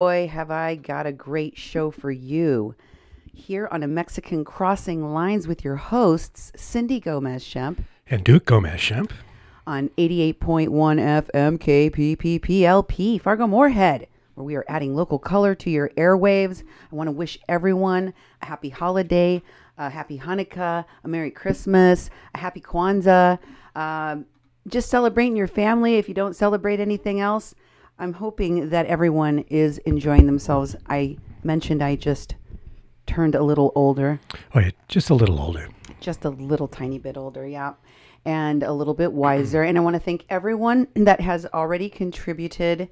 Boy, have I got a great show for you. Here on a Mexican Crossing Lines with your hosts, Cindy Gomez-Schempp And Duke Gomez-Schempp. on 88.1 FM KPPPLP, Fargo Moorhead, where we are adding local color to your airwaves. I want to wish everyone a happy holiday, a happy Hanukkah, a Merry Christmas, a happy Kwanzaa. Just celebrating your family if you don't celebrate anything else. I'm hoping that everyone is enjoying themselves. I mentioned I just turned a little older. Oh, yeah, just a little older. Just a little tiny bit older, yeah. And a little bit wiser. And I want to thank everyone that has already contributed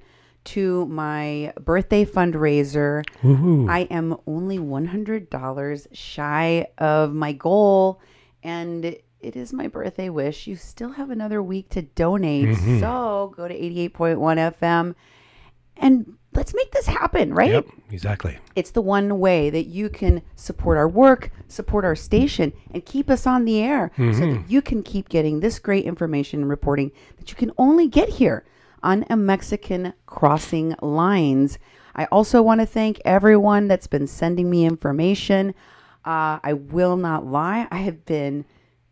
to my birthday fundraiser. Woohoo. I am only $100 shy of my goal. And it is my birthday wish. You still have another week to donate. So go to 88.1 FM and let's make this happen, right? Yep, exactly. It's the one way that you can support our work, support our station, and keep us on the air so that you can keep getting this great information and reporting that you can only get here on a Mexican Crossing Lines. I also want to thank everyone that's been sending me information. I will not lie. I have been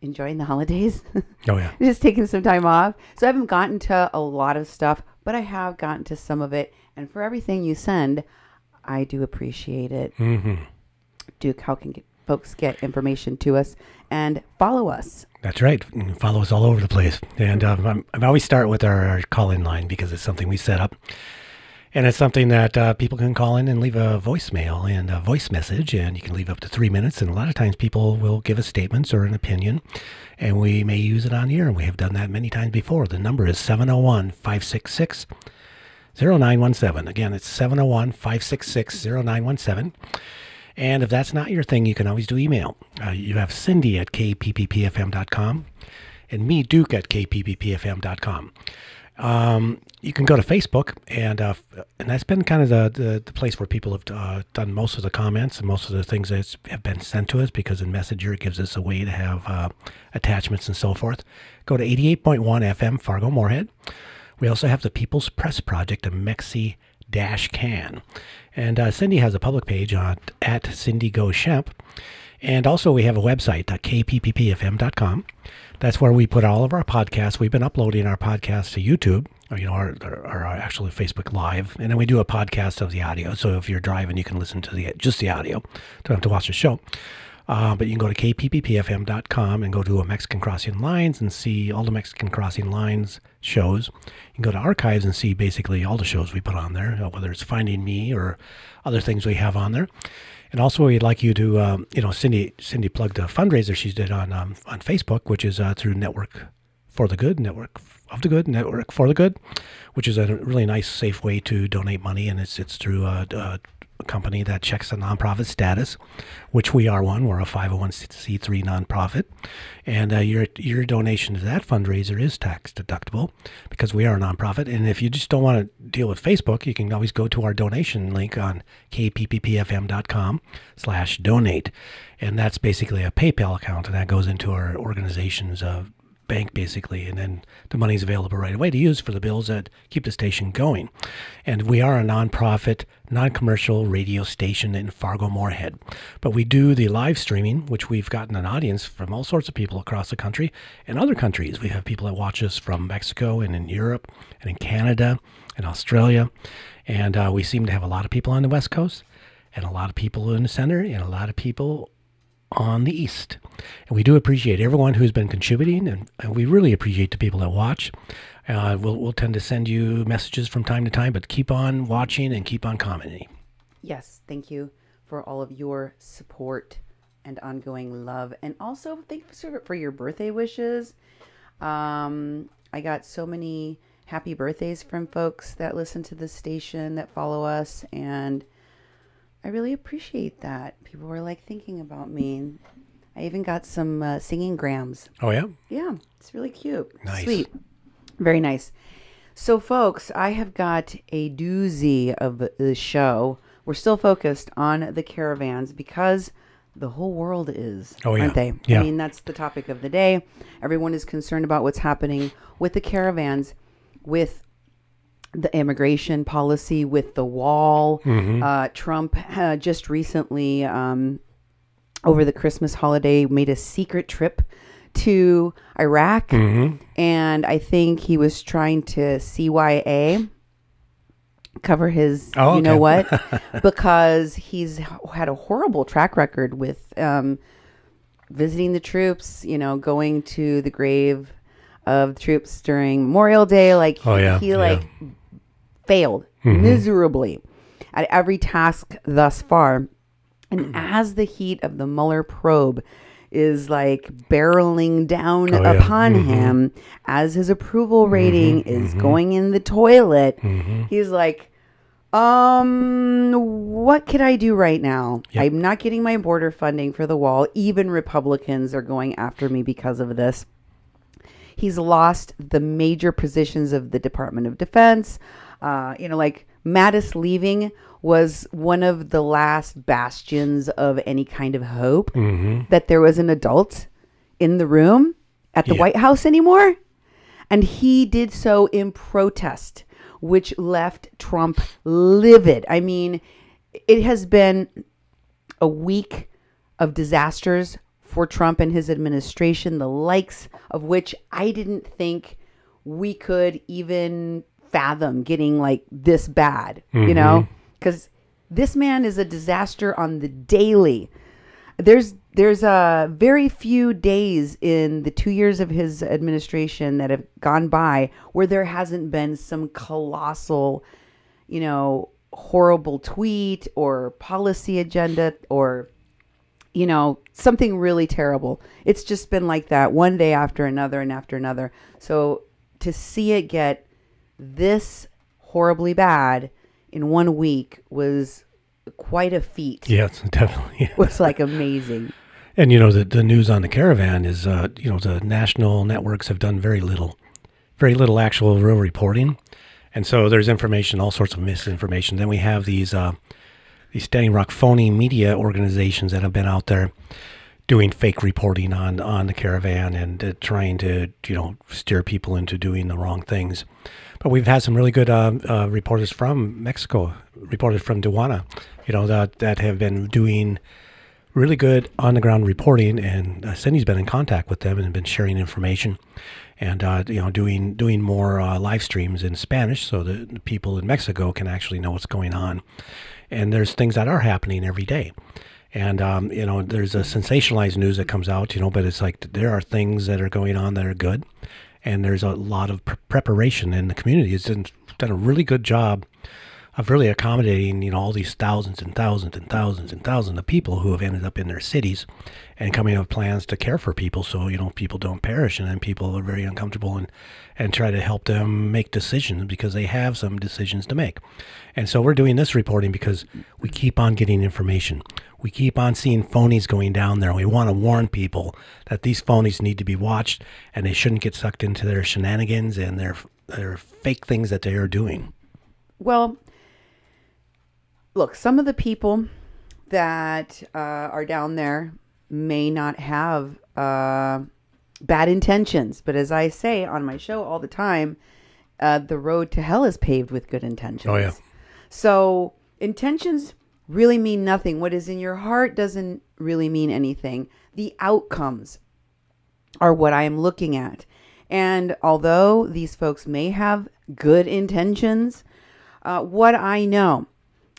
enjoying the holidays. Oh, yeah. Just taking some time off. So I haven't gotten to a lot of stuff, but I have gotten to some of it. And for everything you send, I do appreciate it. Duke, how can folks get information to us and follow us? That's right. You can follow us all over the place. And I always start with our call-in line because it's something we set up. And it's something that people can call in and leave a voicemail and a voice message, and you can leave up to 3 minutes. And a lot of times people will give us statements or an opinion, and we may use it on here. And we have done that many times before. The number is 701-566-0917. Again, it's 701-566-0917. And if that's not your thing, you can always do email. You have Cindy at kpppfm.com and me, Duke, at kpppfm.com. You can go to Facebook, and that's been kind of the place where people have done most of the comments and most of the things that have been sent to us, because in Messenger it gives us a way to have attachments and so forth. Go to 88.1 FM Fargo Moorhead. We also have the People's Press Project, a Mexi-Can. And Cindy has a public page at Cindy Go Schempp. And also we have a website, kpppfm.com. That's where we put all of our podcasts. We've been uploading our podcasts to YouTube, or, our actually Facebook Live. And then we do a podcast of the audio. So if you're driving, you can listen to just the audio. Don't have to watch the show. But you can go to kpppfm.com and go to a Mexican Crossing Lines and see all the Mexican Crossing Lines shows. You can go to archives and see basically all the shows we put on there, whether it's Finding Me or other things we have on there. And also, we'd like you to, Cindy plugged a fundraiser she did on Facebook, which is through Network for the Good, Network of the Good, Network for the Good, which is a really nice, safe way to donate money. And it's through a company that checks the nonprofit status, which we are one. We're a 501c3 nonprofit. And your donation to that fundraiser is tax deductible because we are a nonprofit. And if you just don't want to deal with Facebook, you can always go to our donation link on kpppfm.com/donate. And that's basically a PayPal account, and that goes into our organization's bank, basically, and then the money's available right away to use for the bills that keep the station going. And we are a nonprofit, non-commercial radio station in Fargo Moorhead. But we do the live streaming, which we've gotten an audience from all sorts of people across the country and other countries. We have people that watch us from Mexico and in Europe and in Canada and Australia. And we seem to have a lot of people on the West Coast and a lot of people in the center and a lot of people on the east. And we do appreciate everyone who's been contributing, and we really appreciate the people that watch. We'll tend to send you messages from time to time, but keep on watching and keep on commenting. Yes, thank you for all of your support and ongoing love. And also, thank you for your birthday wishes. I got so many happy birthdays from folks that listen to the station, that follow us, and I really appreciate that. People were like thinking about me. And I even got some singing grams. Oh, yeah? Yeah, it's really cute. Nice. Sweet. Very nice. So, folks, I have got a doozy of the show. We're still focused on the caravans because the whole world is, aren't they? Yeah. I mean, that's the topic of the day. Everyone is concerned about what's happening with the caravans, with the immigration policy with the wall. Trump just recently, over the Christmas holiday, made a secret trip to Iraq. And I think he was trying to CYA, cover his, you know what, because he's had a horrible track record with visiting the troops, you know, going to the grave of the troops during Memorial Day. Like, he failed miserably at every task thus far. And as the heat of the Mueller probe is like barreling down upon him, as his approval rating is going in the toilet, he's like, what could I do right now? I'm not getting my border funding for the wall. Even Republicans are going after me because of this. He's lost the major positions of the Department of Defense. You know, like Mattis leaving was one of the last bastions of any kind of hope that there was an adult in the room at the White House anymore. And he did so in protest, which left Trump livid. I mean, it has been a week of disasters for Trump and his administration, the likes of which I didn't think we could even fathom getting like this bad, you know, because this man is a disaster on the daily. There's very few days in the 2 years of his administration that have gone by where there hasn't been some colossal, you know, horrible tweet or policy agenda or, you know, something really terrible. It's just been like that one day after another and after another. So to see it get this horribly bad in 1 week was quite a feat. Yes, definitely. It was like amazing. And, you know, the news on the Caravan is, you know, the national networks have done very little actual real reporting. And so there's information, all sorts of misinformation. Then we have these Standing Rock phony media organizations that have been out there doing fake reporting on the Caravan and trying to, you know, steer people into doing the wrong things. But we've had some really good reporters from Mexico, reporters from Tijuana, you know, that have been doing really good on-the-ground reporting, and Cindy's been in contact with them and been sharing information and, you know, doing more live streams in Spanish so that the people in Mexico can actually know what's going on. And there's things that are happening every day. And, you know, there's a sensationalized news that comes out, you know, but it's like there are things that are going on that are good. And there's a lot of preparation in the community. It's done a really good job of really accommodating, you know, all these thousands and thousands and thousands and thousands of people who have ended up in their cities and coming up with plans to care for people so, you know, people don't perish. And then people are very uncomfortable and try to help them make decisions because they have some decisions to make. And so we're doing this reporting because we keep on getting information. We keep on seeing phonies going down there. We want to warn people that these phonies need to be watched and they shouldn't get sucked into their shenanigans and their fake things that they are doing. Well, look, some of the people that are down there may not have bad intentions. But as I say on my show all the time, the road to hell is paved with good intentions. Oh, yeah. So intentions really mean nothing. What is in your heart doesn't really mean anything. The outcomes are what I am looking at. And although these folks may have good intentions, what I know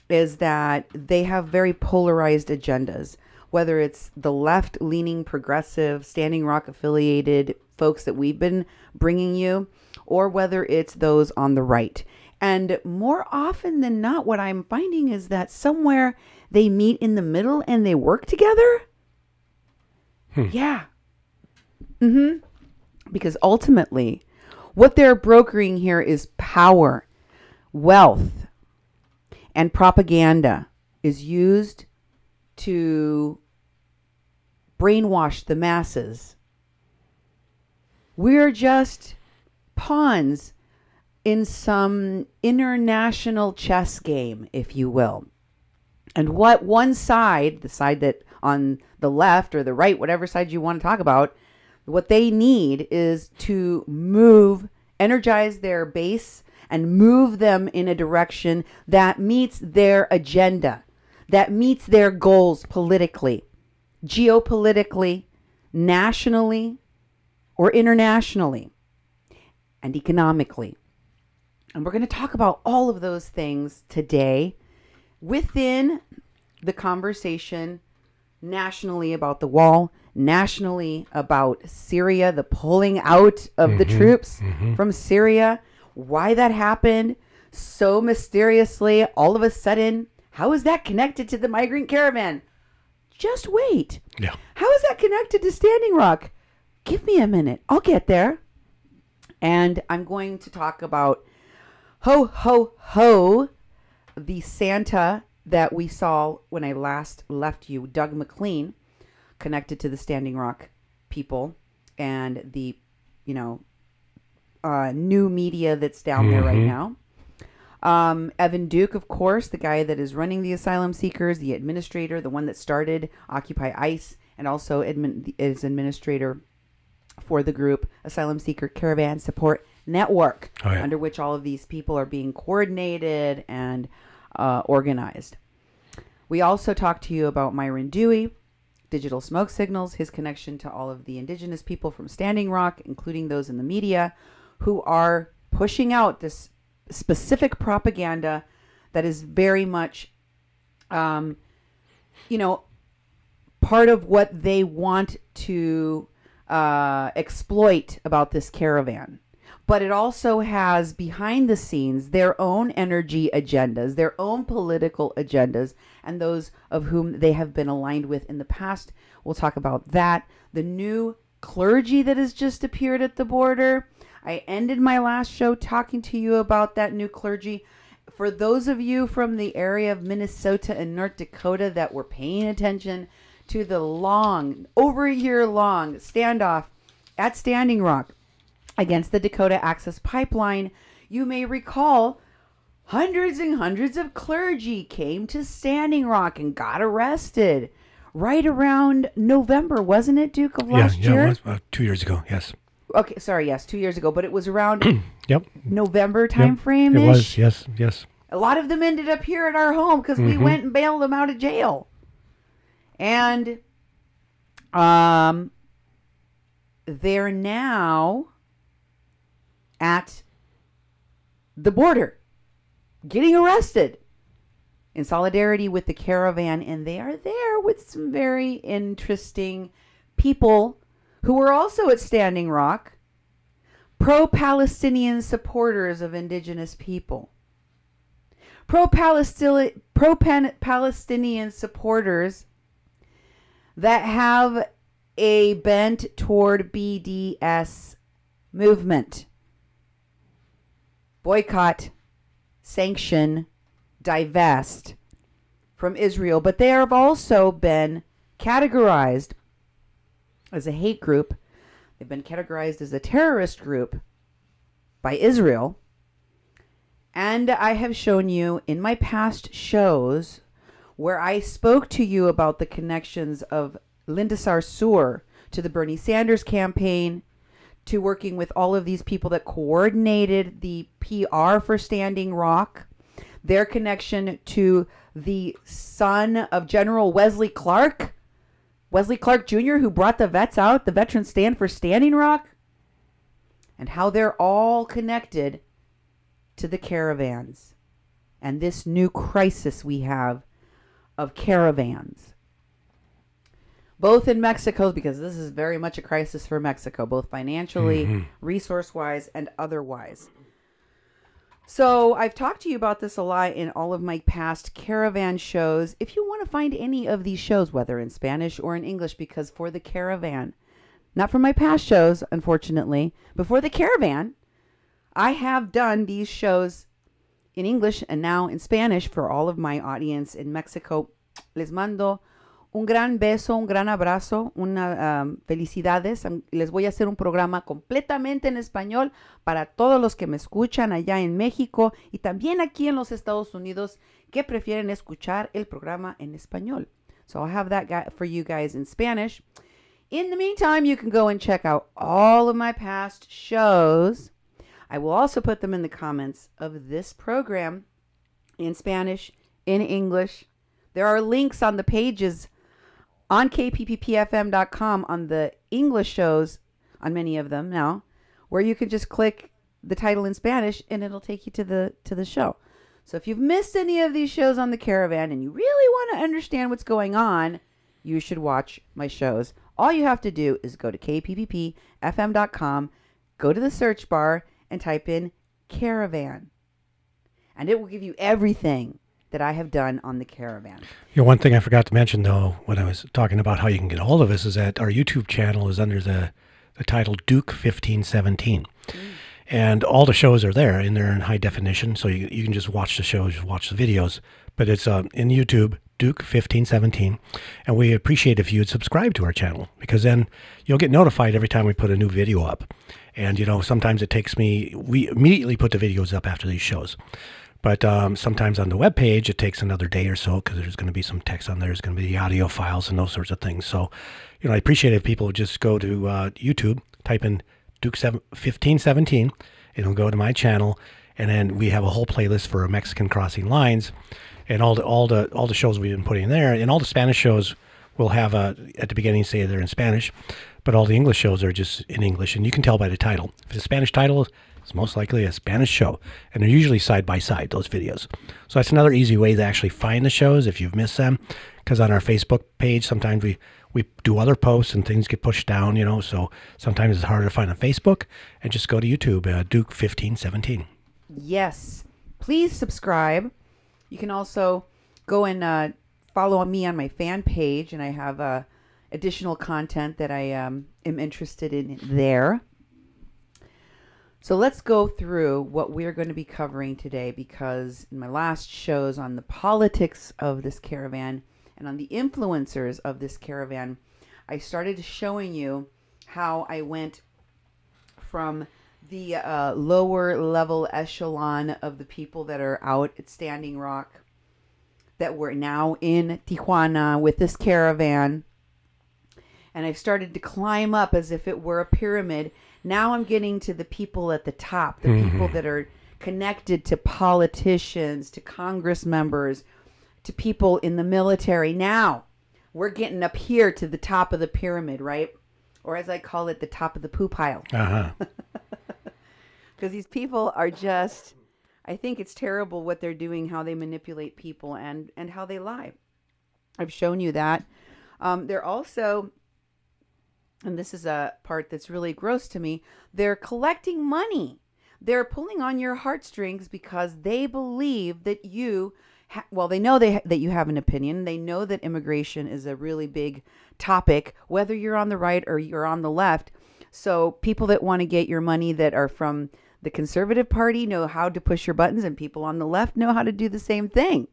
is that they have very polarized agendas, whether it's the left-leaning progressive, Standing Rock affiliated folks that we've been bringing you, or whether it's those on the right. And more often than not, what I'm finding is that somewhere they meet in the middle and they work together. Yeah. Because ultimately, what they're brokering here is power, wealth, and propaganda is used to brainwash the masses. We're just pawns in some international chess game, if you will. And what one side, the side that on the left or the right, whatever side you want to talk about, what they need is to move, energize their base, and move them in a direction that meets their agenda, that meets their goals politically, geopolitically, nationally, or internationally, and economically. And we're going to talk about all of those things today within the conversation nationally about the wall, nationally about Syria, the pulling out of the troops from Syria, why that happened so mysteriously all of a sudden. How is that connected to the migrant caravan? Just wait. Yeah. How is that connected to Standing Rock? Give me a minute. I'll get there. And I'm going to talk about ho, ho, ho, the Santa that we saw when I last left you, Doug McLean, connected to the Standing Rock people and the, new media that's down there right now. Evan Duke, of course, the guy that is running the asylum seekers, the administrator, the one that started Occupy ICE, and also is administrator for the group Asylum Seeker Caravan Support Network, under which all of these people are being coordinated and organized. We also talked to you about Myron Dewey, digital smoke signals, his connection to all of the indigenous people from Standing Rock, including those in the media, who are pushing out this specific propaganda that is very much, part of what they want to exploit about this caravan. But it also has behind the scenes their own energy agendas, their own political agendas, and those of whom they have been aligned with in the past. We'll talk about that. The new clergy that has just appeared at the border. I ended my last show talking to you about that new clergy. For those of you from the area of Minnesota and North Dakota that were paying attention to the over a year long standoff at Standing Rock against the Dakota Access Pipeline, you may recall hundreds and hundreds of clergy came to Standing Rock and got arrested right around November, wasn't it, Duke, of last year? Yeah, it was 2 years ago, yes. Okay, sorry, yes, 2 years ago, but it was around Yep. November time frame-ish. It was, yes. A lot of them ended up here at our home because we went and bailed them out of jail. And they're now at the border getting arrested in solidarity with the caravan, and they are there with some very interesting people who are also at Standing Rock, pro-Palestinian supporters of indigenous people, pro-Palestinian supporters that have a bent toward BDS movement. Boycott, sanction, divest from Israel. But they have also been categorized as a hate group. They've been categorized as a terrorist group by Israel. And I have shown you in my past shows where I spoke to you about the connections of Linda Sarsour to the Bernie Sanders campaign, to working with all of these people that coordinated the PR for Standing Rock, their connection to the son of General Wesley Clark Jr., who brought the vets out, the veterans stand for Standing Rock, and how they're all connected to the caravans and this new crisis we have of caravans. Both in Mexico, because this is very much a crisis for Mexico, both financially, resource-wise, and otherwise. So I've talked to you about this a lot in all of my past caravan shows. If you want to find any of these shows, whether in Spanish or in English, because for the caravan, not for my past shows, unfortunately, but for the caravan, I have done these shows in English and now in Spanish for all of my audience in Mexico. Les mando un gran beso, un gran abrazo, felicidades. Les voy a hacer un programa completamente en español para todos los que me escuchan allá en México y también aquí en los Estados Unidos que prefieren escuchar el programa en español. So I'll have that for you guys in Spanish. In the meantime, you can go and check out all of my past shows I will also put them in the comments of this program in Spanish, in English. There are links on the pages on kpppfm.com on the English shows, on many of them now, where you can just click the title in Spanish and it'll take you to the show. So if you've missed any of these shows on the Caravan and you really want to understand what's going on, you should watch my shows. All you have to do is go to kpppfm.com, go to the search bar, and type in Caravan. And it will give you everything that I have done on the Caravan. One thing I forgot to mention, though, when I was talking about how you can get a hold of us, is that our YouTube channel is under the title Duke 1517. And all the shows are there, and they're in high definition, so you can just watch the shows, watch the videos. But it's in YouTube, Duke 1517, and we appreciate if you would subscribe to our channel, because then you'll get notified every time we put a new video up. And, sometimes it takes we immediately put the videos up after these shows. But sometimes on the webpage, it takes another day or so, because there's going to be some text on there. There's going to be the audio files and those sorts of things. So, I appreciate it if people just go to YouTube, type in Duke 1517. It'll go to my channel, and then we have a whole playlist for Mexican Crossing Lines, and all the shows we've been putting in there, and all the Spanish shows will have at the beginning say they're in Spanish, but all the English shows are just in English, and you can tell by the title. If it's a Spanish title, it's most likely a Spanish show, and they're usually side by side, those videos. So that's another easy way to actually find the shows if you've missed them, because on our Facebook page sometimes we do other posts and things get pushed down, so sometimes it's harder to find on Facebook. And just go to YouTube, Duke 1517. Yes. Please subscribe. You can also go and follow me on my fan page, and I have additional content that I am interested in there. So let's go through what we're going to be covering today, because in my last shows on the politics of this caravan and on the influencers of this caravan, I started showing you how I went from the lower level echelon of the people that are out at Standing Rock, that were now in Tijuana with this caravan. And I've started to climb up as if it were a pyramid. Now I'm getting to the people at the top, the people that are connected to politicians, to Congress members, to people in the military. Now we're getting up here to the top of the pyramid, right? Or as I call it, the top of the poo pile. Because these people are just, I think it's terrible what they're doing, how they manipulate people and how they lie. I've shown you that. They're also, and this is a part that's really gross to me, they're collecting money. They're pulling on your heartstrings because they believe that you, they know that you have an opinion. They know that immigration is a really big topic, whether you're on the right or you're on the left. So people that want to get your money that are from the conservative party know how to push your buttons, and people on the left know how to do the same thing.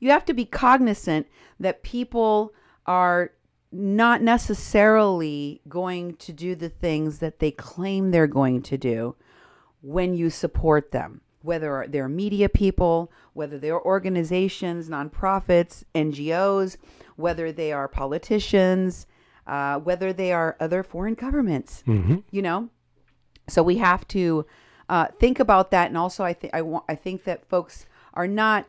You have to be cognizant that people are not necessarily going to do the things that they claim they're going to do when you support them, whether they're media people, whether they're organizations, nonprofits, NGOs, whether they are politicians, whether they are other foreign governments, So we have to think about that. And also I think that folks are not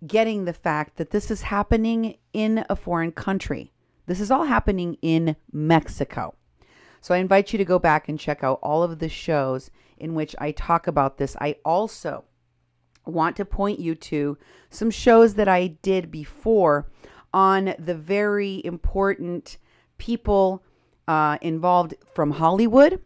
getting the fact that this is happening in a foreign country. This is all happening in Mexico. So I invite you to go back and check out all of the shows in which I talk about this. I also want to point you to some shows that I did before on the very important people involved from Hollywood,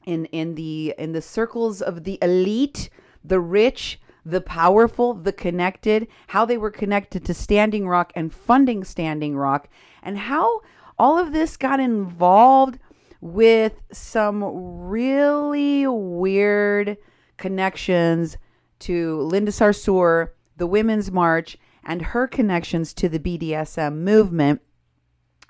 in the circles of the elite, the rich, the powerful, the connected, how they were connected to Standing Rock and funding Standing Rock, and how all of this got involved with some really weird connections to Linda Sarsour, the Women's March, and her connections to the BDSM movement.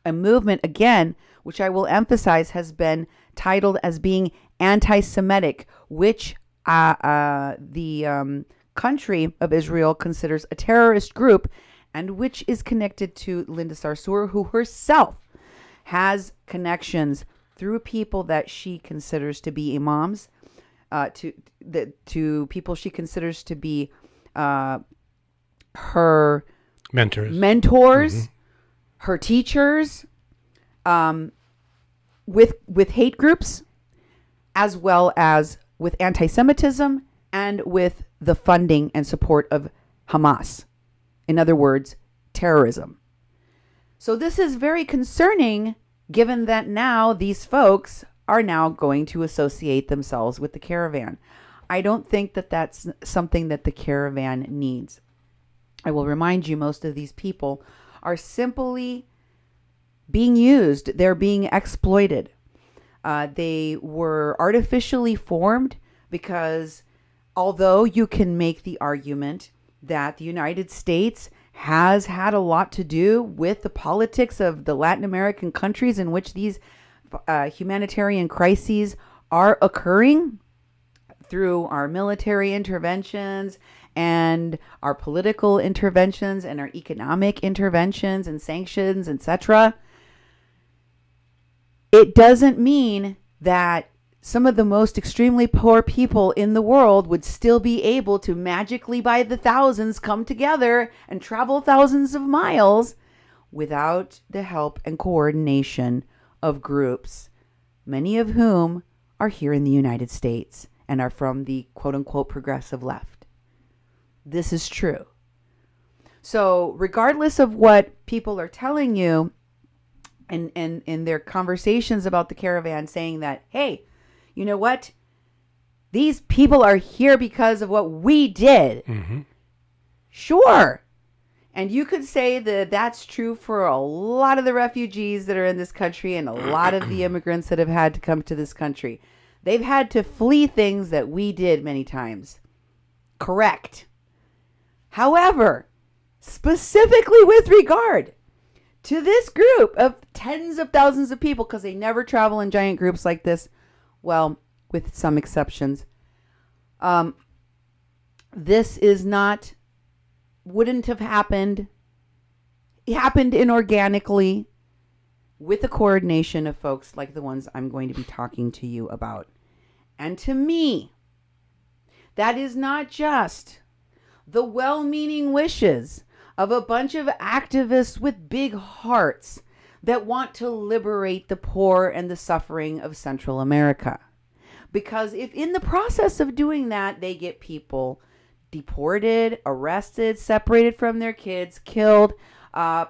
A movement, again, which I will emphasize has been titled as being anti-Semitic, which the country of Israel considers a terrorist group, and which is connected to Linda Sarsour, who herself has connections through people that she considers to be imams to people she considers to be her mentors, her teachers, with hate groups, as well as with anti-Semitism and with the funding and support of Hamas. In other words, terrorism. So this is very concerning, given that now these folks are now going to associate themselves with the Caravan. I don't think that that's something that the Caravan needs. I will remind you, most of these people are simply being used. They're being exploited. They were artificially formed because although you can make the argument that the United States has had a lot to do with the politics of the Latin American countries in which these humanitarian crises are occurring through our military interventions and our political interventions and our economic interventions and sanctions, etc. It doesn't mean that some of the most extremely poor people in the world would still be able to magically by the thousands come together and travel thousands of miles without the help and coordination of groups, many of whom are here in the United States and are from the quote-unquote progressive left. This is true. So regardless of what people are telling you and in their conversations about the Caravan, saying that, hey, you know what? These people are here because of what we did. Sure. And you could say that that's true for a lot of the refugees that are in this country and a lot of the immigrants that have had to come to this country. They've had to flee things that we did many times. Correct. However, specifically with regard to this group of tens of thousands of people, because they never travel in giant groups like this, well, with some exceptions, this is not, wouldn't have happened. It happened inorganically with the coordination of folks like the ones I'm going to be talking to you about. And to me, that is not just the well-meaning wishes of a bunch of activists with big hearts that want to liberate the poor and the suffering of Central America. Because if in the process of doing that, they get people deported, arrested, separated from their kids, killed,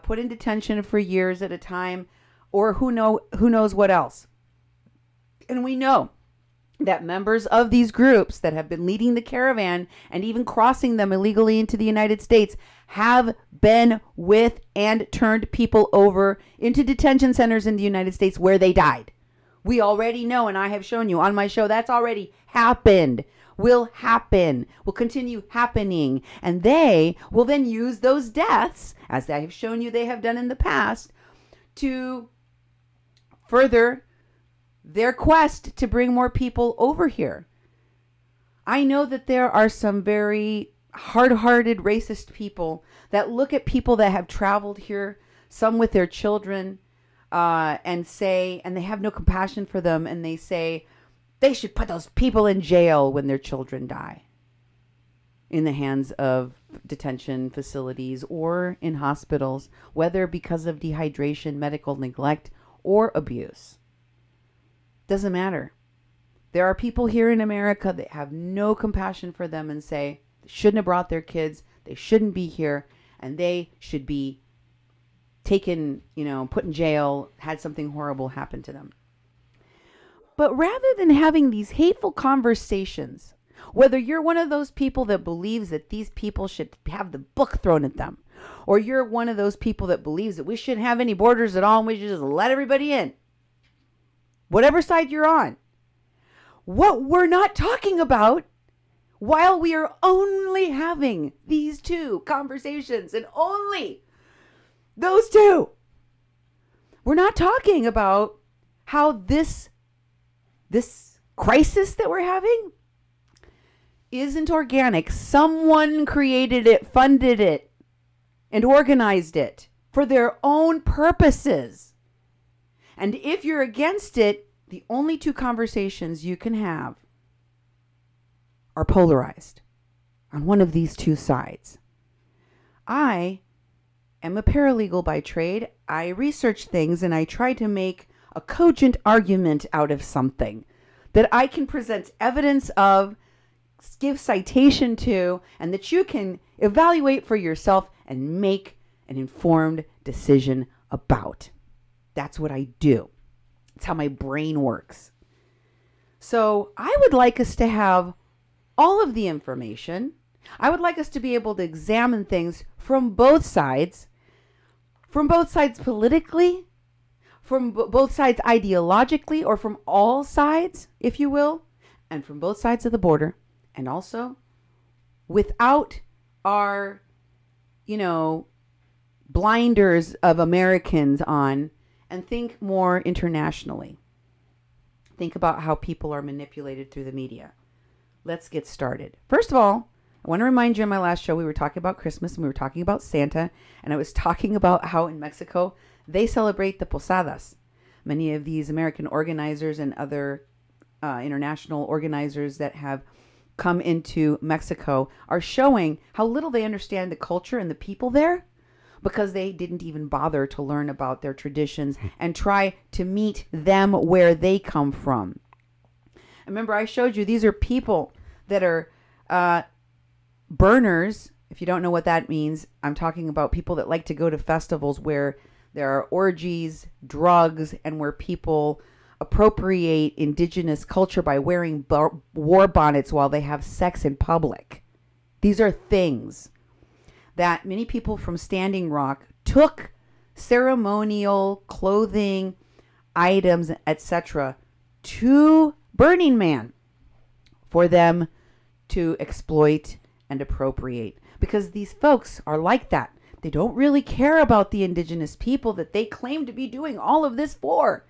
put in detention for years at a time, or who knows what else. And we know that members of these groups that have been leading the Caravan and even crossing them illegally into the United States have been with and turned people over into detention centers in the United States where they died. We already know, and I have shown you on my show, that's already happened, will happen, will continue happening. And they will then use those deaths, as I have shown you they have done in the past, to further their quest to bring more people over here. I know that there are some very hard-hearted racist people that look at people that have traveled here, some with their children, and say, and they have no compassion for them, and they say they should put those people in jail when their children die in the hands of detention facilities or in hospitals, whether because of dehydration, medical neglect, or abuse. Doesn't matter. There are people here in America that have no compassion for them and say they shouldn't have brought their kids, they shouldn't be here, and they should be taken, put in jail, had something horrible happen to them. But rather than having these hateful conversations, whether you're one of those people that believes that these people should have the book thrown at them, or you're one of those people that believes that we shouldn't have any borders at all and we should just let everybody in, whatever side you're on, what we're not talking about while we are only having these two conversations and only those two, we're not talking about how this crisis that we're having isn't organic. Someone created it, funded it, and organized it for their own purposes. And if you're against it, the only two conversations you can have are polarized on one of these two sides. I am a paralegal by trade. I research things and I try to make a cogent argument out of something that I can present evidence of, give citation to, and that you can evaluate for yourself and make an informed decision about. That's what I do. It's how my brain works. So I would like us to have all of the information. I would like us to be able to examine things from both sides politically, from both sides ideologically, or from all sides, if you will, and from both sides of the border, and also without our, blinders of Americans on, and think more internationally. Think about how people are manipulated through the media. Let's get started. First of all, I want to remind you, in my last show, we were talking about Christmas and we were talking about Santa, and I was talking about how in Mexico they celebrate the posadas. Many of these American organizers and other international organizers that have come into Mexico are showing how little they understand the culture and the people there, because they didn't even bother to learn about their traditions and try to meet them where they come from. Remember, I showed you these are people that are burners. If you don't know what that means, I'm talking about people that like to go to festivals where there are orgies, drugs, and where people appropriate indigenous culture by wearing war bonnets while they have sex in public. These are things that many people from Standing Rock took ceremonial clothing, items, etc. to Burning Man for them to exploit and appropriate. Because these folks are like that. They don't really care about the indigenous people that they claim to be doing all of this for.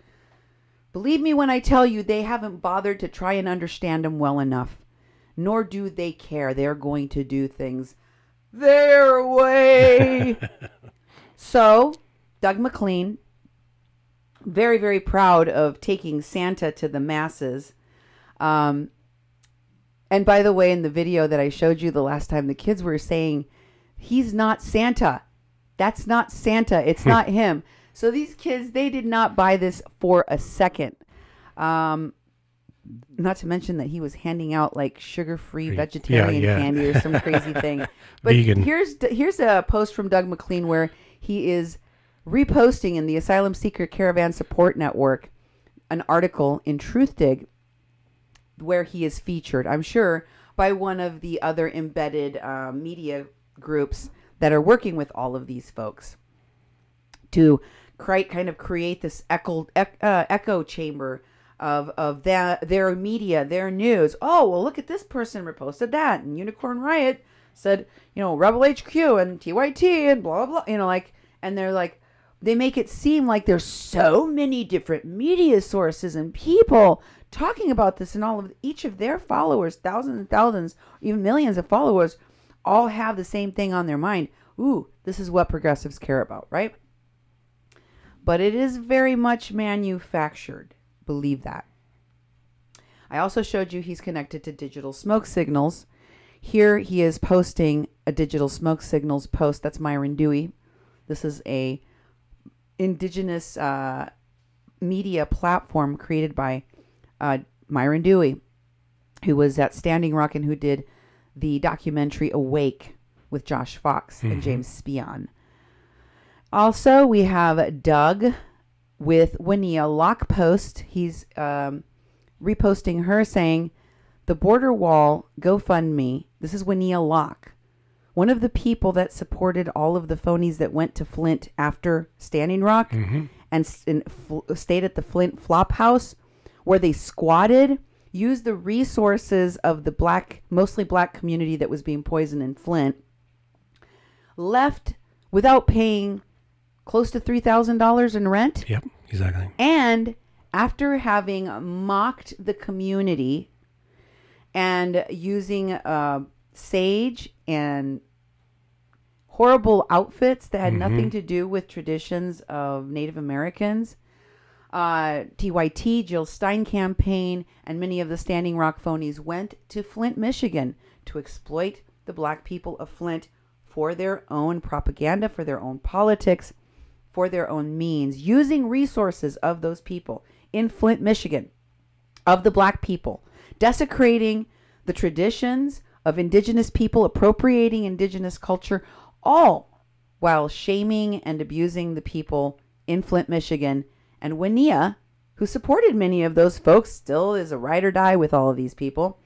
Believe me when I tell you, they haven't bothered to try and understand them well enough. Nor do they care. They're going to do things their way. So, Doug McLean, very, very proud of taking Santa to the masses. And by the way, in the video that I showed you the last time, the kids were saying, he's not Santa. That's not Santa. It's not him. So these kids, they did not buy this for a second. Not to mention that he was handing out like sugar-free vegetarian candy or some crazy thing. But Vegan. Here's a post from Doug McLean where he is reposting in the Asylum Seeker Caravan Support Network an article in TruthDig where he is featured, I'm sure, by one of the other embedded media groups that are working with all of these folks to create this echo chamber of their media, their news. Oh, well, look at this person reposted that, and Unicorn Riot said, Rebel HQ and TYT and blah, blah, and they're like, they make it seem like there's so many different media sources and people talking about this, and all of each of their followers, thousands and thousands, even millions of followers, all have the same thing on their mind. Ooh, this is what progressives care about, right? But it is very much manufactured. Believe that. I also showed you he's connected to digital smoke signals. Here he is posting a digital smoke signals post. That's Myron Dewey. This is a indigenous media platform created by Myron Dewey, who was at Standing Rock and who did the documentary Awake with Josh Fox and James Spion. Also, we have Doug with Winia Locke post. He's reposting her saying, the border wall GoFundMe. This is Winia Locke, one of the people that supported all of the phonies that went to Flint after Standing Rock and stayed at the Flint Flop House, where they squatted, used the resources of the mostly black community that was being poisoned in Flint, left without paying close to $3,000 in rent. Yep, exactly. And after having mocked the community and using sage and horrible outfits that had nothing to do with traditions of Native Americans, TYT, Jill Stein campaign, and many of the Standing Rock phonies went to Flint, Michigan to exploit the black people of Flint for their own propaganda, for their own politics, for their own means, using resources of those people in Flint, Michigan, of the black people, desecrating the traditions of indigenous people, appropriating indigenous culture, all while shaming and abusing the people in Flint, Michigan. And Winia, who supported many of those folks, still is a ride or die with all of these people,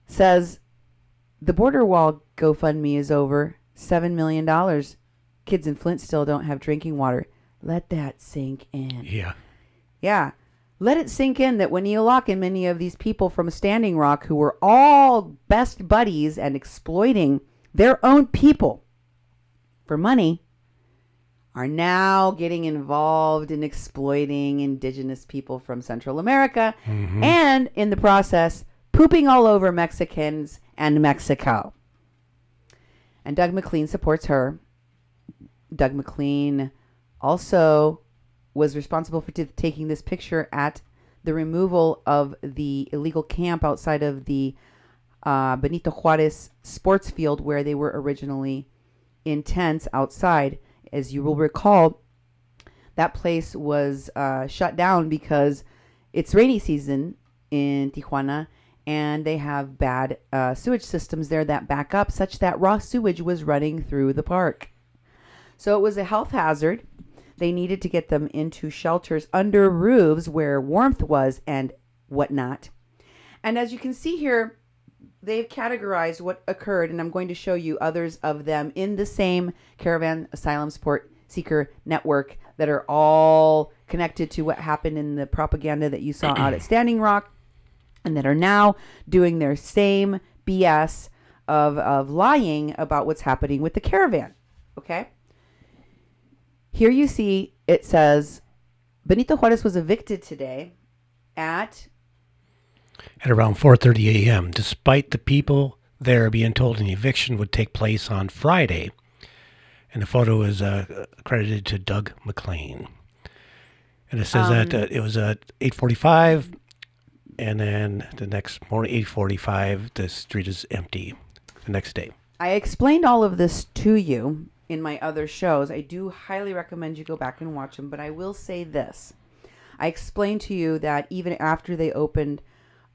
says the border wall GoFundMe is over $7 million. Kids in Flint still don't have drinking water. Let that sink in. Yeah. Yeah. Let it sink in that Winia Locke and many of these people from Standing Rock, who were all best buddies and exploiting their own people for money, are now getting involved in exploiting indigenous people from Central America, and in the process, pooping all over Mexicans and Mexico. And Doug McLean supports her. Doug McLean also was responsible for taking this picture at the removal of the illegal camp outside of the Benito Juarez sports field, where they were originally in tents outside. As you will recall, that place was shut down because it's rainy season in Tijuana, and they have bad sewage systems there that back up, such that raw sewage was running through the park. So it was a health hazard. They needed to get them into shelters under roofs where warmth was and whatnot. And as you can see here, they've categorized what occurred, and I'm going to show you others of them in the same Caravan Asylum Support Seeker network that are all connected to what happened in the propaganda that you saw out at Standing Rock, and that are now doing their same BS of lying about what's happening with the Caravan. Okay? Here you see it says Benito Juarez was evicted today at around 4:30 a.m., despite the people there being told an eviction would take place on Friday. And the photo is credited to Doug McLean. And it says that it was at 8:45, and then the next morning, 8:45, the street is empty the next day. I explained all of this to you in my other shows. I do highly recommend you go back and watch them, but I will say this. I explained to you that even after they opened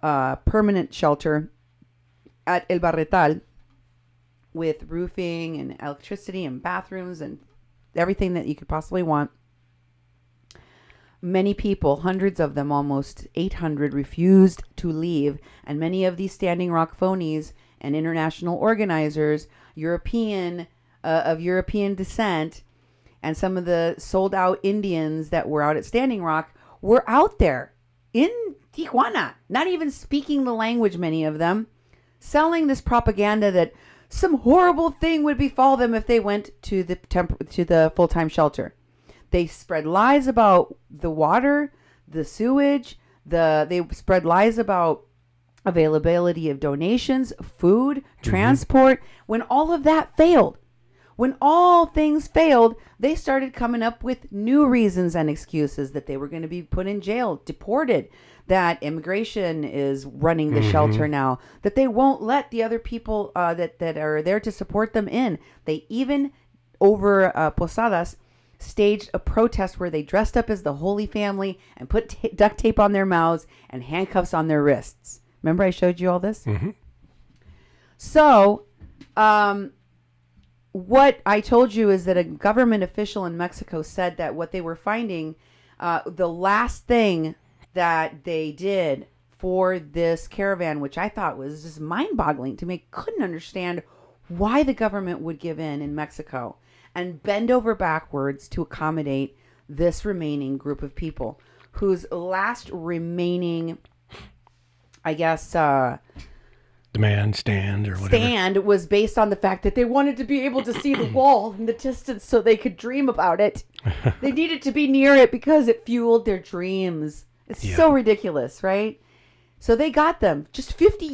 permanent shelter at El Barretal with roofing and electricity and bathrooms and everything that you could possibly want, many people, hundreds of them, almost 800, refused to leave. And many of these Standing Rock phonies and international organizers, of European descent, and some of the sold out Indians that were out at Standing Rock were out there in Tijuana, not even speaking the language, many of them, selling this propaganda that some horrible thing would befall them if they went to the full-time shelter. They spread lies about the water, the sewage, they spread lies about availability of donations, food, transport. When all of that failed, when all things failed, they started coming up with new reasons and excuses that they were going to be put in jail, deported, that immigration is running the shelter now, that they won't let the other people that are there to support them in. They even, over Posadas, staged a protest where they dressed up as the Holy Family and put duct tape on their mouths and handcuffs on their wrists. Remember I showed you all this? So, what I told you is that a government official in Mexico said that what they were finding, the last thing that they did for this caravan, which I thought was just mind-boggling to me, couldn't understand why the government would give in Mexico and bend over backwards to accommodate this remaining group of people whose last remaining, I guess, demand, stand, or whatever. Stand was based on the fact that they wanted to be able to see the wall in the distance so they could dream about it. They needed to be near it because it fueled their dreams. It's so ridiculous, right? So they got them just 50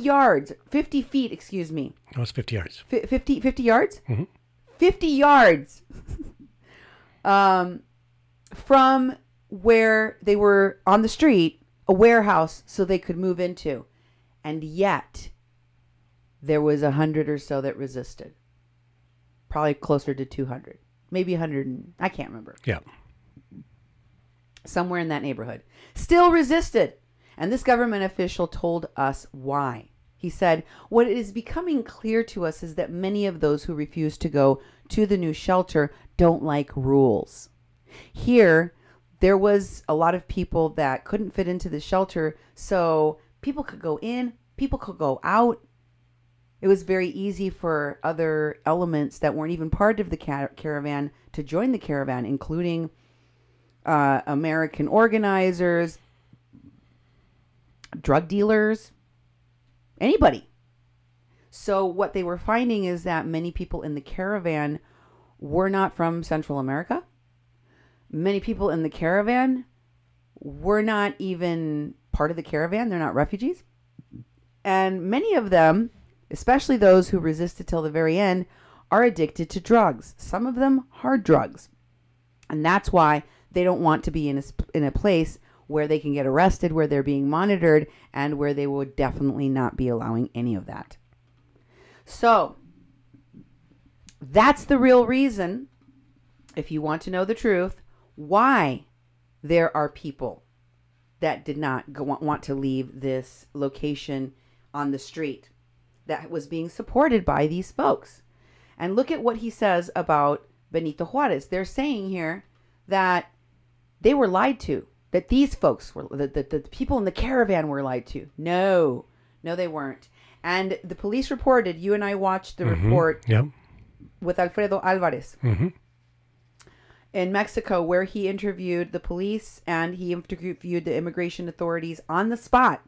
feet, excuse me. Oh, it's 50 yards. 50 yards? 50 yards from where they were on the street, a warehouse so they could move into. And yet, there was 100 or so that resisted. Probably closer to 200. Maybe 100. I can't remember. Yeah. Somewhere in that neighborhood. Still resisted. And this government official told us why. He said, what is becoming clear to us is that many of those who refuse to go to the new shelter don't like rules. Here, there was a lot of people that couldn't fit into the shelter, so people could go in, people could go out. It was very easy for other elements that weren't even part of the caravan to join the caravan, including American organizers, drug dealers, anybody. So what they were finding is that many people in the caravan were not from Central America. Many people in the caravan were not even part of the caravan. They're not refugees. And many of them, especially those who resisted till the very end, are addicted to drugs. Some of them hard drugs. And that's why they don't want to be in a place where they can get arrested, where they're being monitored, and where they would definitely not be allowing any of that. So, that's the real reason, if you want to know the truth, why there are people that did not want to leave this location on the street that was being supported by these folks. And look at what he says about Benito Juarez. They're saying here that they were lied to, that these folks were, the people in the caravan were lied to. No, they weren't. And the police reported, you and I watched the report with Alfredo Alvarez in Mexico, where he interviewed the police and he interviewed the immigration authorities on the spot.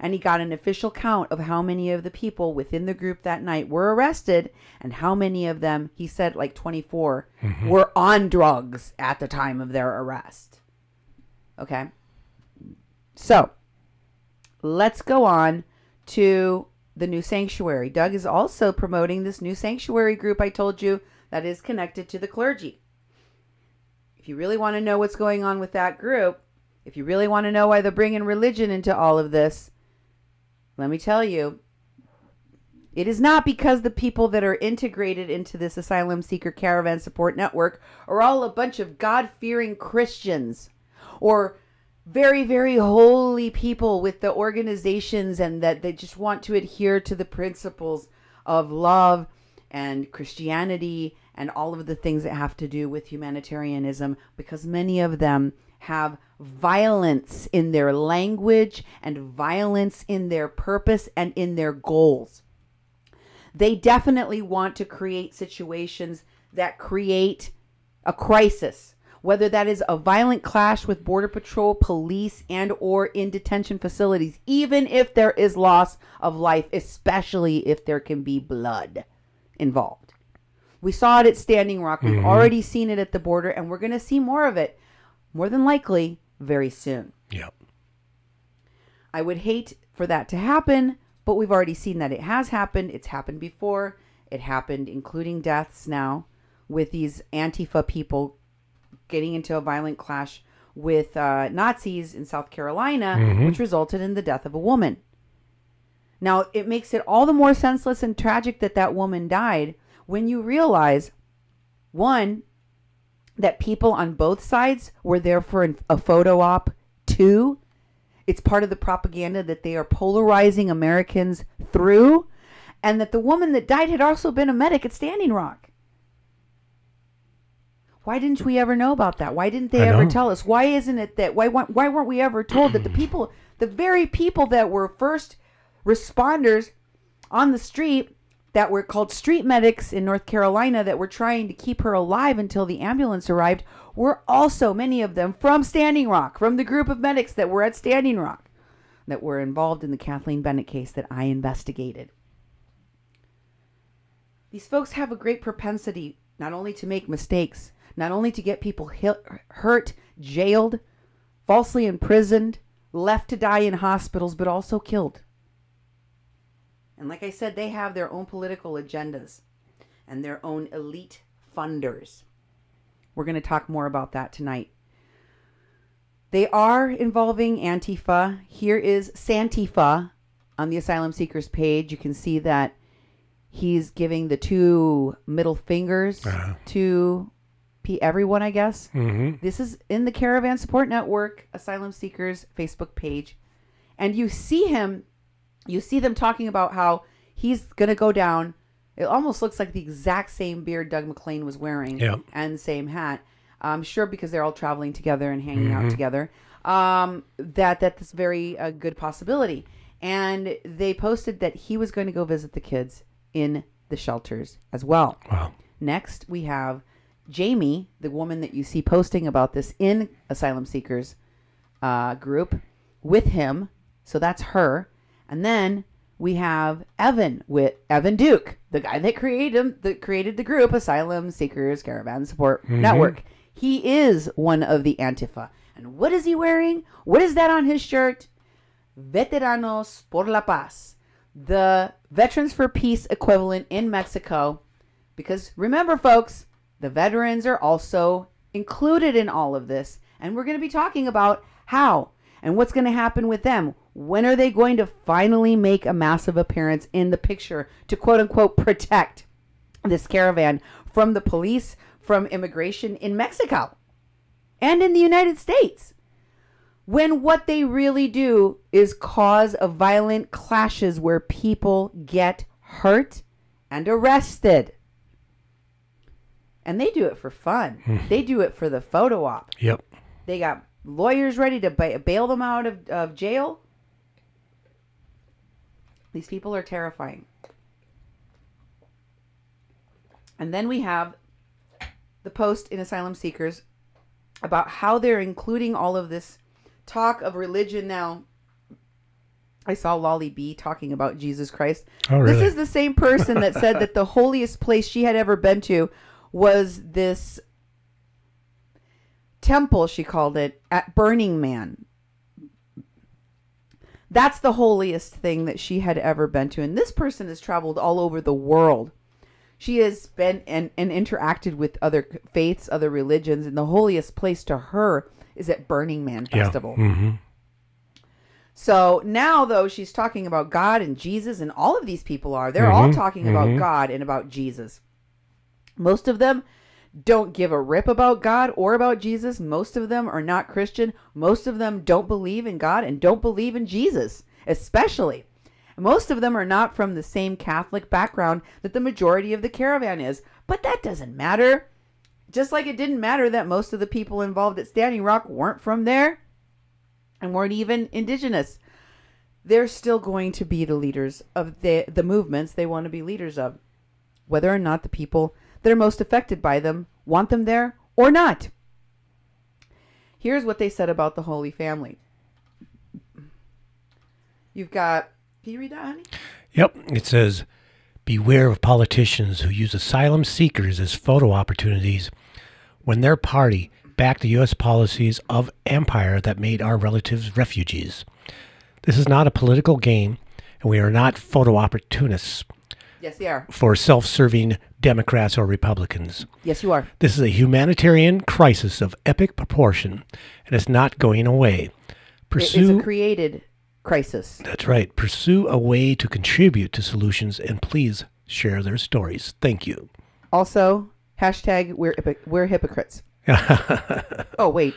And he got an official count of how many of the people within the group that night were arrested and how many of them, he said like 24, were on drugs at the time of their arrest. Okay. So, let's go on to the new sanctuary. Doug is also promoting this new sanctuary group I told you that is connected to the clergy. If you really want to know what's going on with that group, if you really want to know why they're bringing religion into all of this, let me tell you, it is not because the people that are integrated into this asylum seeker caravan support network are all a bunch of God-fearing Christians or very, very holy people with the organizations and that they just want to adhere to the principles of love and Christianity and all of the things that have to do with humanitarianism, because many of them have violence in their language and violence in their purpose and in their goals. They definitely want to create situations that create a crisis, whether that is a violent clash with Border Patrol, police, and or in detention facilities, even if there is loss of life, especially if there can be blood involved. We saw it at Standing Rock. We've already seen it at the border, and we're going to see more of it, more than likely, very soon. Yep. I would hate for that to happen, but we've already seen that it has happened. It's happened before. It happened, including deaths now, with these Antifa people getting into a violent clash with Nazis in South Carolina, which resulted in the death of a woman. Now, it makes it all the more senseless and tragic that that woman died when you realize, one, that people on both sides were there for a photo op. Two, it's part of the propaganda that they are polarizing Americans through, and that the woman that died had also been a medic at Standing Rock. Why didn't we ever know about that? Why didn't they ever tell us? Why isn't it that, why weren't we ever told that the people, the very people that were first responders on the street, that were called street medics in North Carolina, that were trying to keep her alive until the ambulance arrived, were also, many of them, from Standing Rock, from the group of medics that were at Standing Rock, that were involved in the Kathleen Bennett case that I investigated. These folks have a great propensity not only to make mistakes, not only to get people hurt, jailed, falsely imprisoned, left to die in hospitals, but also killed. And like I said, they have their own political agendas and their own elite funders. We're going to talk more about that tonight. They are involving Antifa. Here is Santifa on the asylum seekers page. You can see that he's giving the 2 middle fingers to everyone, I guess. Mm-hmm. This is in the Caravan Support Network Asylum Seekers Facebook page. And you see them talking about how he's going to go down. It almost looks like the exact same beard Doug McLean was wearing and the same hat. I'm sure because they're all traveling together and hanging out together. That's very good possibility. And they posted that he was going to go visit the kids in the shelters as well. Wow. Next, we have Jamie, the woman that you see posting about this in Asylum Seekers group, with him. So that's her. And then we have Evan with Evan Duke, the guy that created the group Asylum Seekers Caravan Support Network. He is one of the Antifa. And what is he wearing? What is that on his shirt? Veteranos por la Paz, the Veterans for Peace equivalent in Mexico. Because remember, folks, the veterans are also included in all of this. And we're going to be talking about how and what's going to happen with them. When are they going to finally make a massive appearance in the picture to quote unquote protect this caravan from the police, from immigration in Mexico and in the United States? When what they really do is cause a violent clashes where people get hurt and arrested. And they do it for fun. They do it for the photo op. Yep. They got lawyers ready to bail them out of jail. These people are terrifying. And then we have the post in Asylum Seekers about how they're including all of this talk of religion now. I saw Lolly B talking about Jesus Christ. Oh, really? This is the same person that said that the holiest place she had ever been to was this temple, she called it, at Burning Man. That's the holiest thing that she had ever been to. And this person has traveled all over the world. She has been and interacted with other faiths, other religions, and the holiest place to her is at Burning Man Festival. Yeah. Mm-hmm. So now, though, she's talking about God and Jesus, and all of these people are. They're all talking about God and about Jesus. Most of them don't give a rip about God or about Jesus. Most of them are not Christian. Most of them don't believe in God and don't believe in Jesus, especially. Most of them are not from the same Catholic background that the majority of the caravan is. But that doesn't matter. Just like it didn't matter that most of the people involved at Standing Rock weren't from there and weren't even indigenous. They're still going to be the leaders of the movements they want to be leaders of, whether or not the people that are most affected by them want them there or not. Here's what they said about the Holy Family. You've got... Can you read that, honey? Yep. It says, beware of politicians who use asylum seekers as photo opportunities when their party backed the U.S. policies of empire that made our relatives refugees. This is not a political game, and we are not photo opportunists. Yes, they are. For self-serving Democrats or Republicans. Yes, you are. This is a humanitarian crisis of epic proportion, and it's not going away. It's a created crisis. That's right. Pursue a way to contribute to solutions, and please share their stories. Thank you. Also, hashtag we're hypocrites. Oh, wait.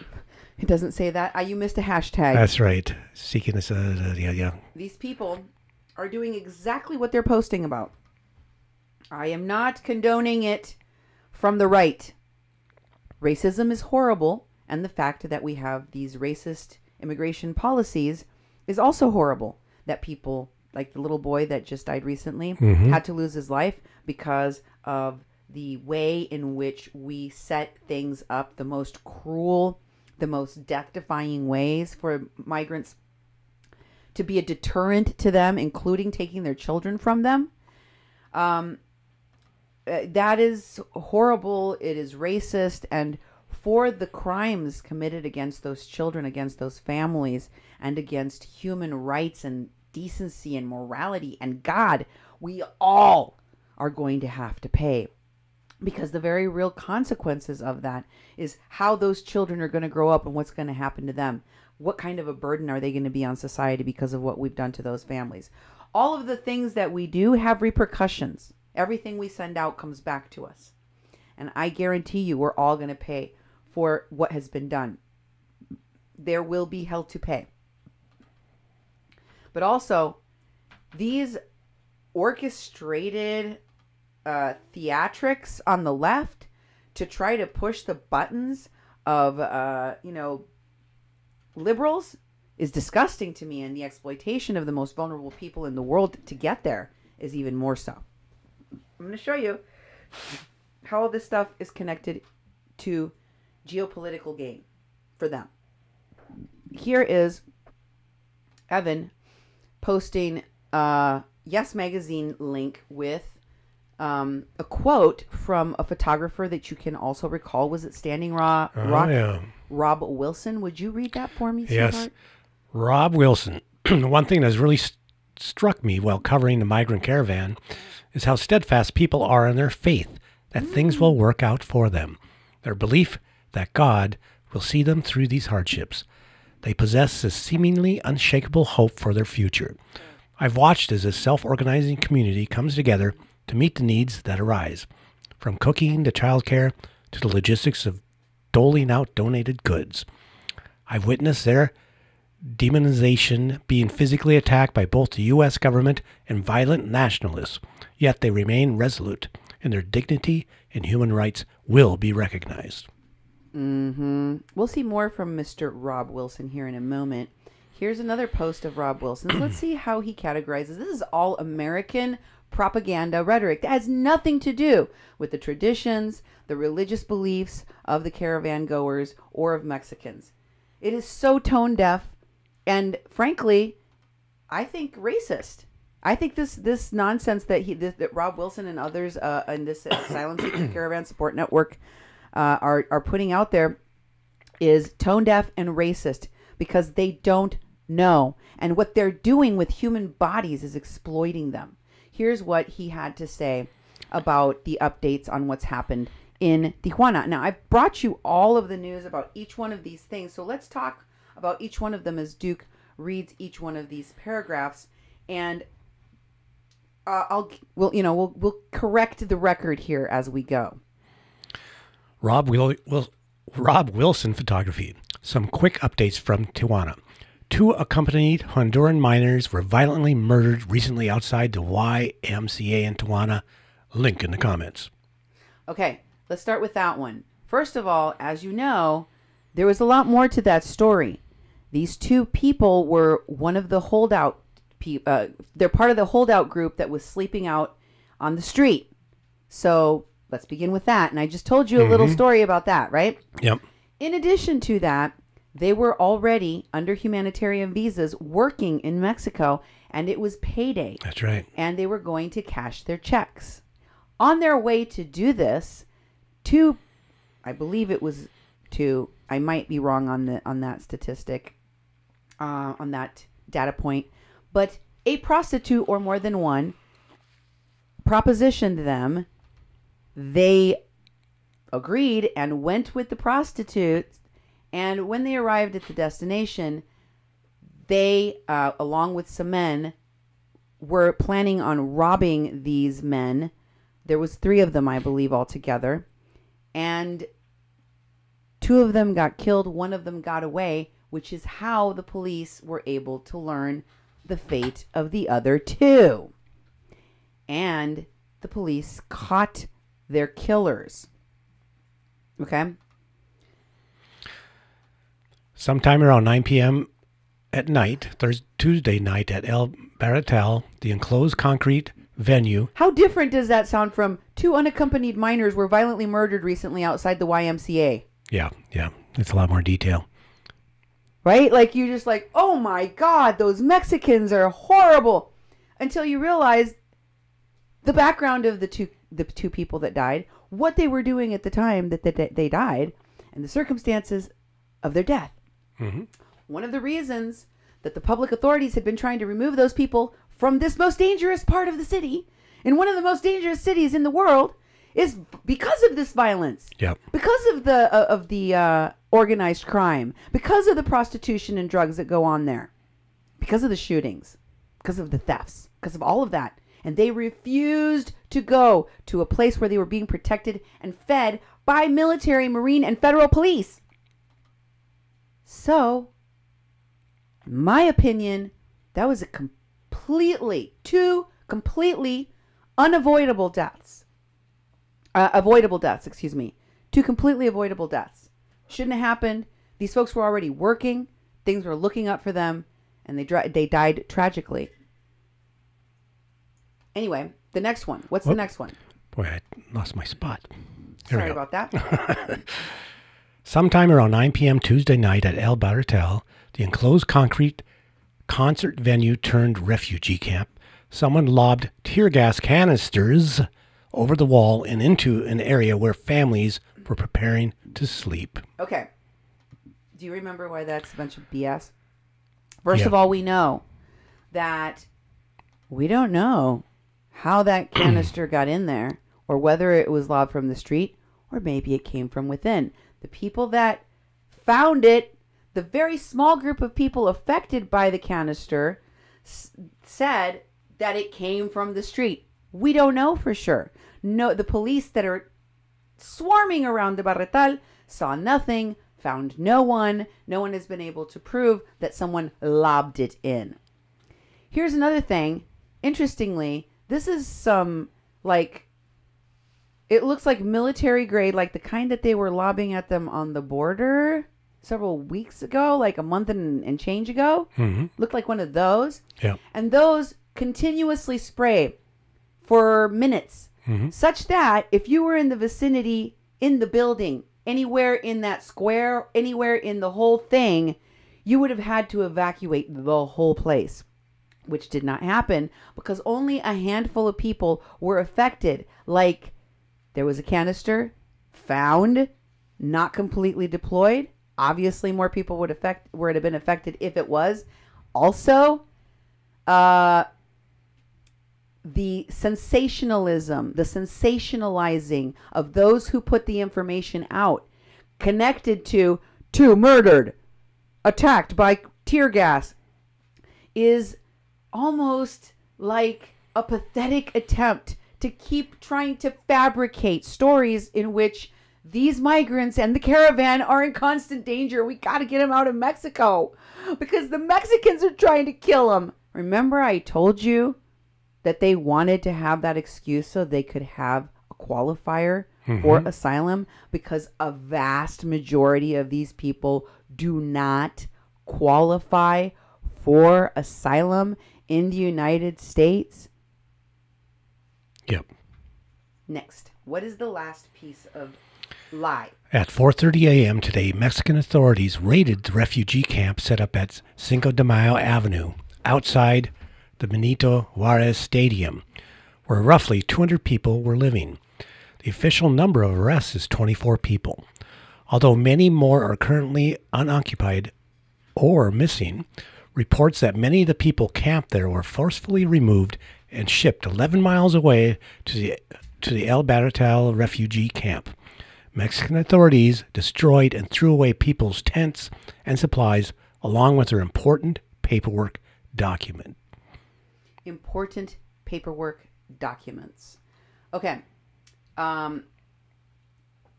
It doesn't say that. You missed a hashtag. That's right. Seeking this, yeah. These people are doing exactly what they're posting about. I am not condoning it from the right. Racism is horrible, and the fact that we have these racist immigration policies is also horrible. That people, like the little boy that just died recently, had to lose his life because of the way in which we set things up, the most cruel, the most death-defying ways for migrants to be a deterrent to them, including taking their children from them. That is horrible. It is racist. And for the crimes committed against those children, against those families, and against human rights and decency and morality and God, we all are going to have to pay. Because the very real consequences of that is how those children are going to grow up and what's going to happen to them. What kind of a burden are they going to be on society because of what we've done to those families? All of the things that we do have repercussions. Everything we send out comes back to us. And I guarantee you we're all going to pay for what has been done. There will be hell to pay. But also, these orchestrated theatrics on the left to try to push the buttons of, liberals is disgusting to me. And the exploitation of the most vulnerable people in the world to get there is even more so. I'm going to show you how all this stuff is connected to geopolitical gain for them. Here is Evan posting a Yes Magazine link with a quote from a photographer that you can also recall. Was it Standing Rock? Yeah. Rob Wilson. Would you read that for me, Yes. sweetheart? Rob Wilson. One thing that's really struck me while covering the migrant caravan is how steadfast people are in their faith that things will work out for them. Their belief that God will see them through these hardships. They possess a seemingly unshakable hope for their future. I've watched as this self-organizing community comes together to meet the needs that arise, from cooking to childcare to the logistics of doling out donated goods. I've witnessed their demonization being physically attacked by both the U.S. government and violent nationalists, yet they remain resolute, and their dignity and human rights will be recognized. We'll see more from Mr. Rob Wilson here in a moment. Here's another post of Rob Wilson's. Let's see how he categorizes. This is all American propaganda rhetoric that has nothing to do with the traditions, the religious beliefs of the caravan goers or of Mexicans. It is so tone deaf and, frankly, I think racist. I think this nonsense that Rob Wilson and others in this Asylum Seeker Caravan Support Network are putting out there is tone deaf and racist because they don't know. And what they're doing with human bodies is exploiting them. Here's what he had to say about the updates on what's happened in Tijuana. Now, I've brought you all of the news about each one of these things. So let's talk about each one of them as reads each one of these paragraphs. And we'll correct the record here as we go. Rob Wilson photography. Some quick updates from Tijuana. 2 accompanied Honduran minors were violently murdered recently outside the YMCA in Tijuana. Link in the comments. Okay, let's start with that one. First of all, as you know, there was a lot more to that story. These 2 people were one of the holdout people. They're part of the holdout group that was sleeping out on the street. So let's begin with that. And I just told you a little story about that, right? Yep. In addition to that, they were already under humanitarian visas working in Mexico, and it was payday. That's right. And they were going to cash their checks. On their way to do this, I believe it was 2, I might be wrong on that statistic, on that data point, but a prostitute or more than one propositioned them. They agreed and went with the prostitutes. And when they arrived at the destination, they, along with some men, were planning on robbing these men. There was 3 of them, I believe, altogether. And 2 of them got killed. 1 of them got away, which is how the police were able to learn the fate of the other 2. And the police caught their killers. Okay? Sometime around 9 p.m. at night, Tuesday night at El Baratel, the enclosed concrete venue. How different does that sound from 2 unaccompanied minors were violently murdered recently outside the YMCA? Yeah. It's a lot more detail. Right? Like, you just like, oh my God, those Mexicans are horrible. Until you realize the background of the two people that died, what they were doing at the time that they died, and the circumstances of their death. Mm-hmm. One of the reasons that the public authorities had been trying to remove those people from this most dangerous part of the city, in one of the most dangerous cities in the world, is because of this violence. Yep. Because of the organized crime, because of the prostitution and drugs that go on there, because of the shootings, because of the thefts, because of all of that. And they refused to go to a place where they were being protected and fed by military, Marine, and federal police. So, in my opinion, that was two completely unavoidable deaths. Avoidable deaths, excuse me. Two completely avoidable deaths. Shouldn't have happened. These folks were already working. Things were looking up for them. And they died tragically. Anyway, the next one. What's the next one? Boy, I lost my spot. Sorry about that. Sometime around 9 p.m. Tuesday night at El Barretel, the enclosed concrete concert venue turned refugee camp, someone lobbed tear gas canisters over the wall and into an area where families were preparing to sleep. Okay. Do you remember why that's a bunch of BS? First of all, we know that we don't know how that canister got in there, or whether it was lobbed from the street, or maybe it came from within. The people that found it, the very small group of people affected by the canister, said that it came from the street. We don't know for sure. No, the police that are swarming around the Barretal saw nothing, found no one. No one has been able to prove that someone lobbed it in. Here's another thing. Interestingly, this is some, like, it looks like military grade, like the kind that they were lobbing at them on the border several weeks ago, like a month and change ago. Mm-hmm. Looked like one of those. Yeah. And those continuously spray for minutes, such that if you were in the vicinity, in the building, anywhere in that square, anywhere in the whole thing, you would have had to evacuate the whole place, which did not happen because only a handful of people were affected. Like, there was a canister found, not completely deployed. Obviously, more people would have been affected if it was. Also, the sensationalism, the sensationalizing of those who put the information out, connected to two murdered, attacked by tear gas, is almost like a pathetic attempt to keep trying to fabricate stories in which these migrants and the caravan are in constant danger. We got to get them out of Mexico because the Mexicans are trying to kill them. Remember, I told you that they wanted to have that excuse so they could have a qualifier for asylum, because a vast majority of these people do not qualify for asylum in the United States. Yep. Next, what is the last piece of lie? At 4:30 a.m. today, Mexican authorities raided the refugee camp set up at Cinco de Mayo Avenue, outside the Benito Juarez Stadium, where roughly 200 people were living. The official number of arrests is 24 people. Although many more are currently unoccupied or missing, reports that many of the people camped there were forcefully removed and shipped 11 miles away to the El Barretal refugee camp. Mexican authorities destroyed and threw away people's tents and supplies, along with their important paperwork document. Important paperwork documents. Okay.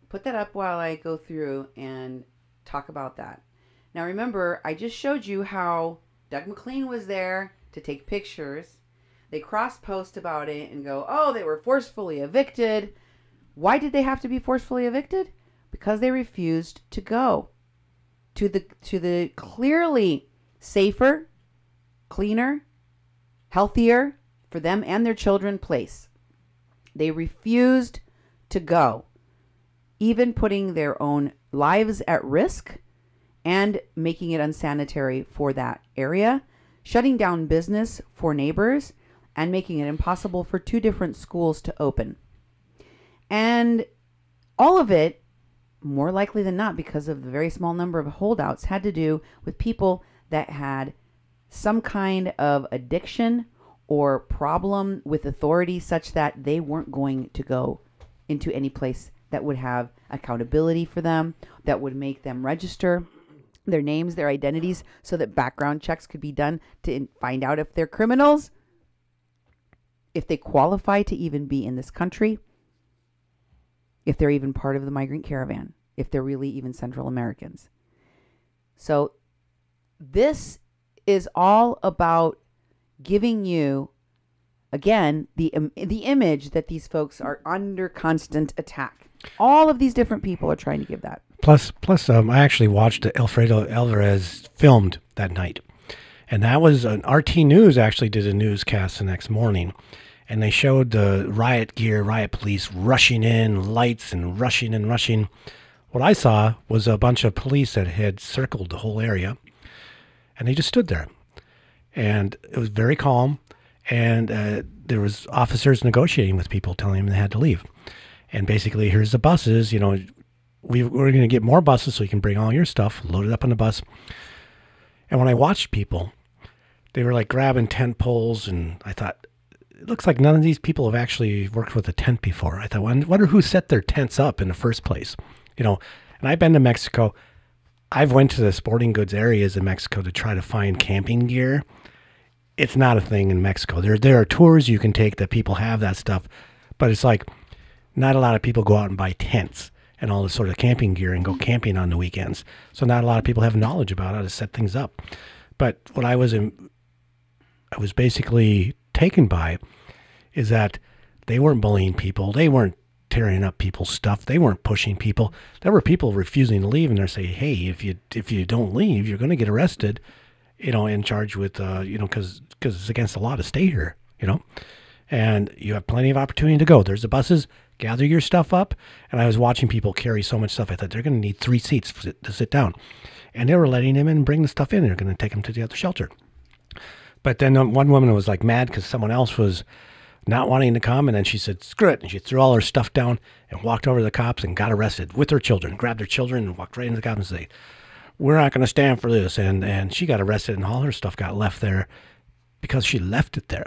Put that up while I go through and talk about that. Now remember, I just showed you how Doug McLean was there to take pictures. They cross-post about it and go, oh, they were forcefully evicted. Why did they have to be forcefully evicted? Because they refused to go to the clearly safer, cleaner, healthier for them and their children place. They refused to go, even putting their own lives at risk and making it unsanitary for that area, shutting down business for neighbors, and making it impossible for 2 different schools to open. And all of it, more likely than not, because of the very small number of holdouts, had to do with people that had some kind of addiction or problem with authority such that they weren't going to go into any place that would have accountability for them, that would make them register their names, their identities, so that background checks could be done to find out if they're criminals, if they qualify to even be in this country, if they're even part of the migrant caravan, if they're really even Central Americans. So this is all about giving you, again, the image that these folks are under constant attack. All of these different people are trying to give that. Plus, I actually watched Alfredo Alvarez filmed that night. And that was an RT News actually did a newscast the next morning. And they showed the riot gear, riot police rushing in, lights and rushing. What I saw was a bunch of police that had circled the whole area. And they just stood there. And it was very calm. And there was officers negotiating with people, telling them they had to leave. And basically, here's the buses, we're going to get more buses so you can bring all your stuff, load it up on the bus. And when I watched people, they were like grabbing tent poles, and I thought, it looks like none of these people have actually worked with a tent before. I thought, I wonder who set their tents up in the first place. And I've been to Mexico. I've went to the sporting goods areas in Mexico to try to find camping gear. It's not a thing in Mexico. There are tours you can take that people have that stuff, but it's like not a lot of people go out and buy tents and all this sort of camping gear and go camping on the weekends. So not a lot of people have knowledge about how to set things up. But what I was basically taken by is that they weren't bullying people. They weren't tearing up people's stuff. They weren't pushing people. There were people refusing to leave, and they're saying, hey, if you don't leave, you're going to get arrested, and charged with, because it's against the law to stay here, and you have plenty of opportunity to go. There's the buses. Gather your stuff up. And I was watching people carry so much stuff. I thought they're going to need 3 seats to sit down. And they were letting him in and bring the stuff in. They're going to take him to the other shelter. But then one woman was like mad because someone else was not wanting to come. And then she said, screw it. And she threw all her stuff down and walked over to the cops and got arrested with her children, grabbed their children and walked right into the cops and said, we're not going to stand for this. And she got arrested and all her stuff got left there because she left it there.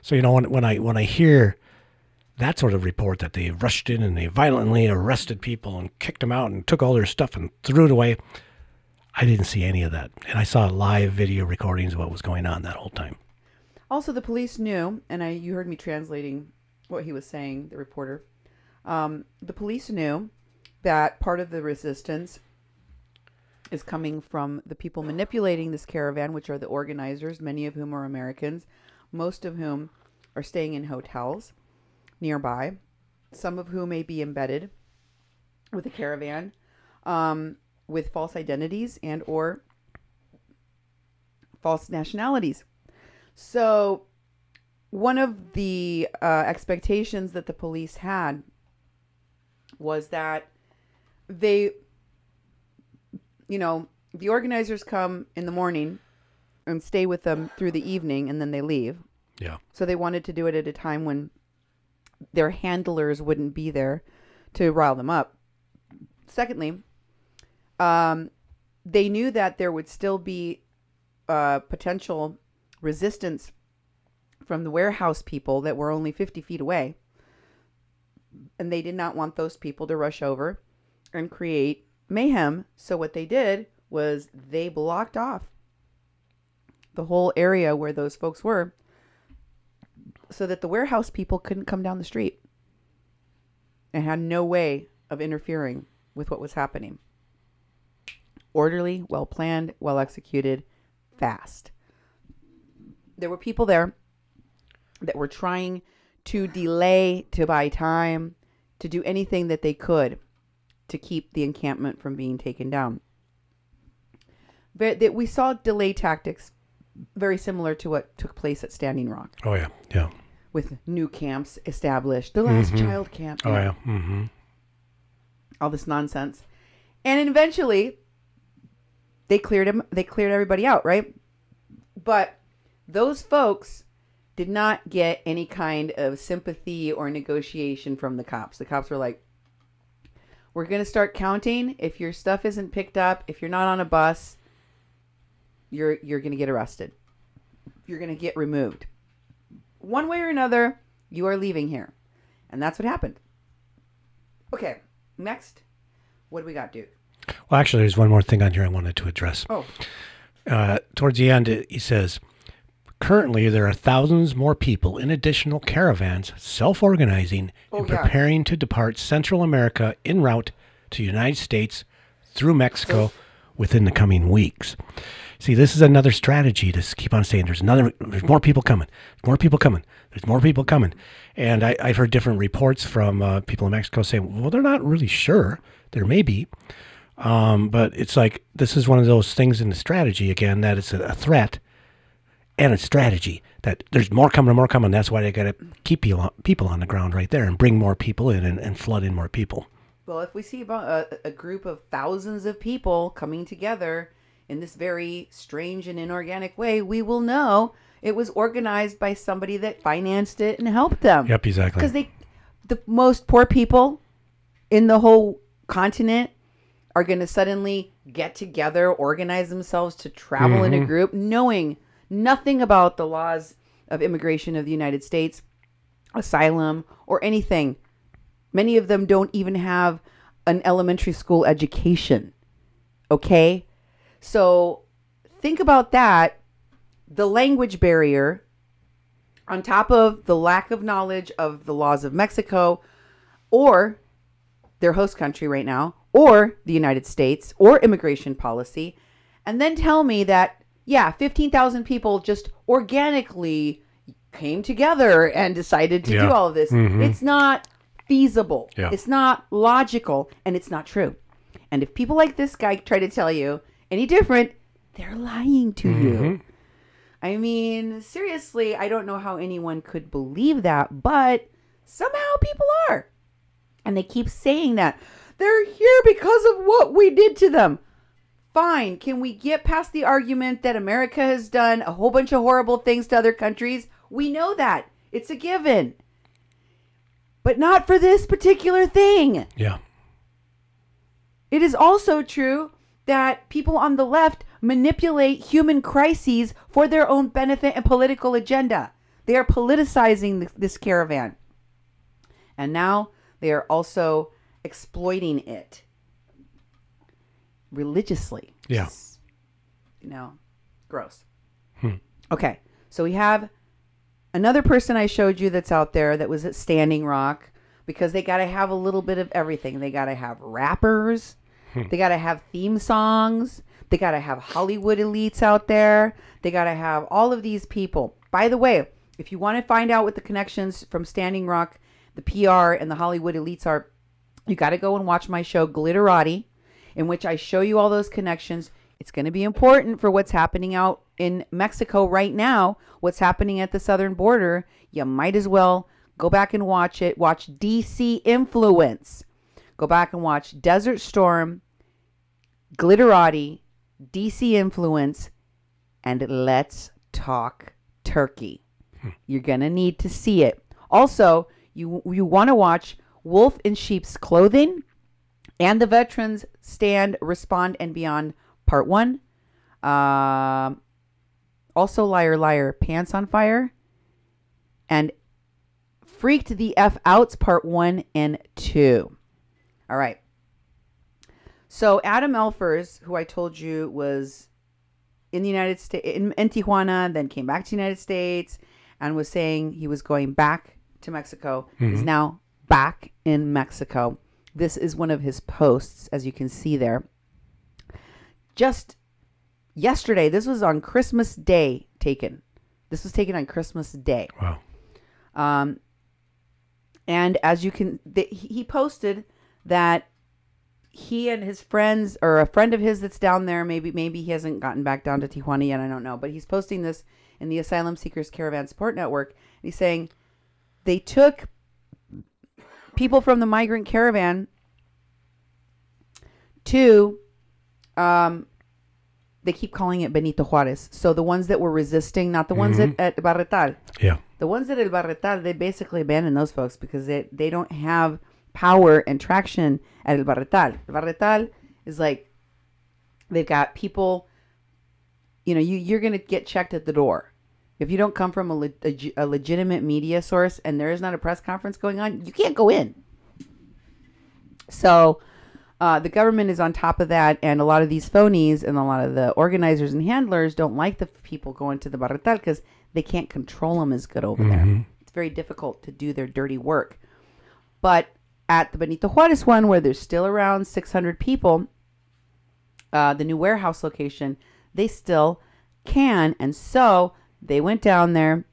So, when I hear that sort of report that they rushed in and they violently arrested people and kicked them out and took all their stuff and threw it away, I didn't see any of that. And I saw live video recordings of what was going on that whole time. Also, the police knew, and you heard me translating what he was saying, the reporter. The police knew that part of the resistance is coming from the people manipulating this caravan, which are the organizers, many of whom are Americans, most of whom are staying in hotels nearby, some of whom may be embedded with the caravan, with false identities and or false nationalities. So one of the expectations that the police had was that the organizers come in the morning and stay with them through the evening, and then they leave. Yeah. So they wanted to do it at a time when their handlers wouldn't be there to rile them up. Secondly, they knew that there would still be potential resistance from the warehouse people that were only 50 feet away. And they did not want those people to rush over and create mayhem. So what they did was they blocked off the whole area where those folks were so that the warehouse people couldn't come down the street and had no way of interfering with what was happening. Orderly, well planned, well executed, fast. There were people there that were trying to delay, to buy time, to do anything that they could to keep the encampment from being taken down. But that we saw delay tactics very similar to what took place at Standing Rock. Oh, yeah. Yeah. With new camps established. The last child camp. Oh, yeah. Mm-hmm. All this nonsense. And eventually, they cleared everybody out, right? But those folks did not get any kind of sympathy or negotiation from the cops. The cops were like, we're going to start counting. If your stuff isn't picked up, if you're not on a bus, you're going to get arrested. You're going to get removed. One way or another, you are leaving here. And that's what happened. Okay, next. What do we got, Duke? Well, actually, there's one more thing on here I wanted to address. Oh. Towards the end, he says, currently there are thousands more people in additional caravans self-organizing and preparing to depart Central America en route to the United States through Mexico within the coming weeks. See, this is another strategy to keep on saying there's more people coming, more people coming, there's more people coming. And I've heard different reports from people in Mexico saying, well, they're not really sure. There may be. But it's like, this is one of those things in the strategy, again, that it's a threat and a strategy that there's more coming and more coming. That's why they got to keep people on the ground right there and bring more people in and flood in more people. Well, if we see about a group of thousands of people coming together in this very strange and inorganic way, we will know it was organized by somebody that financed it and helped them. Yep, exactly. Because the most poor people in the whole continent are going to suddenly get together, organize themselves to travel in a group, knowing nothing about the laws of immigration of the United States, asylum, or anything. Many of them don't even have an elementary school education. Okay? So think about that. The language barrier, on top of the lack of knowledge of the laws of Mexico or their host country right now, or the United States, or immigration policy, and then tell me that, 15,000 people just organically came together and decided to do all of this. It's not feasible. It's not logical, and it's not true. And if people like this guy try to tell you any different, they're lying to you. I mean, seriously, I don't know how anyone could believe that, but somehow people are. And they keep saying that. They're here because of what we did to them. Fine. Can we get past the argument that America has done a whole bunch of horrible things to other countries? We know that. It's a given. But not for this particular thing. Yeah. It is also true that people on the left manipulate human crises for their own benefit and political agenda. They are politicizing this caravan. And now they are also exploiting it religiously. Yeah. Gross. Okay. So we have another person I showed you that's out there that was at Standing Rock, because they got to have a little bit of everything. They got to have rappers. They got to have theme songs. They got to have Hollywood elites out there. They got to have all of these people. By the way, if you want to find out what the connections from Standing Rock, the PR, and the Hollywood elites are, you got to go and watch my show, Glitterati, in which I show you all those connections. It's going to be important for what's happening out in Mexico right now, what's happening at the southern border. You might as well go back and watch it. Watch DC Influence. Go back and watch Desert Storm, Glitterati, DC Influence, and Let's Talk Turkey. You're going to need to see it. Also, you want to watch Wolf in Sheep's Clothing and the Veterans Stand, Respond, and Beyond Part 1. Also, Liar, Liar, Pants on Fire. And Freaked the F Outs Part 1 and 2. All right. So Adam Elfers, who I told you was in the United States, in Tijuana, then came back to the United States and was saying he was going back to Mexico, is now back in Mexico. This is one of his posts, as you can see there. Just yesterday, this was on Christmas Day taken. This was taken on Christmas Day. Wow. And as you can, he posted that he and his friends, or a friend of his that's down there, maybe he hasn't gotten back down to Tijuana yet, I don't know, but he's posting this in the Asylum Seekers Caravan Support Network. And he's saying they took people from the migrant caravan to, they keep calling it Benito Juarez. So the ones that were resisting, not the ones at Barretal. Yeah. The ones at El Barretal, they basically abandoned those folks because they don't have power and traction at El Barretal. El Barretal is like, they've got people, you're going to get checked at the door. If you don't come from a legitimate media source and there is not a press conference going on, you can't go in. So the government is on top of that, and a lot of these phonies and a lot of the organizers and handlers don't like the people going to the Barretal because they can't control them as good over there. It's very difficult to do their dirty work. But at the Benito Juarez one, where there's still around 600 people, the new warehouse location, they still can. And so they went down there.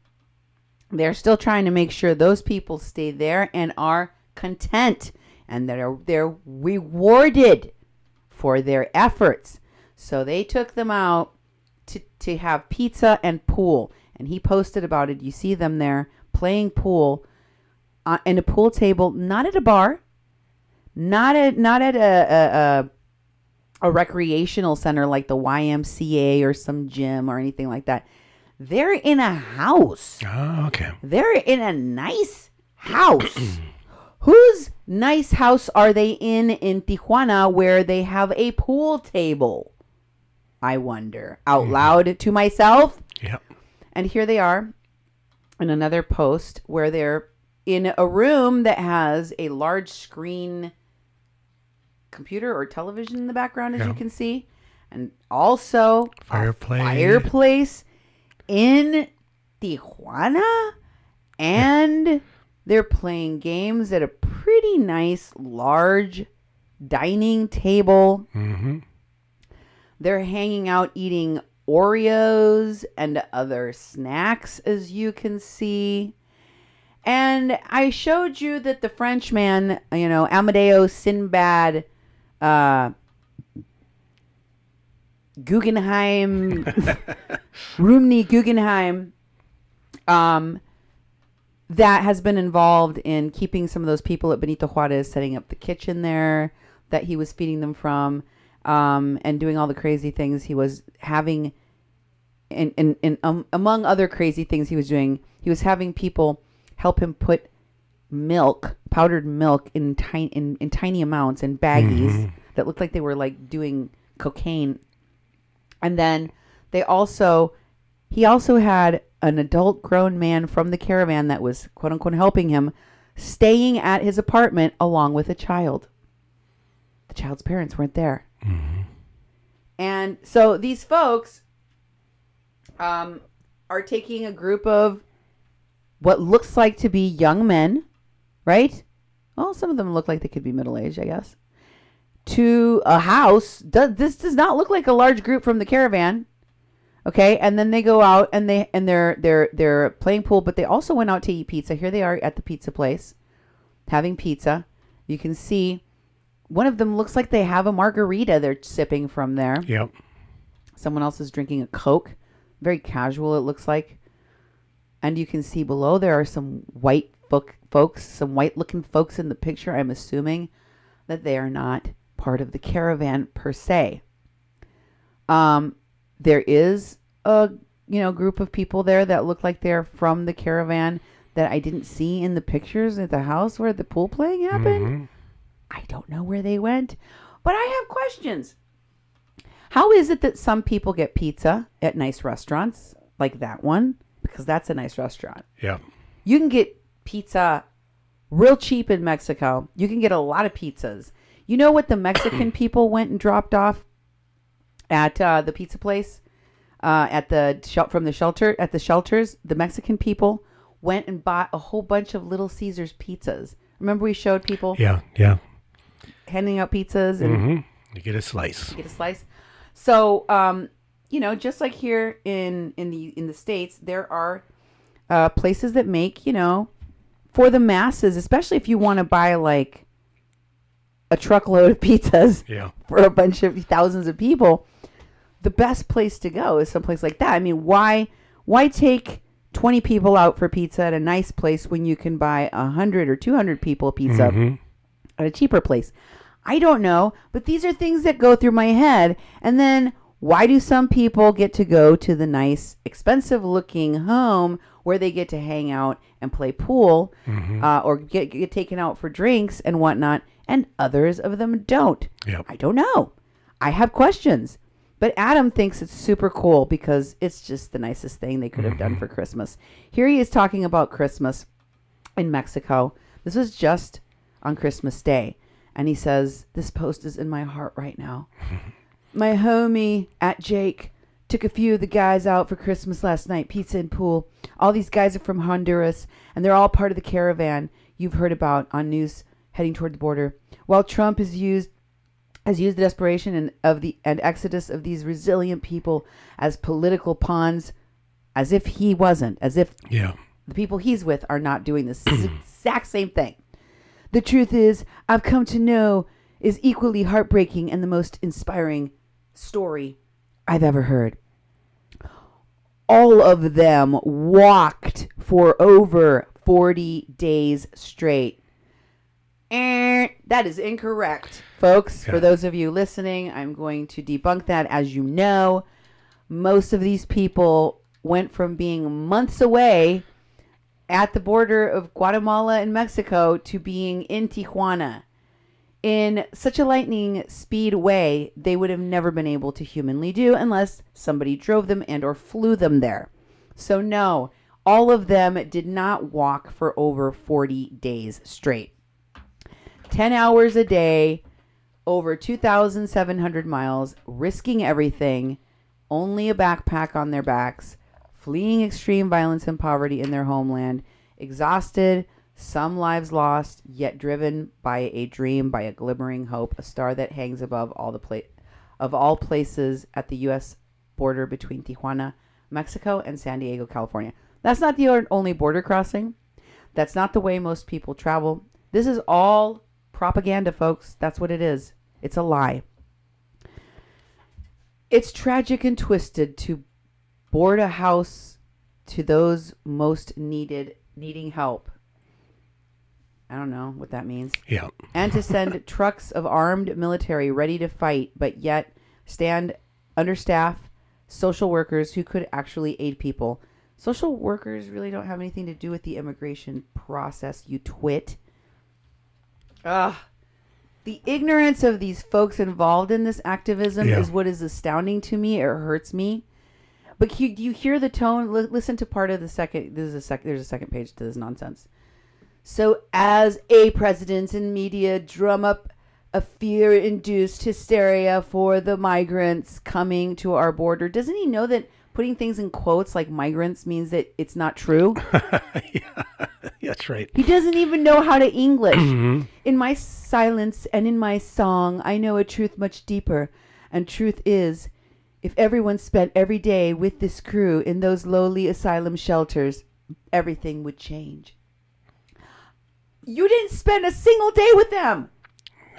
They're still trying to make sure those people stay there and are content and that they're rewarded for their efforts. So they took them out to have pizza and pool. And he posted about it. You see them there playing pool in a pool table, not at a bar, not at a recreational center like the YMCA or some gym or anything like that. They're in a house. Oh, okay. They're in a nice house. Whose nice house are they in Tijuana where they have a pool table? I wonder. Out loud to myself. Yep. And here they are in another post where they're in a room that has a large screen computer or television in the background, as you can see. And also fireplace. A fireplace in Tijuana. And they're playing games at a pretty nice, large dining table. They're hanging out eating Oreos and other snacks, as you can see. And I showed you that the Frenchman, Amadeo Sinbad Guggenheim, Rumney Guggenheim, that has been involved in keeping some of those people at Benito Juarez, setting up the kitchen there that he was feeding them from, and doing all the crazy things he was having. Among other crazy things he was doing, he was having people help him put milk, powdered milk, in tiny amounts in baggies that looked like they were like doing cocaine. And then he also had an adult grown man from the Caravan that was quote unquote helping him, staying at his apartment along with a child. The child's parents weren't there. And so these folks are taking a group of what looks like to be young men, right? Well, some of them look like they could be middle-aged, I guess. To a house. This does not look like a large group from the Caravan. Okay, and then they go out and they're playing pool, but they also went out to eat pizza. Here they are at the pizza place, having pizza. You can see one of them looks like they have a margarita they're sipping from there. Yep. Someone else is drinking a Coke. Very casual, it looks like. And you can see below there are some white folks, some white-looking folks in the picture. I'm assuming that they are not part of the Caravan per se. There is a group of people there that look like they're from the Caravan that I didn't see in the pictures at the house where the pool playing happened. I don't know where they went, but I have questions. How is it that some people get pizza at nice restaurants like that one? Because that's a nice restaurant. Yeah. You can get pizza real cheap in Mexico. You can get a lot of pizzas. You know what the Mexican people went and dropped off at the pizza place, at the shelters? The Mexican people went and bought a whole bunch of Little Caesars pizzas. Remember we showed people? Yeah. Handing out pizzas and you get a slice. So, just like here in the States, there are places that make, for the masses, especially if you want to buy like a truckload of pizzas for a bunch of thousands of people, the best place to go is someplace like that. I mean, why take 20 people out for pizza at a nice place when you can buy 100 or 200 people pizza at a cheaper place? I don't know, but these are things that go through my head. And then why do some people get to go to the nice, expensive looking home where they get to hang out and play pool, or get taken out for drinks and whatnot, and others of them don't? Yep. I don't know. I have questions. But Adam thinks it's super cool because it's just the nicest thing they could have done for Christmas. Here he is talking about Christmas in Mexico. This was just on Christmas Day. And he says, this post is in my heart right now. My homie at Jake took a few of the guys out for Christmas last night, pizza and pool. All these guys are from Honduras, and they're all part of the Caravan you've heard about on news heading toward the border. While Trump has used the desperation and exodus of these resilient people as political pawns, as if he wasn't, as if the people he's with are not doing this exact same thing. The truth is, I've come to know, is equally heartbreaking and the most inspiring story I've ever heard. All of them walked for over 40 days straight. And that is incorrect, folks. Yeah. For those of you listening, I'm going to debunk that. As you know, most of these people went from being months away at the border of Guatemala and Mexico to being in Tijuana. In such a lightning speed way, they would have never been able to humanly do unless somebody drove them and or flew them there. So no, all of them did not walk for over 40 days straight. 10 hours a day, over 2,700 miles, risking everything, only a backpack on their backs, fleeing extreme violence and poverty in their homeland, exhausted, some lives lost, yet driven by a dream, by a glimmering hope, a star that hangs above all places at the U.S. border between Tijuana, Mexico, and San Diego, California. That's not the only border crossing. That's not the way most people travel. This is all propaganda, folks. That's what it is. It's a lie. It's tragic and twisted to board a house to those most needing help. I don't know what that means. Yeah. And to send trucks of armed military ready to fight, but yet stand understaffed social workers who could actually aid people. Social workers really don't have anything to do with the immigration process, you twit. Ugh. The ignorance of these folks involved in this activism is what is astounding to me. It hurts me. But do you hear the tone? Listen to part of the second. There's a second page to this nonsense. So as a president and media drum up a fear-induced hysteria for the migrants coming to our border, doesn't he know that putting things in quotes like migrants means that it's not true? Yeah, that's right. He doesn't even know how to English. Mm-hmm. In my silence and in my song, I know a truth much deeper. And truth is, if everyone spent every day with this crew in those lowly asylum shelters, everything would change. You didn't spend a single day with them.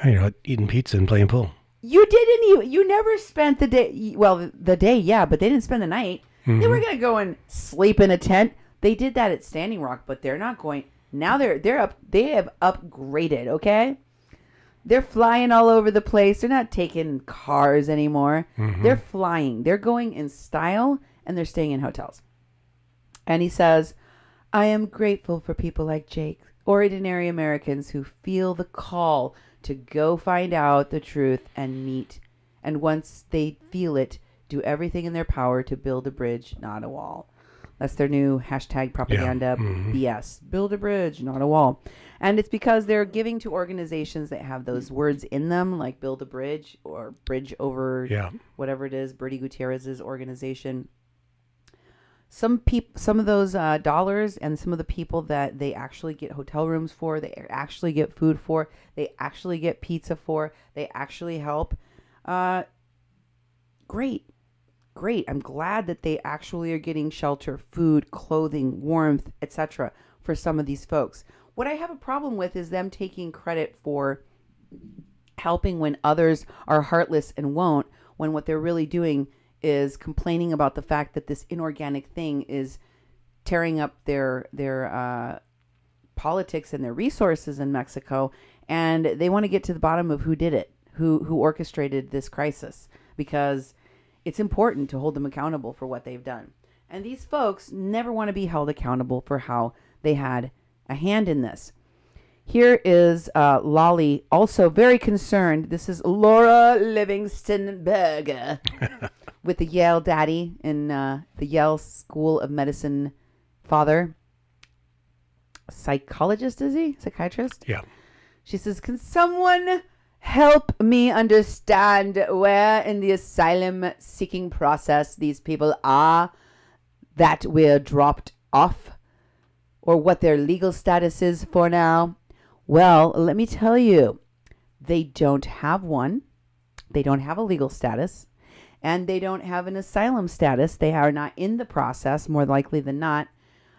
You're not eating pizza and playing pool. You didn't. You never spent the day. Well, the day, yeah, but they didn't spend the night. Mm-hmm. They were gonna go and sleep in a tent. They did that at Standing Rock, but they're not going. Now they're up. They have upgraded. Okay, they're flying all over the place. They're not taking cars anymore. Mm-hmm. They're flying. They're going in style, and they're staying in hotels. And he says, "I am grateful for people like Jake, ordinary Americans who feel the call to go find out the truth and meet. And once they feel it, do everything in their power to build a bridge, not a wall." That's their new hashtag propaganda BS. Build a bridge, not a wall. And it's because they're giving to organizations that have those words in them, like build a bridge or bridge over whatever it is, Bertie Gutierrez's organization. Some of those dollars and some of the people that they actually get hotel rooms for, they actually get food for, they actually get pizza for, they actually help. Great. I'm glad that they actually are getting shelter, food, clothing, warmth, etc. for some of these folks. What I have a problem with is them taking credit for helping when others are heartless and won't, when what they're really doing is complaining about the fact that this inorganic thing is tearing up their politics and their resources in Mexico, and they want to get to the bottom of who did it, who orchestrated this crisis, because it's important to hold them accountable for what they've done. And these folks never want to be held accountable for how they had a hand in this. Here is Lolly, also very concerned. This is Laura Livingston Berger with the Yale daddy and the Yale School of Medicine father. Psychologist, is he? Psychiatrist? Yeah. She says, can someone help me understand where in the asylum seeking process these people are that were dropped off, or what their legal status is for now? Well, let me tell you, they don't have one. They don't have a legal status, and they don't have an asylum status. They are not in the process, more likely than not.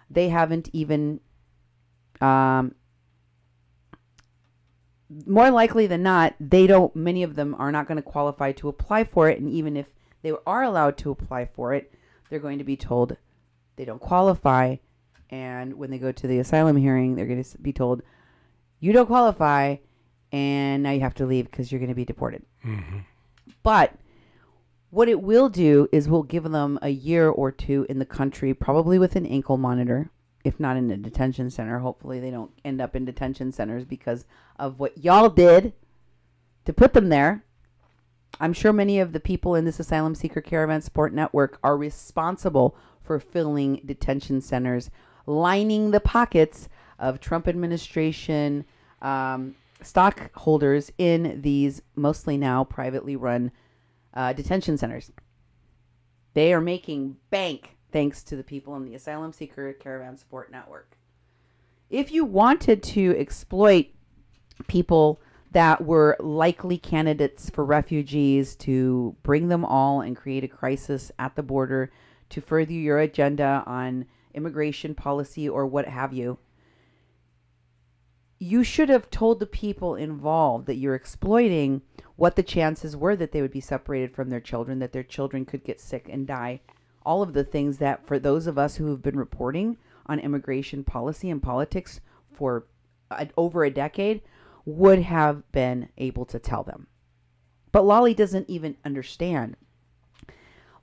They haven't even, more likely than not, many of them are not going to qualify to apply for it. And even if they are allowed to apply for it, they're going to be told they don't qualify. And when they go to the asylum hearing, they're going to be told, you don't qualify, and now you have to leave because you're going to be deported. Mm-hmm. But what it will do is we'll give them a year or two in the country, probably with an ankle monitor, if not in a detention center. Hopefully they don't end up in detention centers because of what y'all did to put them there. I'm sure many of the people in this Asylum Seeker Caravan Support Network are responsible for filling detention centers, lining the pockets of Trump administration stockholders in these mostly now privately run detention centers. They are making bank thanks to the people in the Asylum Seeker Caravan Support Network. If you wanted to exploit people that were likely candidates for refugees, to bring them all and create a crisis at the border to further your agenda on immigration policy or what have you, you should have told the people involved that you're exploiting what the chances were that they would be separated from their children, that their children could get sick and die. All of the things that, for those of us who have been reporting on immigration policy and politics for over a decade, would have been able to tell them. But Lolly doesn't even understand.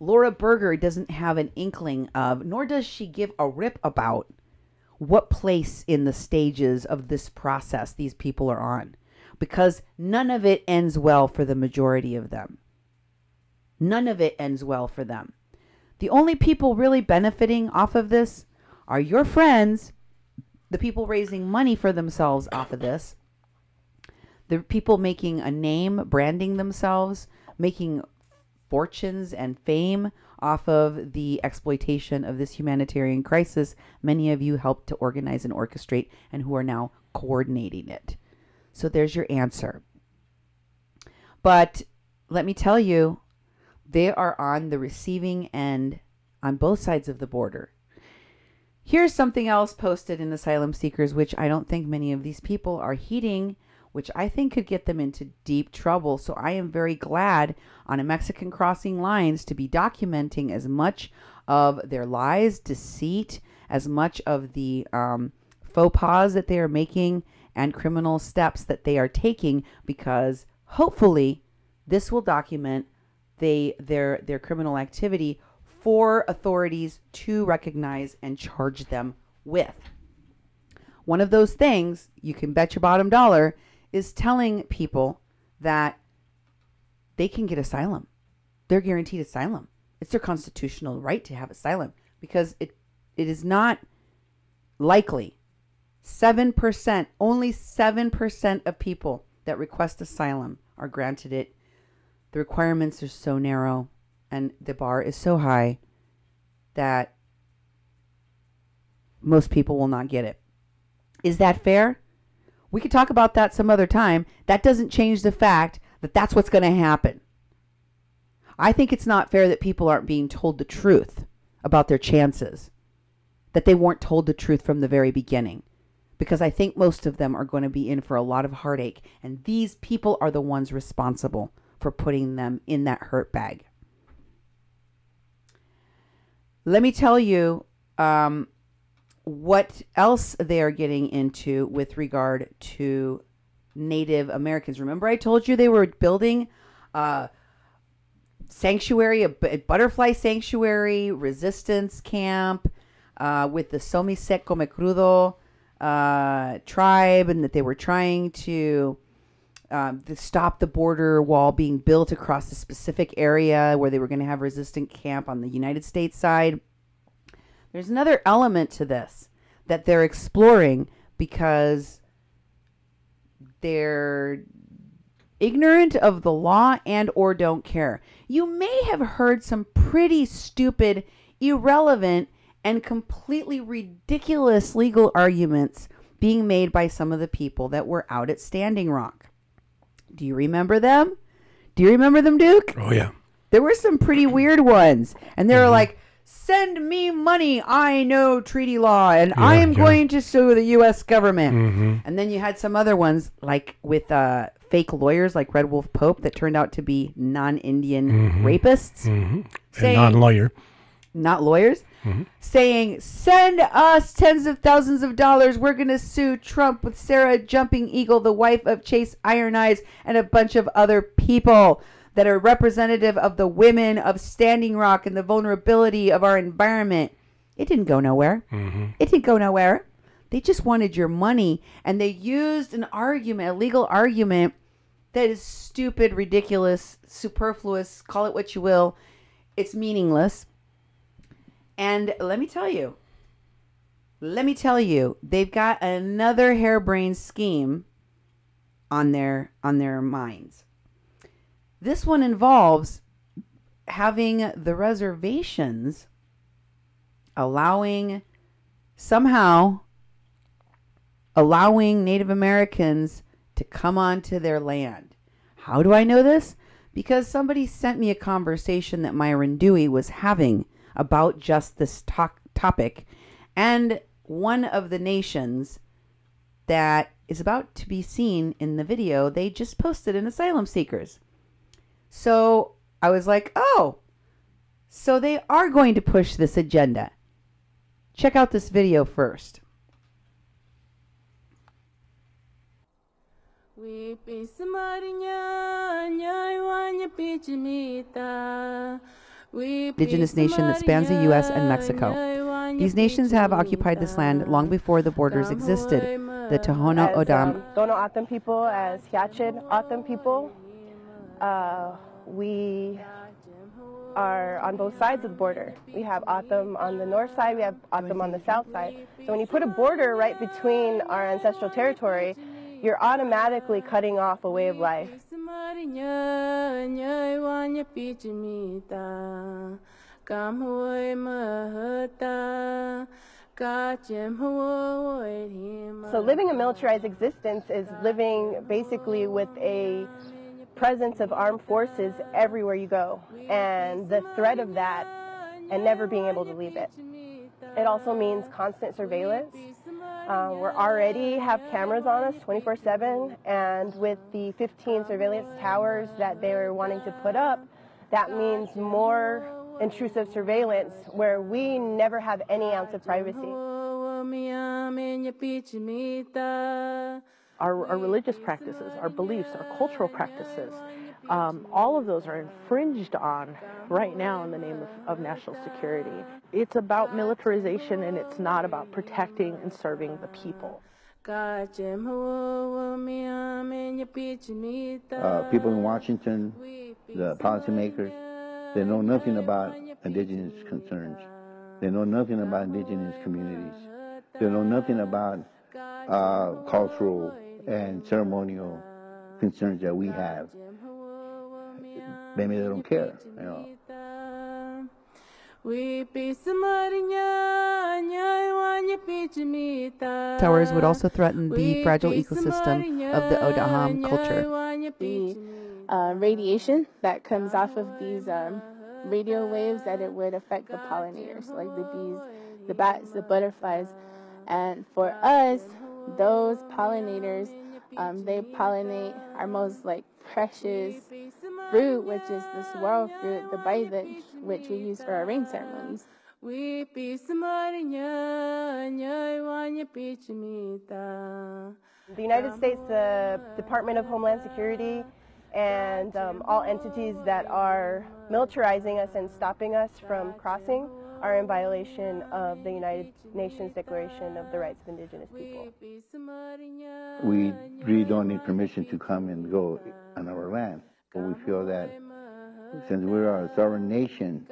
Laura Berger doesn't have an inkling of, nor does she give a rip about what place in the stages of this process these people are on, because none of it ends well for the majority of them. None of it ends well for them. The only people really benefiting off of this are your friends, the people raising money for themselves off of this, the people making a name, branding themselves, making fortunes and fame off of the exploitation of this humanitarian crisis many of you helped to organize and orchestrate, and who are now coordinating it. So there's your answer. But let me tell you, they are on the receiving end on both sides of the border. Here's something else posted in Asylum Seekers, which I don't think many of these people are heeding, which I think could get them into deep trouble. So I am very glad on a Mexican Crossing Lines to be documenting as much of their lies, deceit, as much of the faux pas that they are making and criminal steps that they are taking, because hopefully this will document their criminal activity for authorities to recognize and charge them with. One of those things, you can bet your bottom dollar, is telling people that they can get asylum. They're guaranteed asylum. It's their constitutional right to have asylum, because it is not likely. 7%, only 7% of people that request asylum are granted it. The requirements are so narrow and the bar is so high that most people will not get it. Is that fair? We could talk about that some other time. That doesn't change the fact that that's what's going to happen. I think it's not fair that people aren't being told the truth about their chances, that they weren't told the truth from the very beginning, because I think most of them are going to be in for a lot of heartache, and these people are the ones responsible for putting them in that hurt bag. Let me tell you what else they are getting into with regard to Native Americans. Remember I told you they were building a sanctuary, a butterfly sanctuary, resistance camp with the Somisec Come Crudo tribe, and that they were trying to stop the border wall being built across a specific area where they were going to have resistant camp on the United States side. There's another element to this that they're exploring, because they're ignorant of the law and or don't care. You may have heard some pretty stupid, irrelevant, and completely ridiculous legal arguments being made by some of the people that were out at Standing Rock. Do you remember them? Do you remember them, Duke? Oh, yeah. There were some pretty weird ones. And they were like, send me money. I know treaty law. And I am going to sue the U.S. government. And then you had some other ones like with fake lawyers like Red Wolf Pope that turned out to be non-Indian rapists. And non-lawyer. Not lawyers. Saying, send us tens of thousands of dollars. We're going to sue Trump with Sarah Jumping Eagle, the wife of Chase Iron Eyes, and a bunch of other people that are representative of the women of Standing Rock and the vulnerability of our environment. It didn't go nowhere. It didn't go nowhere. They just wanted your money, and they used an argument, a legal argument that is stupid, ridiculous, superfluous, call it what you will. It's meaningless. And let me tell you, they've got another harebrained scheme on their minds. This one involves having the reservations allowing Native Americans to come onto their land. How do I know this? Because somebody sent me a conversation that Myron Dewey was having about just this topic, and one of the nations that is about to be seen in the video, they just posted in asylum seekers. So I was like, oh, so they are going to push this agenda. Check out this video first. Indigenous nation that spans the U.S. and Mexico. These nations have occupied this land long before the borders existed. The Tohono O'odham. Don't know O'odham people as Hyachin O'odham people. We are on both sides of the border. We have O'odham on the north side, we have O'odham on the south side. So when you put a border right between our ancestral territory, you're automatically cutting off a way of life. So living a militarized existence is living basically with a presence of armed forces everywhere you go, and the threat of that and never being able to leave it. It also means constant surveillance. We already have cameras on us 24/7, and with the 15 surveillance towers that they were wanting to put up, that means more intrusive surveillance where we never have any ounce of privacy. Our religious practices, our beliefs, our cultural practices, all of those are infringed on right now in the name of national security. It's about militarization, and it's not about protecting and serving the people. People in Washington, the policymakers, they know nothing about indigenous concerns. They know nothing about indigenous communities. They know nothing about cultural and ceremonial concerns that we have. Maybe they don't care, you know. Towers would also threaten the fragile ecosystem of the O'odham culture. The radiation that comes off of these radio waves, that it would affect the pollinators, like the bees, the bats, the butterflies. And for us, those pollinators, they pollinate our most precious fruit, which is the saguaro fruit, the baibit, which we use for our rain ceremonies. The United States, the Department of Homeland Security, and all entities that are militarizing us and stopping us from crossing are in violation of the United Nations Declaration of the Rights of Indigenous People. We really don't need permission to come and go on our land, but we feel that since we're a sovereign nation,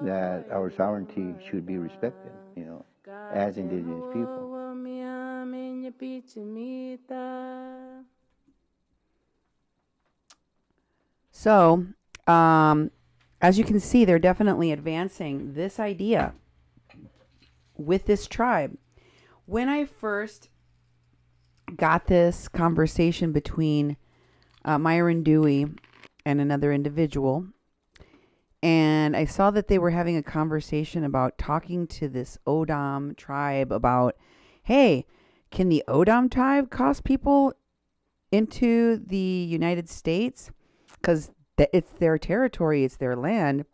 that our sovereignty should be respected, you know, as indigenous people. So, as you can see, they're definitely advancing this idea with this tribe. When I first got this conversation between Myron Dewey and another individual, and I saw that they were having a conversation about talking to this Odom tribe about, hey, can the Odom tribe cost people into the United States? Because it's their territory, it's their land.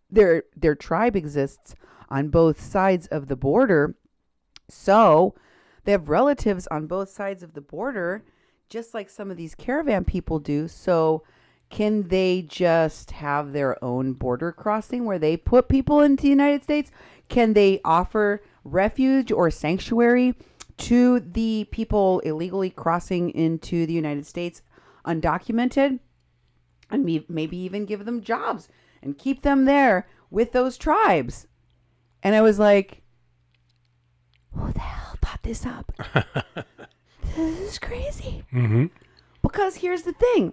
Their tribe exists on both sides of the border. So they have relatives on both sides of the border, just like some of these caravan people do. So can they just have their own border crossing where they put people into the United States? Can they offer refuge or sanctuary to the people illegally crossing into the United States undocumented? And maybe even give them jobs and keep them there with those tribes. And I was like, who the hell thought this up? This is crazy. Mm-hmm. Because here's the thing.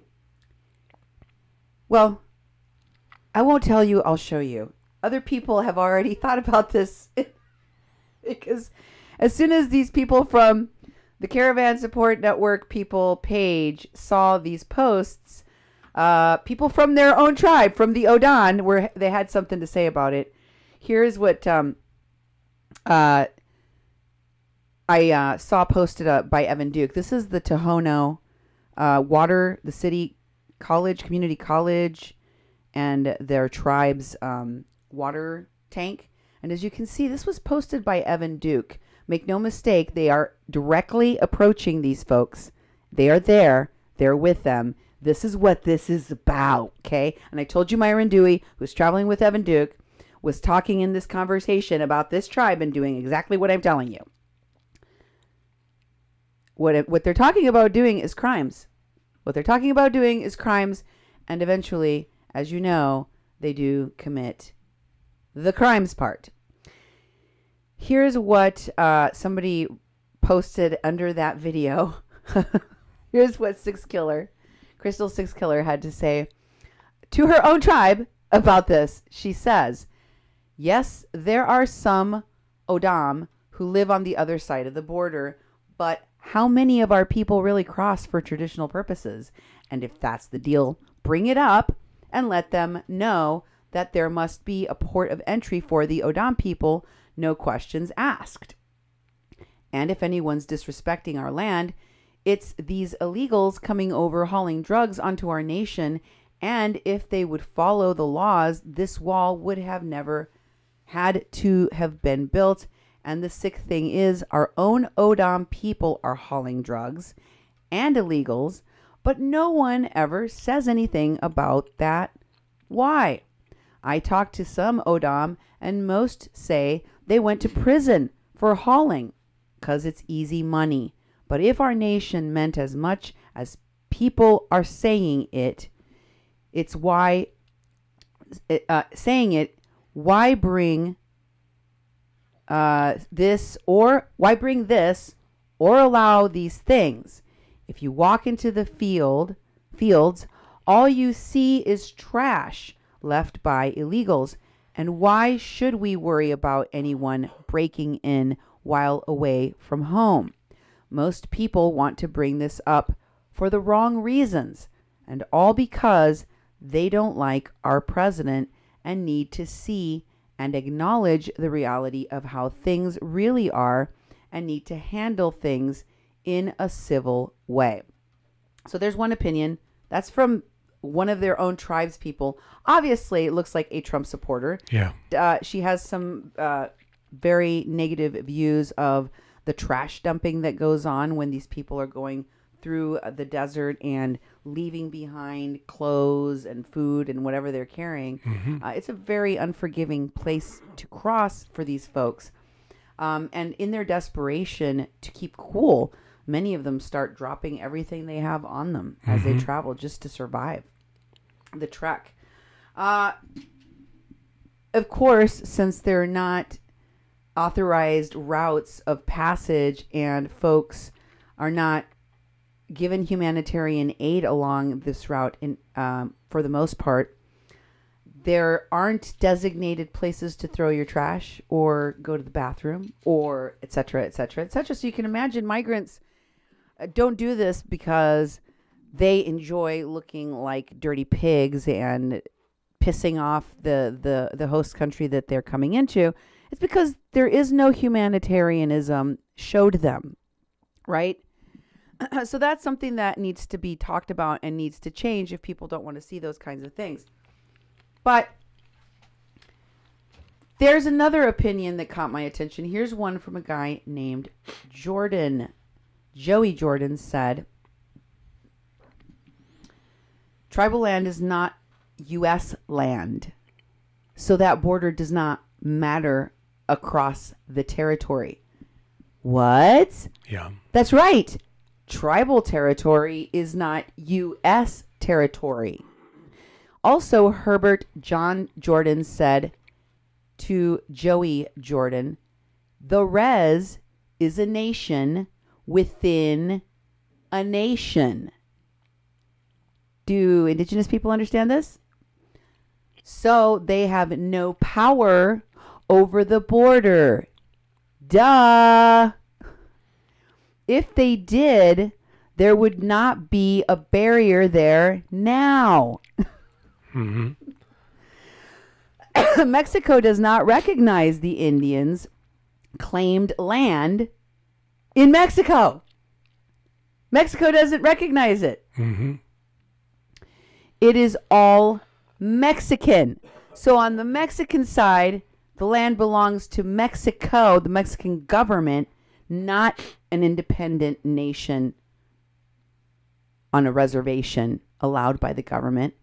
Well, I won't tell you, I'll show you. Other people have already thought about this. Because as soon as these people from the Caravan Support Network people page saw these posts, people from their own tribe, from the Odan, where they had something to say about it. Here's what I saw posted up by Evan Duke. This is the Tohono water, the city college, community college, and their tribe's water tank. And as you can see, this was posted by Evan Duke. Make no mistake, they are directly approaching these folks. They are there. They're with them. This is what this is about, okay? And I told you Myron Dewey, who's traveling with Evan Duke, was talking in this conversation about this tribe and doing exactly what I'm telling you. What they're talking about doing is crimes. What they're talking about doing is crimes, and eventually, as you know, they do commit the crimes part. Here's what somebody posted under that video. Here's what Crystal Six Killer had to say to her own tribe about this. She says, yes, there are some Odam who live on the other side of the border, but how many of our people really cross for traditional purposes? And if that's the deal, bring it up and let them know that there must be a port of entry for the Odam people, no questions asked. And if anyone's disrespecting our land, it's these illegals coming over hauling drugs onto our nation. And if they would follow the laws, this wall would have never had to have been built. And the sick thing is, our own Odom people are hauling drugs and illegals, but no one ever says anything about that. Why? I talked to some Odom, and most say they went to prison for hauling because it's easy money. But if our nation meant as much as people are saying it, it's why saying it. Why bring this or allow these things? If you walk into the fields, all you see is trash left by illegals. And why should we worry about anyone breaking in while away from home? Most people want to bring this up for the wrong reasons, and all because they don't like our president and need to see and acknowledge the reality of how things really are and need to handle things in a civil way. So there's one opinion. That's from one of their own tribes people. Obviously, it looks like a Trump supporter. Yeah. She has some very negative views of the trash dumping that goes on when these people are going through the desert and leaving behind clothes and food and whatever they're carrying. Mm-hmm. It's a very unforgiving place to cross for these folks. And in their desperation to keep cool, many of them start dropping everything they have on them as they travel just to survive the trek. Of course, since they're not authorized routes of passage, and folks are not given humanitarian aid along this route for the most part. There aren't designated places to throw your trash or go to the bathroom or et cetera, et cetera, et cetera. So you can imagine migrants don't do this because they enjoy looking like dirty pigs and pissing off the host country that they're coming into. It's because there is no humanitarianism showed them, right? So that's something that needs to be talked about and needs to change if people don't want to see those kinds of things. But there's another opinion that caught my attention. Here's one from a guy named Jordan. Joey Jordan said, tribal land is not U.S. land, so that border does not matter across the territory. What? Yeah. That's right. Tribal territory is not U.S. territory. Also, Herbert John Jordan said to Joey Jordan, the res is a nation within a nation. Do indigenous people understand this? So they have no power over the border. Duh. If they did, there would not be a barrier there now. Mm-hmm. Mexico does not recognize the Indians' claimed land in Mexico. Mexico doesn't recognize it. Mm-hmm. It is all Mexican. So on the Mexican side, the land belongs to Mexico, the Mexican government, not an independent nation on a reservation allowed by the government.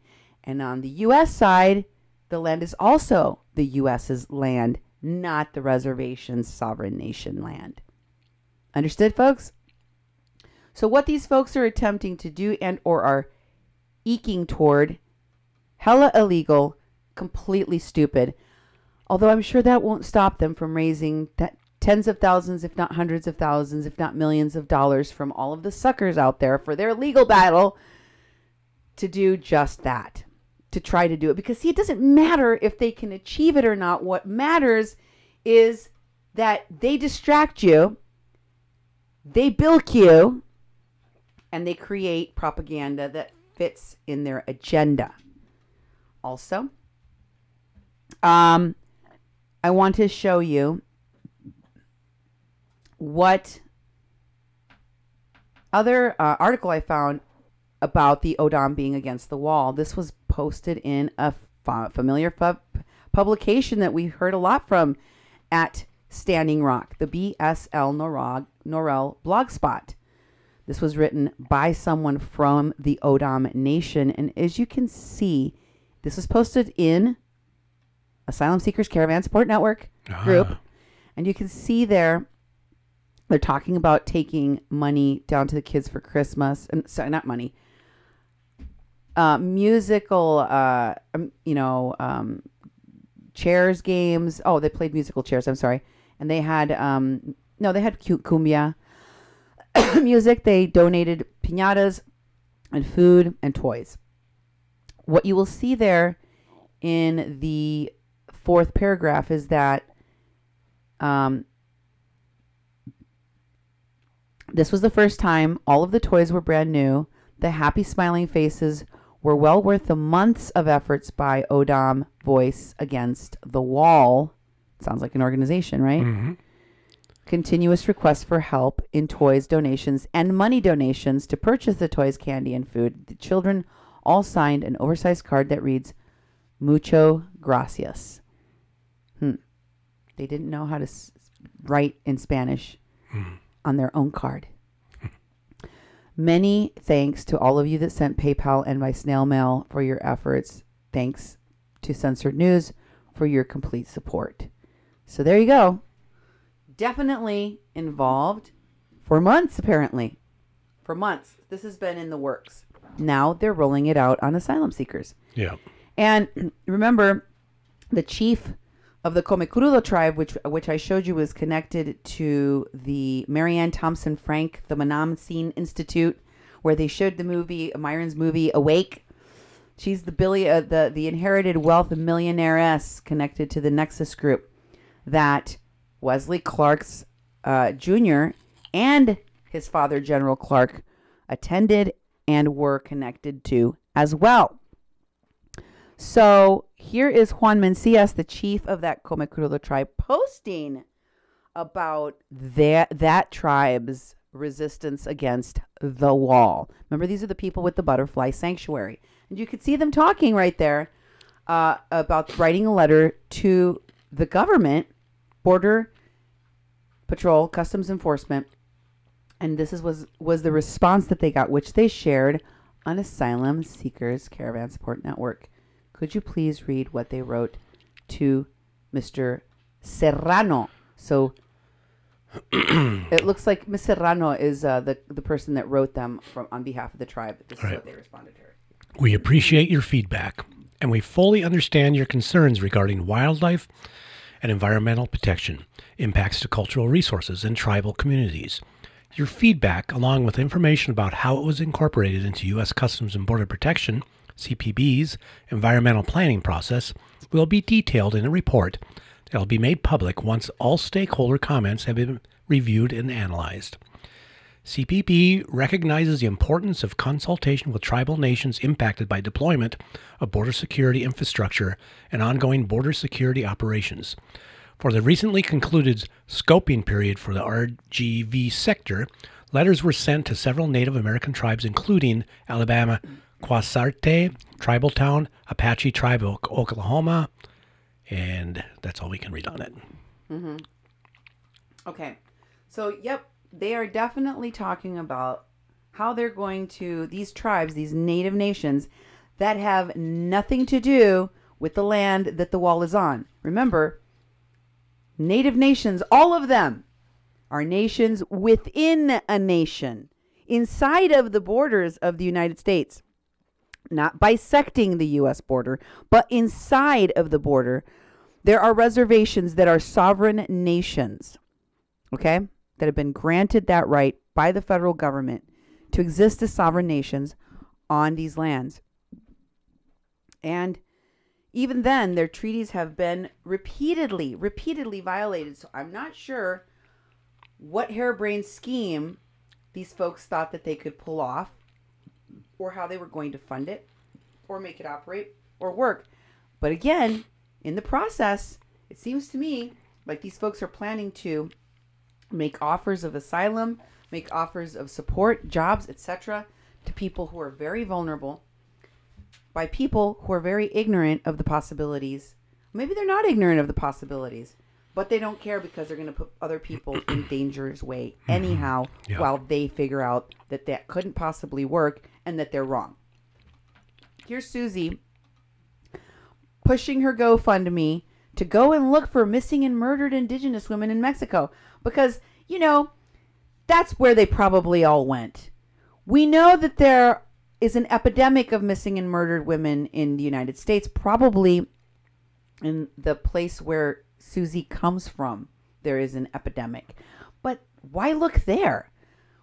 And on the U.S. side, the land is also the U.S.'s land, not the reservation's sovereign nation land. Understood, folks? So what these folks are attempting to do and or are eking toward, hella illegal, completely stupid. Although I'm sure that won't stop them from raising tens of thousands, if not hundreds of thousands, if not millions of dollars from all of the suckers out there for their legal battle to do just that, to try to do it. Because see, it doesn't matter if they can achieve it or not. What matters is that they distract you, they bilk you, and they create propaganda that fits in their agenda. Also, I want to show you what other article I found about the Odom being against the wall. This was posted in a familiar publication that we heard a lot from at Standing Rock, the BSL Norel blogspot. This was written by someone from the Odom Nation. And as you can see, this was posted in Asylum Seekers Caravan Support Network group. And you can see there, they're talking about taking money down to the kids for Christmas. And sorry, not money. Musical, chairs games. Oh, they played musical chairs. I'm sorry. And they had, they had cute cumbia music. They donated piñatas and food and toys. What you will see there in the fourth paragraph is that this was the first time all of the toys were brand new. The happy smiling faces were well worth the months of efforts by Odom Voice Against the Wall. Sounds like an organization, right? Mm-hmm. Continuous requests for help in toys, donations, and money donations to purchase the toys, candy, and food. The children all signed an oversized card that reads, Mucho gracias. They didn't know how to write in Spanish on their own card. Many thanks to all of you that sent PayPal and by snail mail for your efforts. Thanks to Censored News for your complete support. So there you go. Definitely involved for months, apparently. For months. This has been in the works. Now they're rolling it out on asylum seekers. Yeah. And remember, the chief of the Comecrudo tribe, which I showed you was connected to the Marianne Thompson Frank, the Manamsine Institute, where they showed the movie, Myron's movie, Awake. She's the inherited wealth millionairess connected to the Nexus group that Wesley Clark's Jr. and his father, General Clark, attended and were connected to as well. So here is Juan Mencias, the chief of that Comecrudo tribe, posting about that tribe's resistance against the wall. Remember, these are the people with the butterfly sanctuary. And you could see them talking right there about writing a letter to the government, Border Patrol, Customs Enforcement. And this was the response that they got, which they shared on Asylum Seekers Caravan Support Network. Could you please read what they wrote to Mr. Serrano? So it looks like Ms. Serrano is the person that wrote them on behalf of the tribe. This is what they responded to her. We appreciate your feedback, and we fully understand your concerns regarding wildlife and environmental protection, impacts to cultural resources and tribal communities. Your feedback, along with information about how it was incorporated into U.S. Customs and Border Protection, CPB's environmental planning process, will be detailed in a report that will be made public once all stakeholder comments have been reviewed and analyzed. CPB recognizes the importance of consultation with tribal nations impacted by deployment of border security infrastructure and ongoing border security operations. For the recently concluded scoping period for the RGV sector, letters were sent to several Native American tribes, including Alabama Quasarte Tribal Town, Apache Tribe of Oklahoma, and that's all we can read on it. Mm-hmm. Okay. So, yep, they are definitely talking about how they're going to, these tribes, these native nations that have nothing to do with the land that the wall is on. Remember, native nations, all of them, are nations within a nation, inside of the borders of the United States. Not bisecting the U.S. border, but inside of the border, there are reservations that are sovereign nations, okay, that have been granted that right by the federal government to exist as sovereign nations on these lands. And even then, their treaties have been repeatedly violated. So I'm not sure what harebrained scheme these folks thought that they could pull off, or how they were going to fund it, or make it operate, or work. But again, in the process, it seems to me like these folks are planning to make offers of asylum, make offers of support, jobs, etc., to people who are very vulnerable, by people who are very ignorant of the possibilities. Maybe they're not ignorant of the possibilities, but they don't care because they're going to put other people in danger's way anyhow, while they figure out that that couldn't possibly work and that they're wrong. Here's Susie pushing her GoFundMe to go and look for missing and murdered indigenous women in Mexico because, you know, that's where they probably all went. We know that there is an epidemic of missing and murdered women in the United States, probably in the place where Susie comes from. There is an epidemic. But why look there?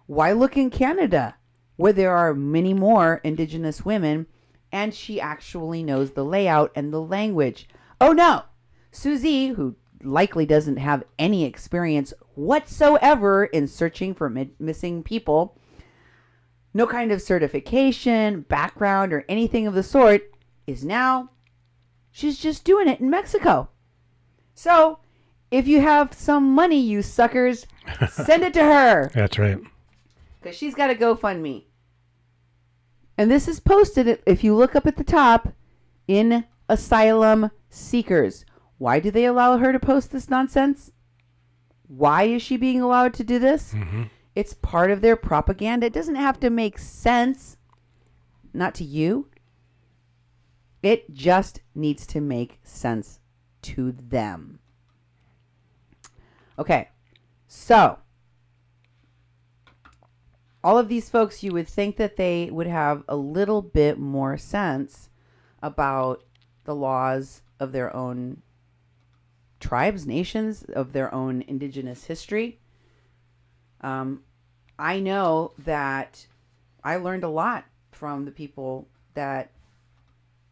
Why look in Canada, where there are many more indigenous women, and she actually knows the layout and the language? Oh no! Susie, who likely doesn't have any experience whatsoever in searching for missing people, no kind of certification, background, or anything of the sort, she's just doing it in Mexico. So, if you have some money, you suckers, send it to her. That's right. Because she's got a GoFundMe. And this is posted, if you look up at the top, in Asylum Seekers. Why do they allow her to post this nonsense? Why is she being allowed to do this? Mm-hmm. It's part of their propaganda. It doesn't have to make sense. Not to you. It just needs to make sense to them. Okay. So, all of these folks, you would think that they would have a little bit more sense about the laws of their own tribes, nations, of their own indigenous history. I know that I learned a lot from the people that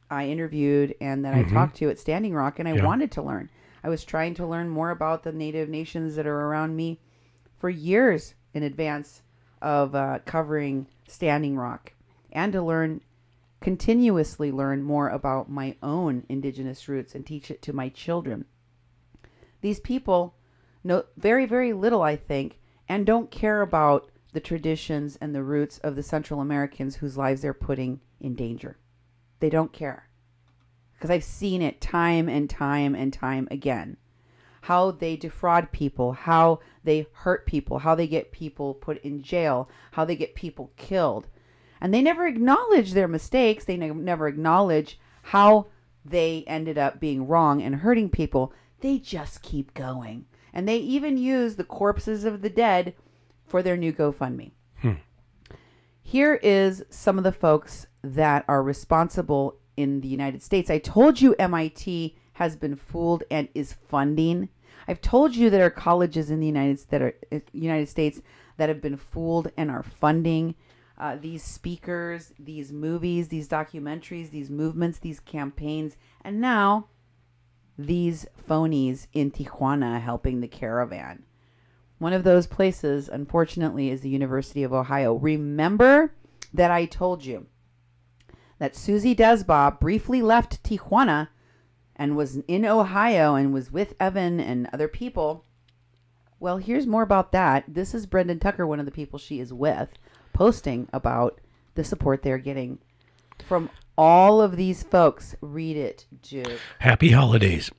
I interviewed and that I talked to at Standing Rock, and I wanted to learn. I was trying to learn more about the native nations that are around me for years in advance of covering Standing Rock, and to continuously learn more about my own indigenous roots and teach it to my children. These people know very, very little, I think, and don't care about the traditions and the roots of the Central Americans whose lives they're putting in danger. They don't care. Because I've seen it time and time and time again. How they defraud people, how they hurt people, how they get people put in jail, how they get people killed. And they never acknowledge their mistakes. They never acknowledge how they ended up being wrong and hurting people. They just keep going. And they even use the corpses of the dead for their new GoFundMe. Here is some of the folks that are responsible in the United States. I told you MIT has been fooled and is funding. I've told you there are colleges in the United States that have been fooled and are funding these speakers, these movies, these documentaries, these movements, these campaigns, and now these phonies in Tijuana helping the Caravan. One of those places, unfortunately, is the University of Ohio. Remember that I told you that Susie Desbaugh briefly left Tijuana and was in Ohio and was with Evan and other people. Well, here's more about that. This is Brendan Tucker, one of the people she is with, posting about the support they're getting from all of these folks. Read it, Jude. Happy holidays.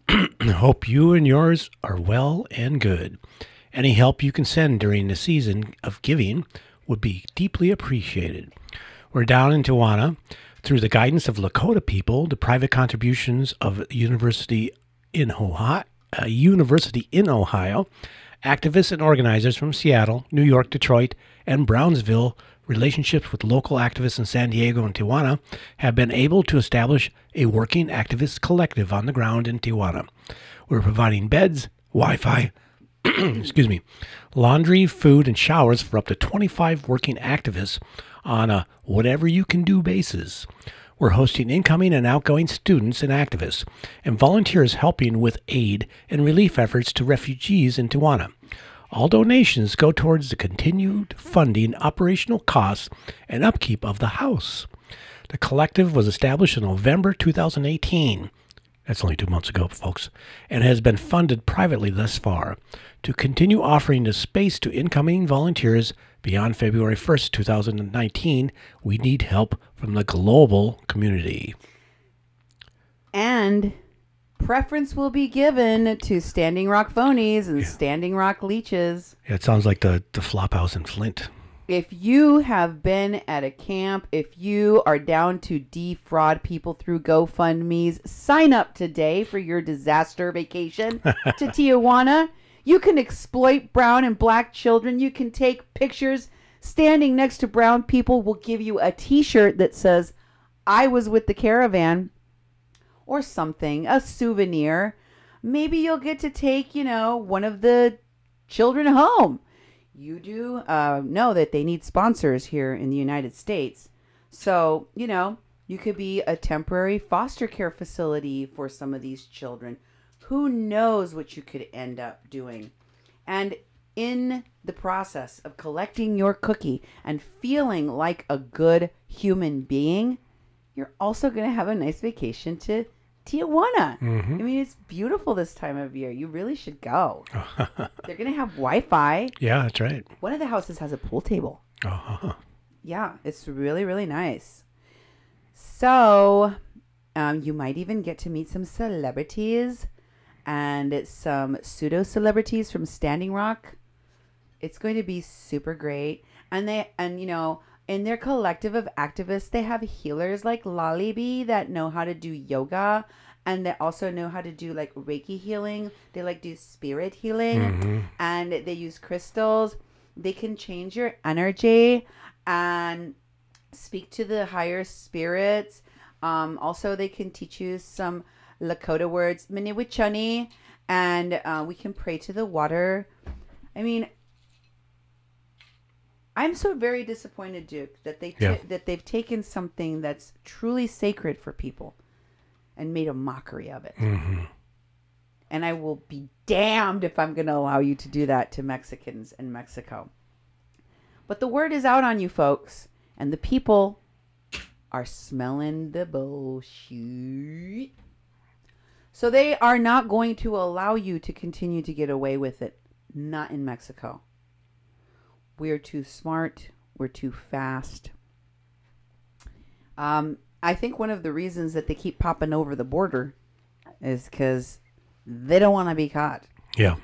Hope you and yours are well and good. Any help you can send during the season of giving would be deeply appreciated. We're down in Tijuana. Through the guidance of Lakota people, the private contributions of University in Ohio, activists and organizers from Seattle, New York, Detroit, and Brownsville, relationships with local activists in San Diego and Tijuana, have been able to establish a working activist collective on the ground in Tijuana. We're providing beds, Wi-Fi, laundry, food, and showers for up to 25 working activists on a whatever-you-can-do basis. We're hosting incoming and outgoing students and activists, and volunteers helping with aid and relief efforts to refugees in Tijuana. All donations go towards the continued funding, operational costs, and upkeep of the house. The collective was established in November 2018. That's only 2 months ago, folks, and has been funded privately thus far. To continue offering the space to incoming volunteers beyond February 1st, 2019, we need help from the global community. And preference will be given to Standing Rock phonies and Standing Rock leeches. Yeah, it sounds like the flop house in Flint. If you have been at a camp, if you are down to defraud people through GoFundMes, sign up today for your disaster vacation to Tijuana. You can exploit brown and black children. You can take pictures standing next to brown people. We'll give you a t-shirt that says, I was with the Caravan, or something, a souvenir. Maybe you'll get to take, one of the children home. You do know that they need sponsors here in the United States. So, you could be a temporary foster care facility for some of these children. Who knows what you could end up doing? And in the process of collecting your cookie and feeling like a good human being, you're also going to have a nice vacation to Tijuana. Mm-hmm. I mean, it's beautiful this time of year. You really should go. They're going to have Wi-Fi. Yeah, that's right. One of the houses has a pool table. Uh-huh. Yeah, it's really, really nice. So, you might even get to meet some celebrities and some pseudo-celebrities from Standing Rock. It's going to be super great. And in their collective of activists, they have healers like Lalibi that know how to do yoga, and they also know how to do like Reiki healing. They do spirit healing, and they use crystals. They can change your energy and speak to the higher spirits. Also, they can teach you some Lakota words, Miniwichani, and we can pray to the water. I mean, I'm so very disappointed, Duke, that that they've taken something that's truly sacred for people and made a mockery of it. Mm-hmm. And I will be damned if I'm going to allow you to do that to Mexicans in Mexico. But the word is out on you, folks, and the people are smelling the bullshit. So they are not going to allow you to continue to get away with it. Not in Mexico. We're too smart. We're too fast. I think one of the reasons that they keep popping over the border is because they don't want to be caught. Yeah.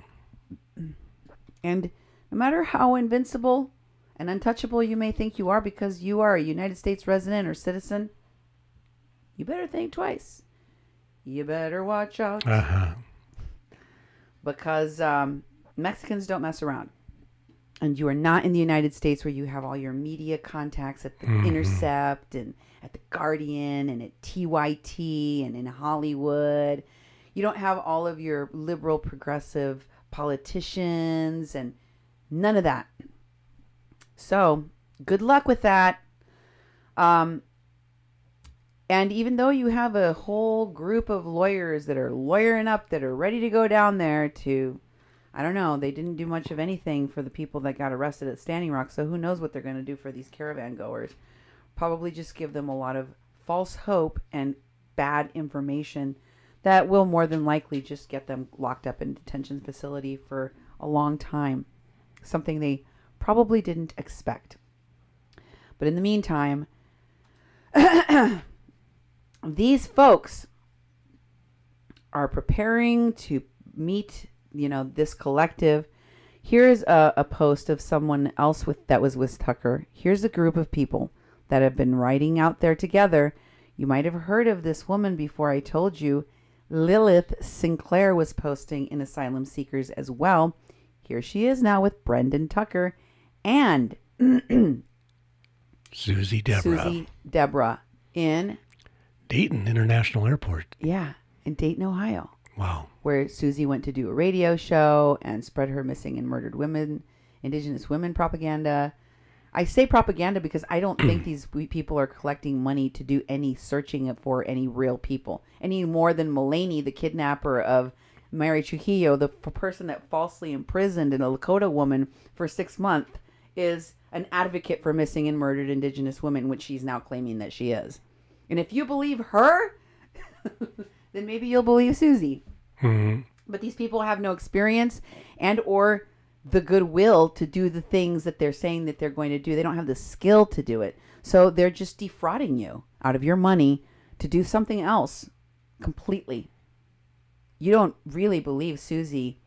And no matter how invincible and untouchable you may think you are because you are a United States resident or citizen, you better think twice. You better watch out. Uh-huh. Because Mexicans don't mess around. And you are not in the United States where you have all your media contacts at the Intercept and at the Guardian and at TYT and in Hollywood. You don't have all of your liberal progressive politicians and none of that. So good luck with that. And even though you have a whole group of lawyers that are lawyering up, that are ready to go down there to, I don't know, they didn't do much of anything for the people that got arrested at Standing Rock. So who knows what they're going to do for these caravan goers. Probably just give them a lot of false hope and bad information that will more than likely just get them locked up in a detention facility for a long time. Something they probably didn't expect. But in the meantime, these folks are preparing to meet, this collective. Here's a post of someone else that was with Tucker. Here's a group of people that have been riding out there together. You might have heard of this woman before I told you. Lilith Sinclair was posting in Asylum Seekers as well. Here she is now with Brendan Tucker and Susie Deborah in Dayton International Airport. Yeah, in Dayton, Ohio. Wow. Where Susie went to do a radio show and spread her missing and murdered women, Indigenous women propaganda. I say propaganda because I don't think these people are collecting money to do any searching for any real people. Any more than Mulaney, the kidnapper of Mary Trujillo, the person that falsely imprisoned a Lakota woman for 6 months, is an advocate for missing and murdered Indigenous women, which she's now claiming that she is. And if you believe her, then maybe you'll believe Susie. Mm-hmm. But these people have no experience and or the goodwill to do the things that they're saying that they're going to do. They don't have the skill to do it. So they're just defrauding you out of your money to do something else completely. You don't really believe Susie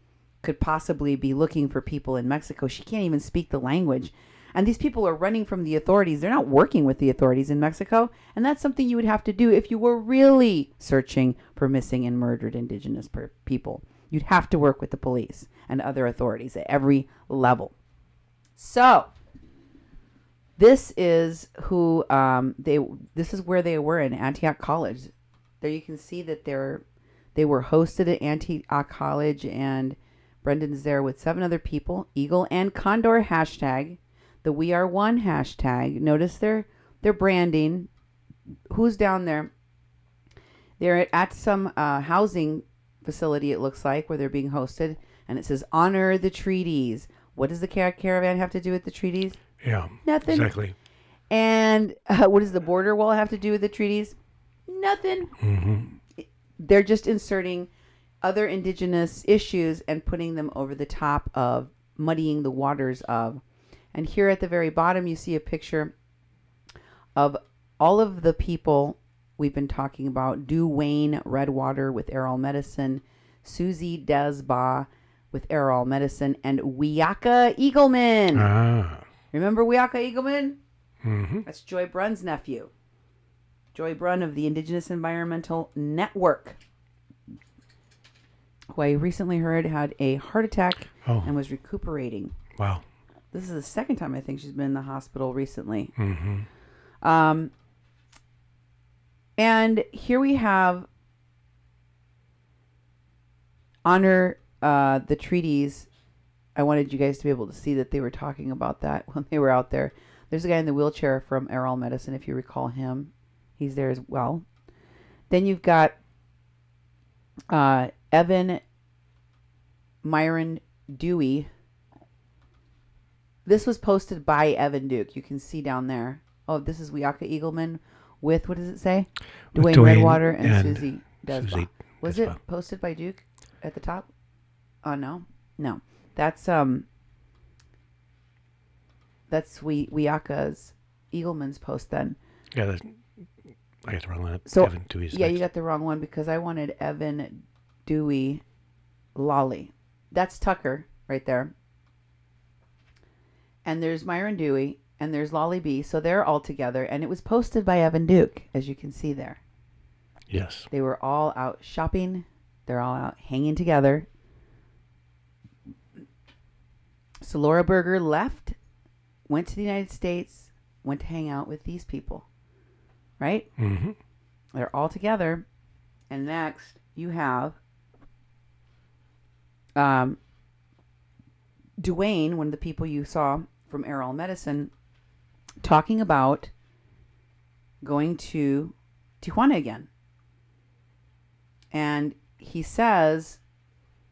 could possibly be looking for people in Mexico. She can't even speak the language. And these people are running from the authorities. They're not working with the authorities in Mexico. And that's something you would have to do if you were really searching for missing and murdered Indigenous people. You'd have to work with the police and other authorities at every level. So this is who this is where they were in Antioch College. There you can see that they were hosted at Antioch College, and Brendan's there with 7 other people. Eagle and Condor hashtag, the We Are One hashtag. Notice their branding. Who's down there? They're at some housing facility, it looks like, where they're being hosted, and it says honor the treaties. What does the caravan have to do with the treaties? Yeah, nothing. Exactly. And what does the border wall have to do with the treaties? Nothing. Mm-hmm. They're just inserting other Indigenous issues and putting them over the top of muddying the waters of. And here at the very bottom you see a picture of all of the people we've been talking about. Wayne Redwater with Aerol Medicine, Susie Desba with Aerol Medicine, and Wiaka Eagleman. Ah. Remember Wiaka Eagleman? Mm-hmm. That's Joy Brunn's nephew. Joy Brunn of the Indigenous Environmental Network, who I recently heard had a heart attack and was recuperating. Wow. This is the second time I think she's been in the hospital recently. Mm-hmm. And here we have honor the treaties. I wanted you guys to be able to see that they were talking about that when they were out there. There's a guy in the wheelchair from Errol Medicine, if you recall him. He's there as well. Then you've got Evan Myron Dewey. This was posted by Evan Duke. You can see down there. Oh, this is Wiaka Eagleman with, what does it say? Dwayne Redwater and Susie Desbaugh. Was it posted by Duke at the top? Oh, no. No. That's Wiaka's Eagleman's post then. Yeah, I got the wrong one. So, Evan Dewey's yeah, next. you got the wrong one because I wanted Evan Dewey Lolly. That's Tucker right there. And there's Myron Dewey, and there's Lolly B. So they're all together, and it was posted by Evan Duke, as you can see there. Yes. They were all out shopping. They're all out hanging together. So Laura Berger left, went to the United States, went to hang out with these people. Right? Mm-hmm. They're all together. And next, you have Dwayne, one of the people you saw from Errol Medicine, talking about going to Tijuana again. And he says,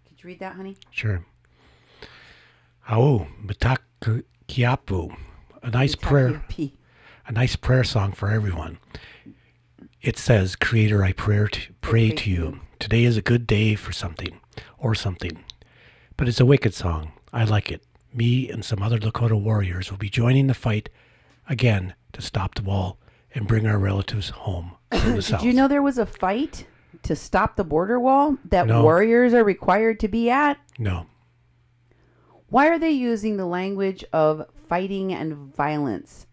could you read that, honey? Sure. Au, Mitakiapu. A nice prayer. A nice prayer song for everyone. It says, Creator, I pray to you. Today is a good day for something, or something. But it's a wicked song. I like it. Me and some other Lakota warriors will be joining the fight again to stop the wall and bring our relatives home from the south. Did you know there was a fight to stop the border wall that warriors are required to be at? No. Why are they using the language of fighting and violence?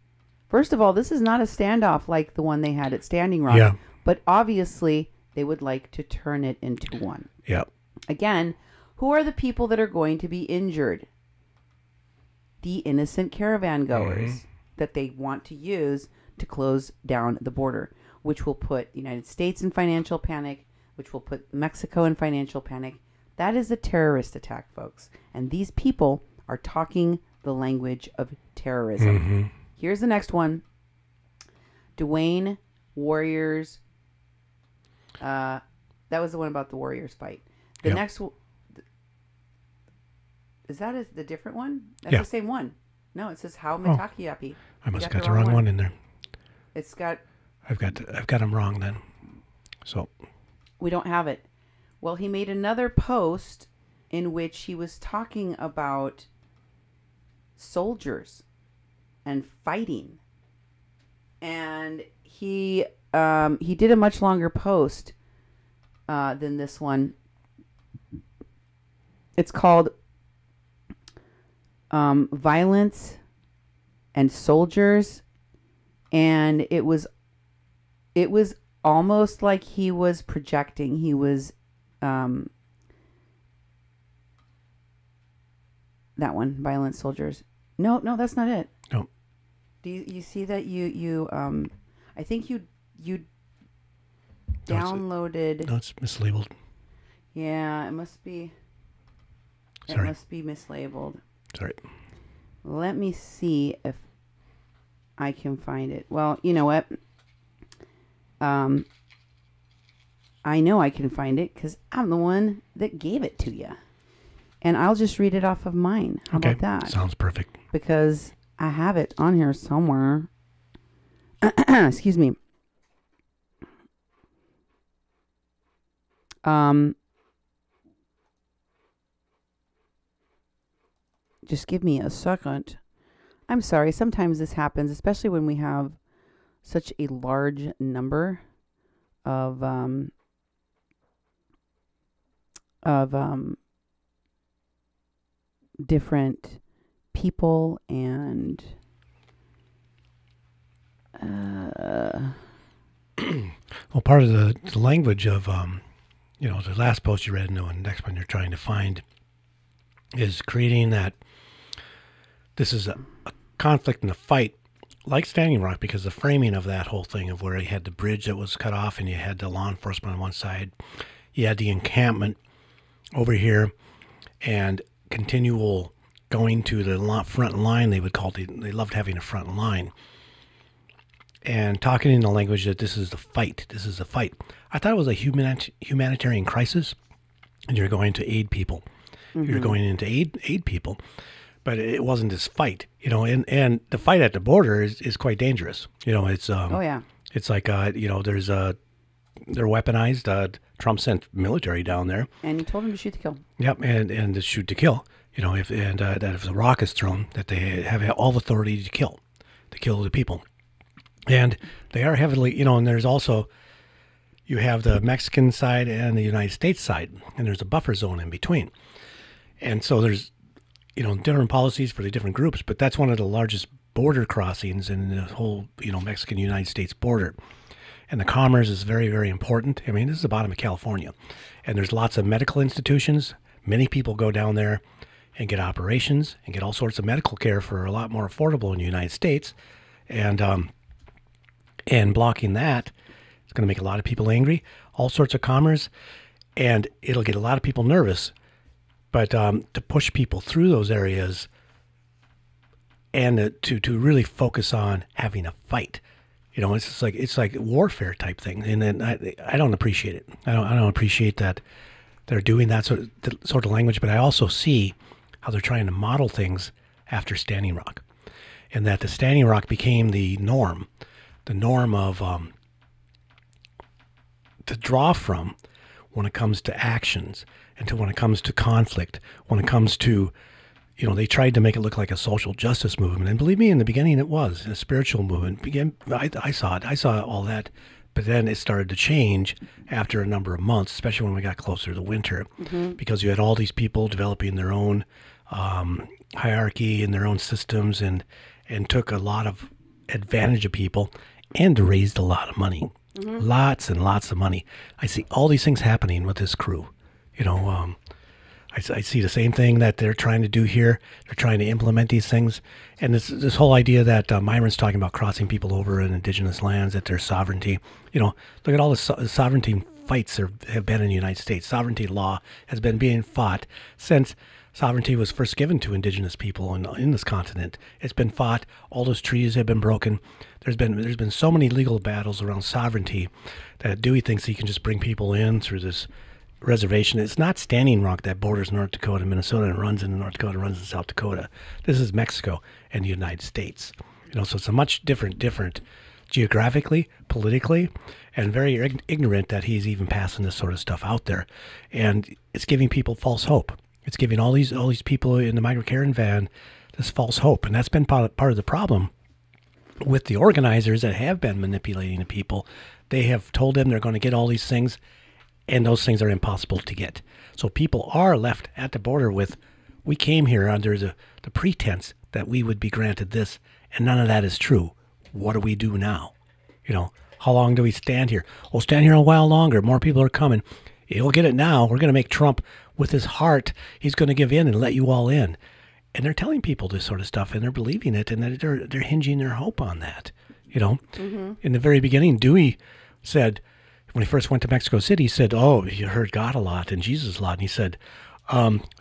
First of all, this is not a standoff like the one they had at Standing Rock. Yeah. But obviously, they would like to turn it into one. Yeah. Again, who are the people that are going to be injured? The innocent caravan goers that they want to use to close down the border, which will put the United States in financial panic, which will put Mexico in financial panic. That is a terrorist attack, folks. And these people are talking the language of terrorism. Mm-hmm. Here's the next one. Dwayne Warriors. That was the one about the Warriors fight. The next one. Is that the different one? That's the same one. No, it says How Mitakiapi. I must have got the wrong one in there. It's got... I've got them wrong then. So... We don't have it. Well, he made another post in which he was talking about soldiers and fighting. And he did a much longer post than this one. It's called Violence and Soldiers, and it was almost like he was projecting. He was that one, Violent Soldiers. No, that's not it. No. Do you see that you I think you downloaded. No, it's mislabeled. Yeah, it must be. Sorry. It must be mislabeled. Sorry. Let me see if I can find it. Well, you know what? I know I can find it because I'm the one that gave it to you. And I'll just read it off of mine. How about that? Sounds perfect. Because I have it on here somewhere. Excuse me. Just give me a second. I'm sorry. Sometimes this happens, especially when we have such a large number of different people and well, part of the language of the last post you read and the next one you're trying to find is creating that this is a conflict and a fight like Standing Rock because the framing of that whole thing of where you had the bridge that was cut off and you had the law enforcement on one side, you had the encampment over here, and continual going to the front line, they would call it. They loved having a front line. And talking in the language that this is the fight. This is the fight. I thought it was a humanitarian crisis, and you're going to aid people. Mm-hmm. You're going in to aid people. But it wasn't this fight, you know, and the fight at the border is quite dangerous. You know, it's oh yeah, it's like you know, they're weaponized. Trump sent military down there, and he told them to shoot to kill. Yep, and to shoot to kill. You know, that if the rock is thrown, that they have all authority to kill the people, and they are heavily, you know. And there's also, you have the Mexican side and the United States side, and there's a buffer zone in between, and so there's, you know, different policies for the different groups, but that's one of the largest border crossings in the whole, you know, Mexican-United States border. And the commerce is very, very important. I mean, this is the bottom of California. And there's lots of medical institutions. Many people go down there and get operations and get all sorts of medical care for a lot more affordable in the United States. And blocking that is going to make a lot of people angry, all sorts of commerce, and it'll get a lot of people nervous. But to push people through those areas and to really focus on having a fight, you know, it's like warfare type thing, and then I don't appreciate it. I don't appreciate that they're doing that sort of language. But I also see how they're trying to model things after Standing Rock, and that the Standing Rock became the norm of to draw from when it comes to actions. And when it comes to conflict, when it comes to, you know, they tried to make it look like a social justice movement. And believe me, in the beginning it was a spiritual movement. I saw it. I saw all that. But then it started to change after a number of months, especially when we got closer to winter, because you had all these people developing their own hierarchy and their own systems and took a lot of advantage of people and raised a lot of money. Lots and lots of money. I see all these things happening with this crew. You know, I see the same thing that they're trying to do here. They're trying to implement these things. And this whole idea that Myron's talking about crossing people over in indigenous lands, that their sovereignty. You know, look at all the sovereignty fights have been in the United States. Sovereignty law has been being fought since sovereignty was first given to indigenous people in this continent. It's been fought. All those treaties have been broken. There's been so many legal battles around sovereignty that Dewey thinks he can just bring people in through this reservation. It's not Standing Rock that borders North Dakota and Minnesota and runs into North Dakota, runs into South Dakota. This is Mexico and the United States. You know, so it's a much different geographically, politically, and very ignorant that he's even passing this sort of stuff out there. And it's giving people false hope. It's giving all these people in the migrant caravan this false hope. And that's been part of the problem with the organizers that have been manipulating the people. They have told them they're going to get all these things, and those things are impossible to get. So people are left at the border with, we came here under the pretense that we would be granted this, and none of that is true. What do we do now? You know, how long do we stand here? We'll stand here a while longer. More people are coming. You'll get it now. We're going to make Trump, with his heart, he's going to give in and let you all in. And they're telling people this sort of stuff, and they're believing it, and they're hinging their hope on that. You know, in the very beginning, Dewey said, when he first went to Mexico City, he said, oh, he heard God a lot and Jesus a lot. And he said,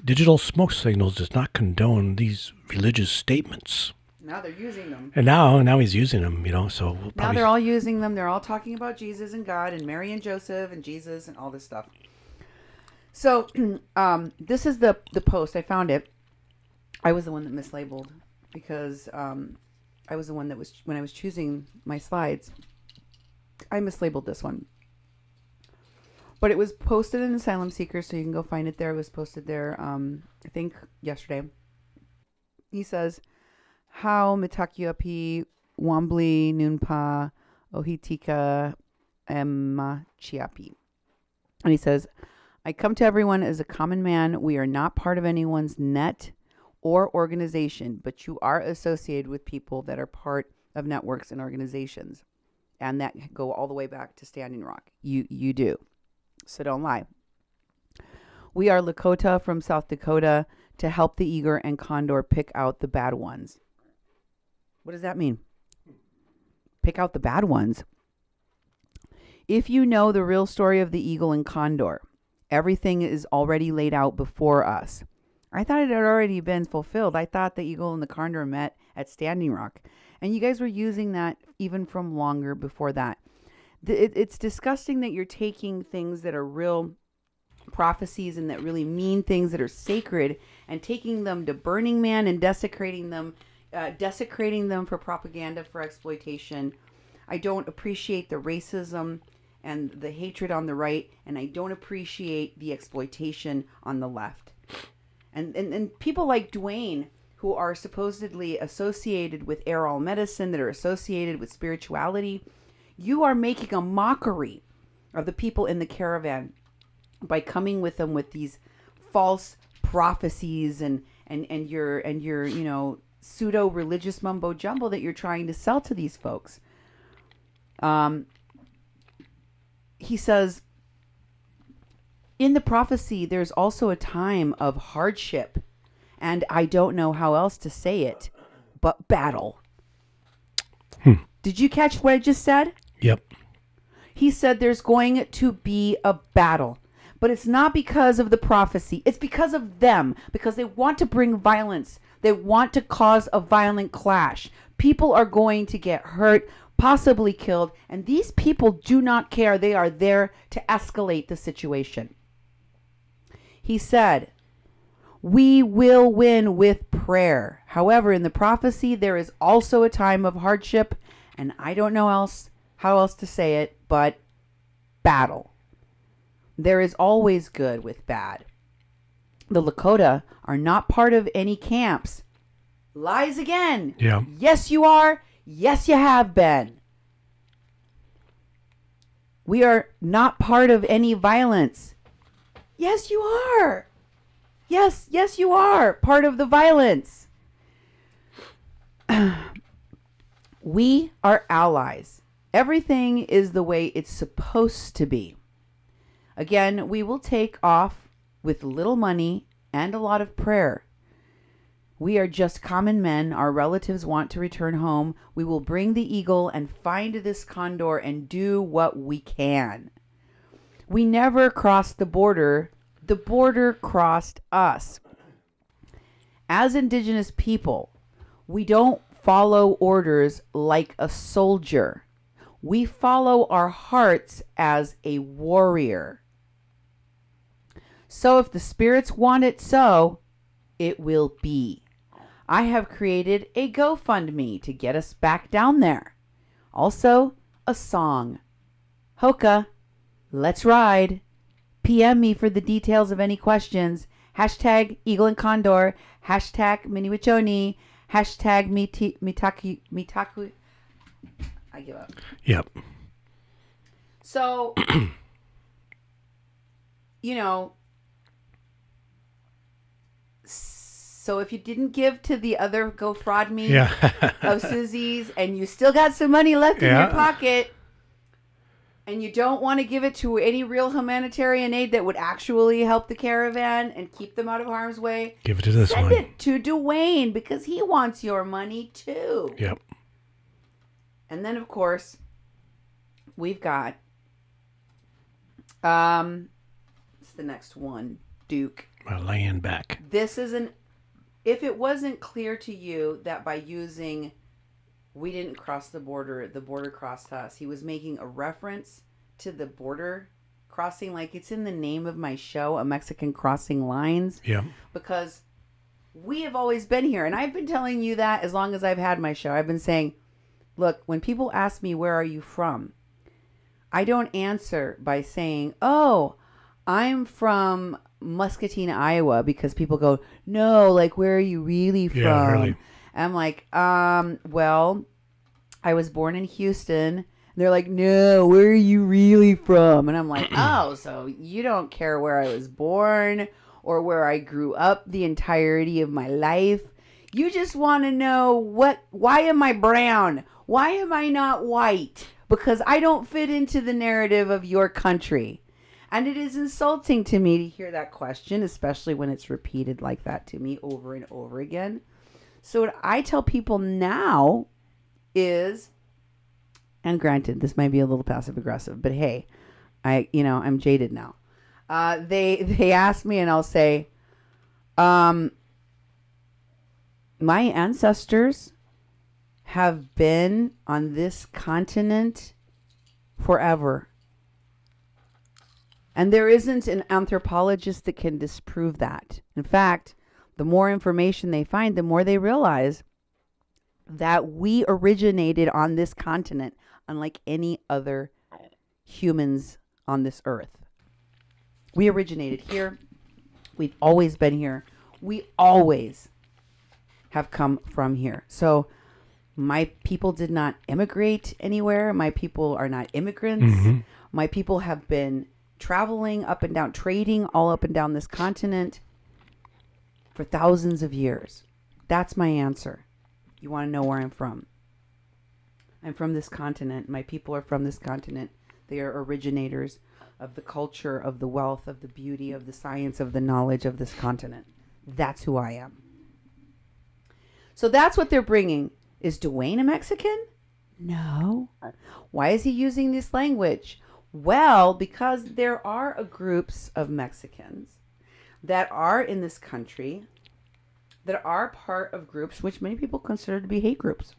digital smoke signals does not condone these religious statements. Now they're using them. And now he's using them, you know, so we'll now they're all using them. They're all talking about Jesus and God and Mary and Joseph and Jesus and all this stuff. So this is the post. I found it. I was the one that mislabeled because I was the one that was, when I was choosing my slides, I mislabeled this one. But it was posted in Asylum Seeker, so you can go find it there. It was posted there, I think, yesterday. He says, how mitakiapi wambli nunpa ohitika emma chiapi. And he says, I come to everyone as a common man. We are not part of anyone's net or organization, but you are associated with people that are part of networks and organizations. And that go all the way back to Standing Rock. You do. So don't lie. We are Lakota from South Dakota to help the eager and condor pick out the bad ones. What does that mean? pick out the bad ones. If you know the real story of the eagle and condor, everything is already laid out before us. I thought it had already been fulfilled. I thought the eagle and the condor met at Standing Rock. And you guys were using that even from longer before that. It's disgusting that you're taking things that are real prophecies and that really mean things that are sacred and taking them to Burning Man and desecrating them for propaganda, for exploitation. I don't appreciate the racism and the hatred on the right, and I don't appreciate the exploitation on the left. And people like Dwayne, who are supposedly associated with Aerol medicine, that are associated with spirituality, you are making a mockery of the people in the caravan by coming with them with these false prophecies and your pseudo religious mumbo jumbo that you're trying to sell to these folks. He says, in the prophecy, there's also a time of hardship, and I don't know how else to say it, but battle. Did you catch what I just said? Yep. He said there's going to be a battle, but it's not because of the prophecy. It's because of them, because they want to bring violence. They want to cause a violent clash. People are going to get hurt, possibly killed, and these people do not care. They are there to escalate the situation. He said, we will win with prayer. However, in the prophecy, there is also a time of hardship, and I don't know how else to say it, but battle. There is always good with bad. The Lakota are not part of any camps. Lies again. Yeah. Yes, you are. Yes, you have been. We are not part of any violence. Yes, you are. Yes, you are part of the violence. We are allies. Everything is the way it's supposed to be. Again, we will take off with little money and a lot of prayer. We are just common men. Our relatives want to return home. We will bring the eagle and find this condor and do what we can. We never crossed the border. The border crossed us. As Indigenous people, we don't follow orders like a soldier. We follow our hearts as a warrior. So if the spirits want it so, it will be. I have created a GoFundMe to get us back down there. Also, a song. Hoka, let's ride. PM me for the details of any questions. Hashtag Eagle and Condor. Hashtag Miniwichoni. Hashtag Mitaku. I give up. Yep. So, so if you didn't give to the other GoFraudMe of Susie's and you still got some money left in your pocket and you don't want to give it to any real humanitarian aid that would actually help the caravan and keep them out of harm's way, give it to this one. Send it to Dwayne because he wants your money too. Yep. And then, of course, we've got, it's the next one, Duke. Laying back. This is if it wasn't clear to you that by using, we didn't cross the border crossed us, he was making a reference to the border crossing, like it's in the name of my show, A Mexican Crossing Lines. Yeah. Because we have always been here, and I've been telling you that as long as I've had my show. I've been saying, look, when people ask me, where are you from? I don't answer by saying, oh, I'm from Muscatine, Iowa, because people go, no, like, where are you really from? Yeah, really. I'm like, well, I was born in Houston. They're like, no, where are you really from? And I'm like, oh, so you don't care where I was born or where I grew up the entirety of my life. You just want to know why am I brown? Why am I not white? Because I don't fit into the narrative of your country. And it is insulting to me to hear that question, especially when it's repeated like that to me over and over again. So what I tell people now is And granted, this might be a little passive aggressive, but hey, I'm jaded now. They ask me, and I'll say, my ancestors have been on this continent forever. And there isn't an anthropologist that can disprove that. In fact, the more information they find, the more they realize that we originated on this continent, unlike any other humans on this earth. We originated here. We've always been here. We always have come from here. So my people did not immigrate anywhere. My people are not immigrants. Mm-hmm. My people have been traveling up and down, trading all up and down this continent for thousands of years. That's my answer. You want to know where I'm from? I'm from this continent. My people are from this continent. They are originators of the culture, of the wealth, of the beauty, of the science, of the knowledge of this continent. That's who I am. So that's what they're bringing. Is Dwayne a Mexican? No. Why is he using this language? Well, because there are groups of Mexicans that are in this country that are part of groups which many people consider to be hate groups.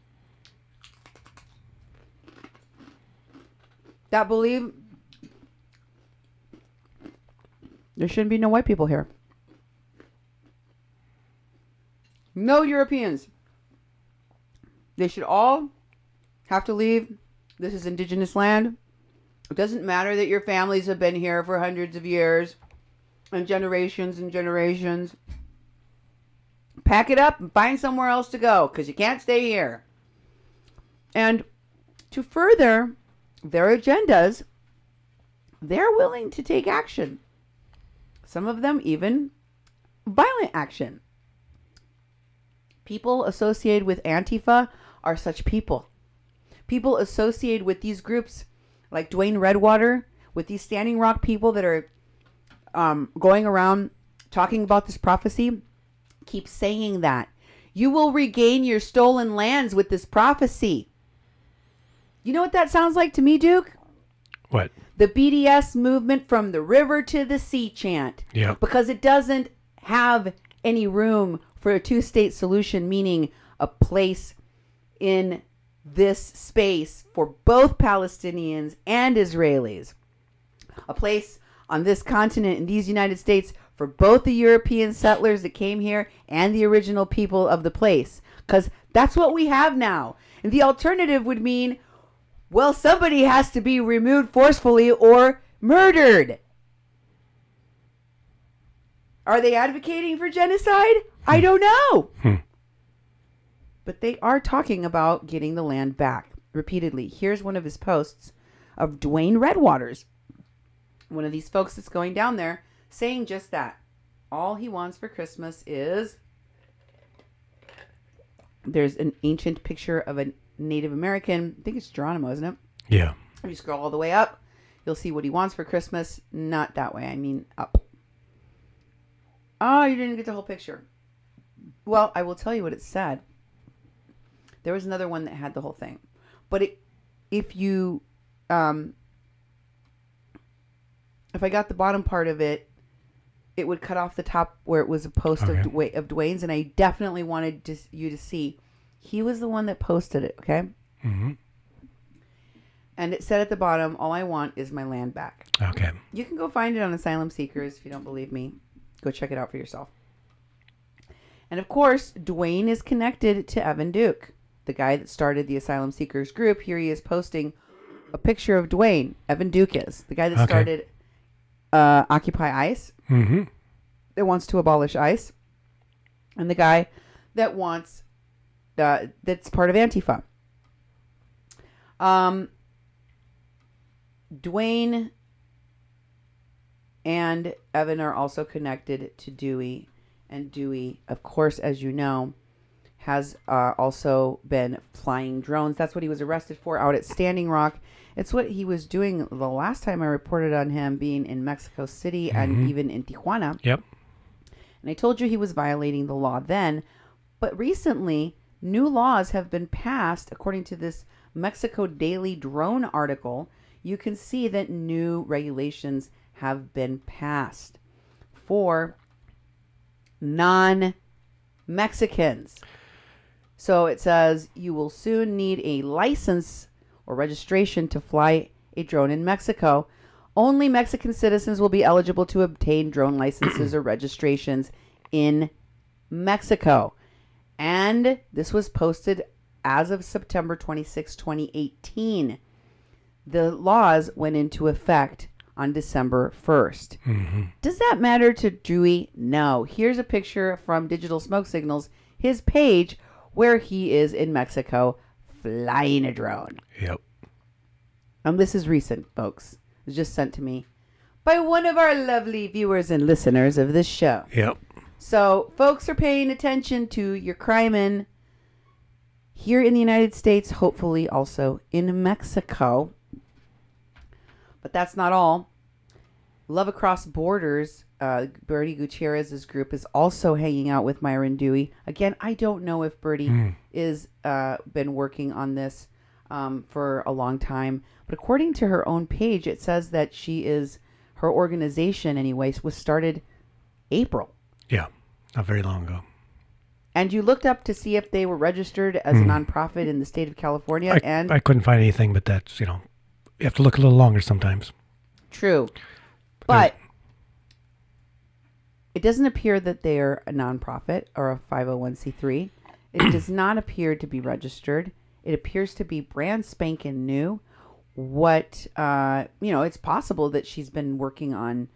That believe there shouldn't be no white people here. No Europeans. They should all have to leave. This is indigenous land. It doesn't matter that your families have been here for hundreds of years and generations. Pack it up and find somewhere else to go because you can't stay here. And to further their agendas, they're willing to take action. Some of them even violent action. People associated with Antifa are such people. People associated with these groups like Dwayne Redwater, with these Standing Rock people that are going around talking about this prophecy, keep saying that. You will regain your stolen lands with this prophecy. You know what that sounds like to me, Duke? What? The BDS movement from the river to the sea chant. Yeah. Because it doesn't have any room for a two-state solution, meaning a place in this space for both Palestinians and Israelis. A place on this continent in these United States for both the European settlers that came here and the original people of the place. Because that's what we have now. And the alternative would mean, well, somebody has to be removed forcefully or murdered. Are they advocating for genocide? I don't know. But they are talking about getting the land back repeatedly. Here's one of his posts of Dwayne Redwater's, one of these folks that's going down there, saying just that. All he wants for Christmas is, there's an ancient picture of a Native American. I think it's Geronimo, isn't it? Yeah. If you scroll all the way up, you'll see what he wants for Christmas. Not that way. I mean up. Oh, you didn't get the whole picture. Well, I will tell you what it said. There was another one that had the whole thing. But if you, if I got the bottom part of it, it would cut off the top where it was a post of Dwayne's. And I definitely wanted you to see. He was the one that posted it, okay? Mm-hmm. And it said at the bottom, all I want is my land back. Okay. You can go find it on Asylum Seekers if you don't believe me. Go check it out for yourself. And of course, Dwayne is connected to Evan Duke, the guy that started the Asylum Seekers group. Here he is posting a picture of Dwayne. Evan Duke is the guy that started Occupy ICE. Mm-hmm. That wants to abolish ICE. And the guy that wants, that's part of Antifa. Dwayne and Evan are also connected to Dewey. And Dewey, of course, as you know, has also been flying drones. That's what he was arrested for out at Standing Rock. It's what he was doing the last time I reported on him, being in Mexico City and even in Tijuana. Yep. And I told you he was violating the law then. But recently, new laws have been passed, according to this Mexico Daily drone article, you can see that new regulations have been passed for non-Mexicans. So it says you will soon need a license or registration to fly a drone in Mexico. Only Mexican citizens will be eligible to obtain drone licenses or registrations in Mexico. And this was posted as of September 26, 2018. The laws went into effect on December 1st. Mm-hmm. Does that matter to Dewey? No. Here's a picture from Digital Smoke Signals, his page, where he is in Mexico flying a drone. Yep. And this is recent, folks. It was just sent to me by one of our lovely viewers and listeners of this show. Yep. So folks are paying attention to your crime here in the United States, hopefully also in Mexico. But that's not all. Love Across Borders, Bertie Gutierrez's group is also hanging out with Myron Dewey. Again, I don't know if Bertie is been working on this for a long time. But according to her own page, it says that her organization anyway, was started April. Yeah, not very long ago. And you looked up to see if they were registered as a nonprofit in the state of California. I couldn't find anything, but that's, you have to look a little longer sometimes. True. But it doesn't appear that they're a nonprofit or a 501c3. It does not appear to be registered. It appears to be brand spanking new. It's possible that she's been working on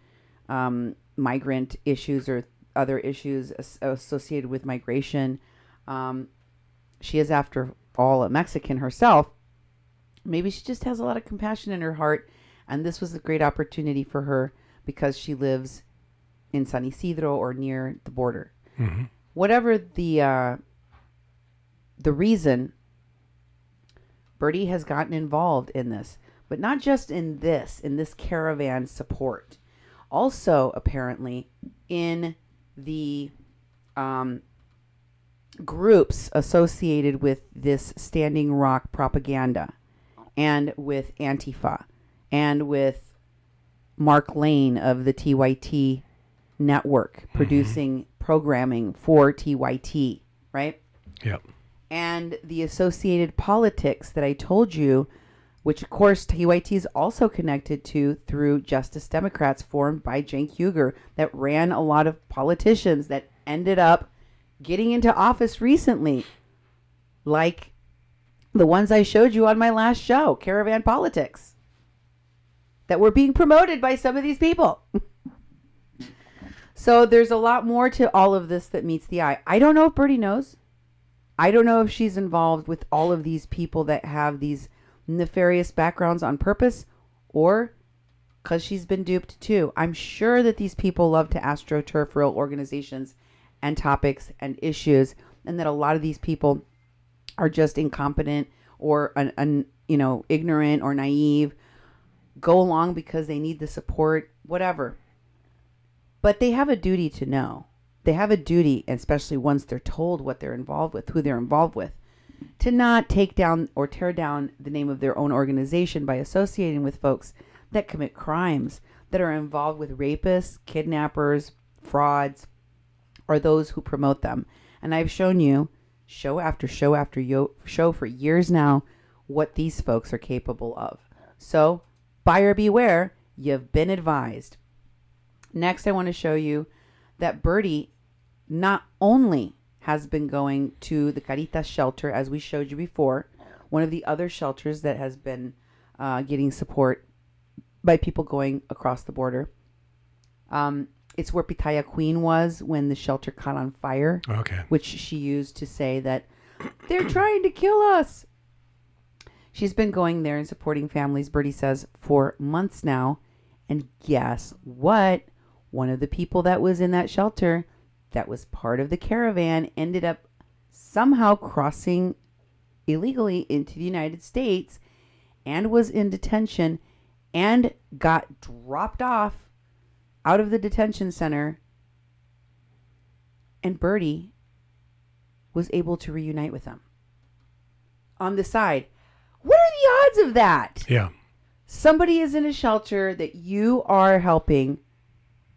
migrant issues or other issues associated with migration. She is, after all, a Mexican herself. Maybe she just has a lot of compassion in her heart, and this was a great opportunity for her because she lives in San Isidro or near the border. Mm-hmm. Whatever the reason, Bertie has gotten involved in this, but not just in this caravan support. Also, apparently, in the groups associated with this Standing Rock propaganda, and with Antifa, and with Mark Lane of the TYT network, producing programming for TYT, right? Yep. And the associated politics that I told you, which of course TYT is also connected to through Justice Democrats formed by Cenk Uygur that ran a lot of politicians that ended up getting into office recently, like the ones I showed you on my last show, Caravan Politics, that were being promoted by some of these people. So there's a lot more to all of this that meets the eye. I don't know if Bertie knows. I don't know if she's involved with all of these people that have these nefarious backgrounds on purpose or because she's been duped too. I'm sure that these people love to astroturf real organizations and topics and issues, and that a lot of these people are just incompetent or ignorant or naive, go along because they need the support, whatever. But they have a duty to know. They have a duty, especially once they're told what they're involved with, who they're involved with, to not take down or tear down the name of their own organization by associating with folks that commit crimes, that are involved with rapists, kidnappers, frauds, or those who promote them. And I've shown you show after show after show for years now what these folks are capable of. So buyer beware, you've been advised. Next, I want to show you that Bertie not only has been going to the Caritas shelter, as we showed you before, one of the other shelters that has been getting support by people going across the border. It's where Pitaya Queen was when the shelter caught on fire, which she used to say that they're trying to kill us. She's been going there and supporting families, Bertie says, for months now. And guess what? One of the people that was in that shelter that was part of the caravan ended up somehow crossing illegally into the United States and was in detention and got dropped off out of the detention center. And Bertie was able to reunite with them. On the side, what the odds of that? Yeah. Somebody is in a shelter that you are helping,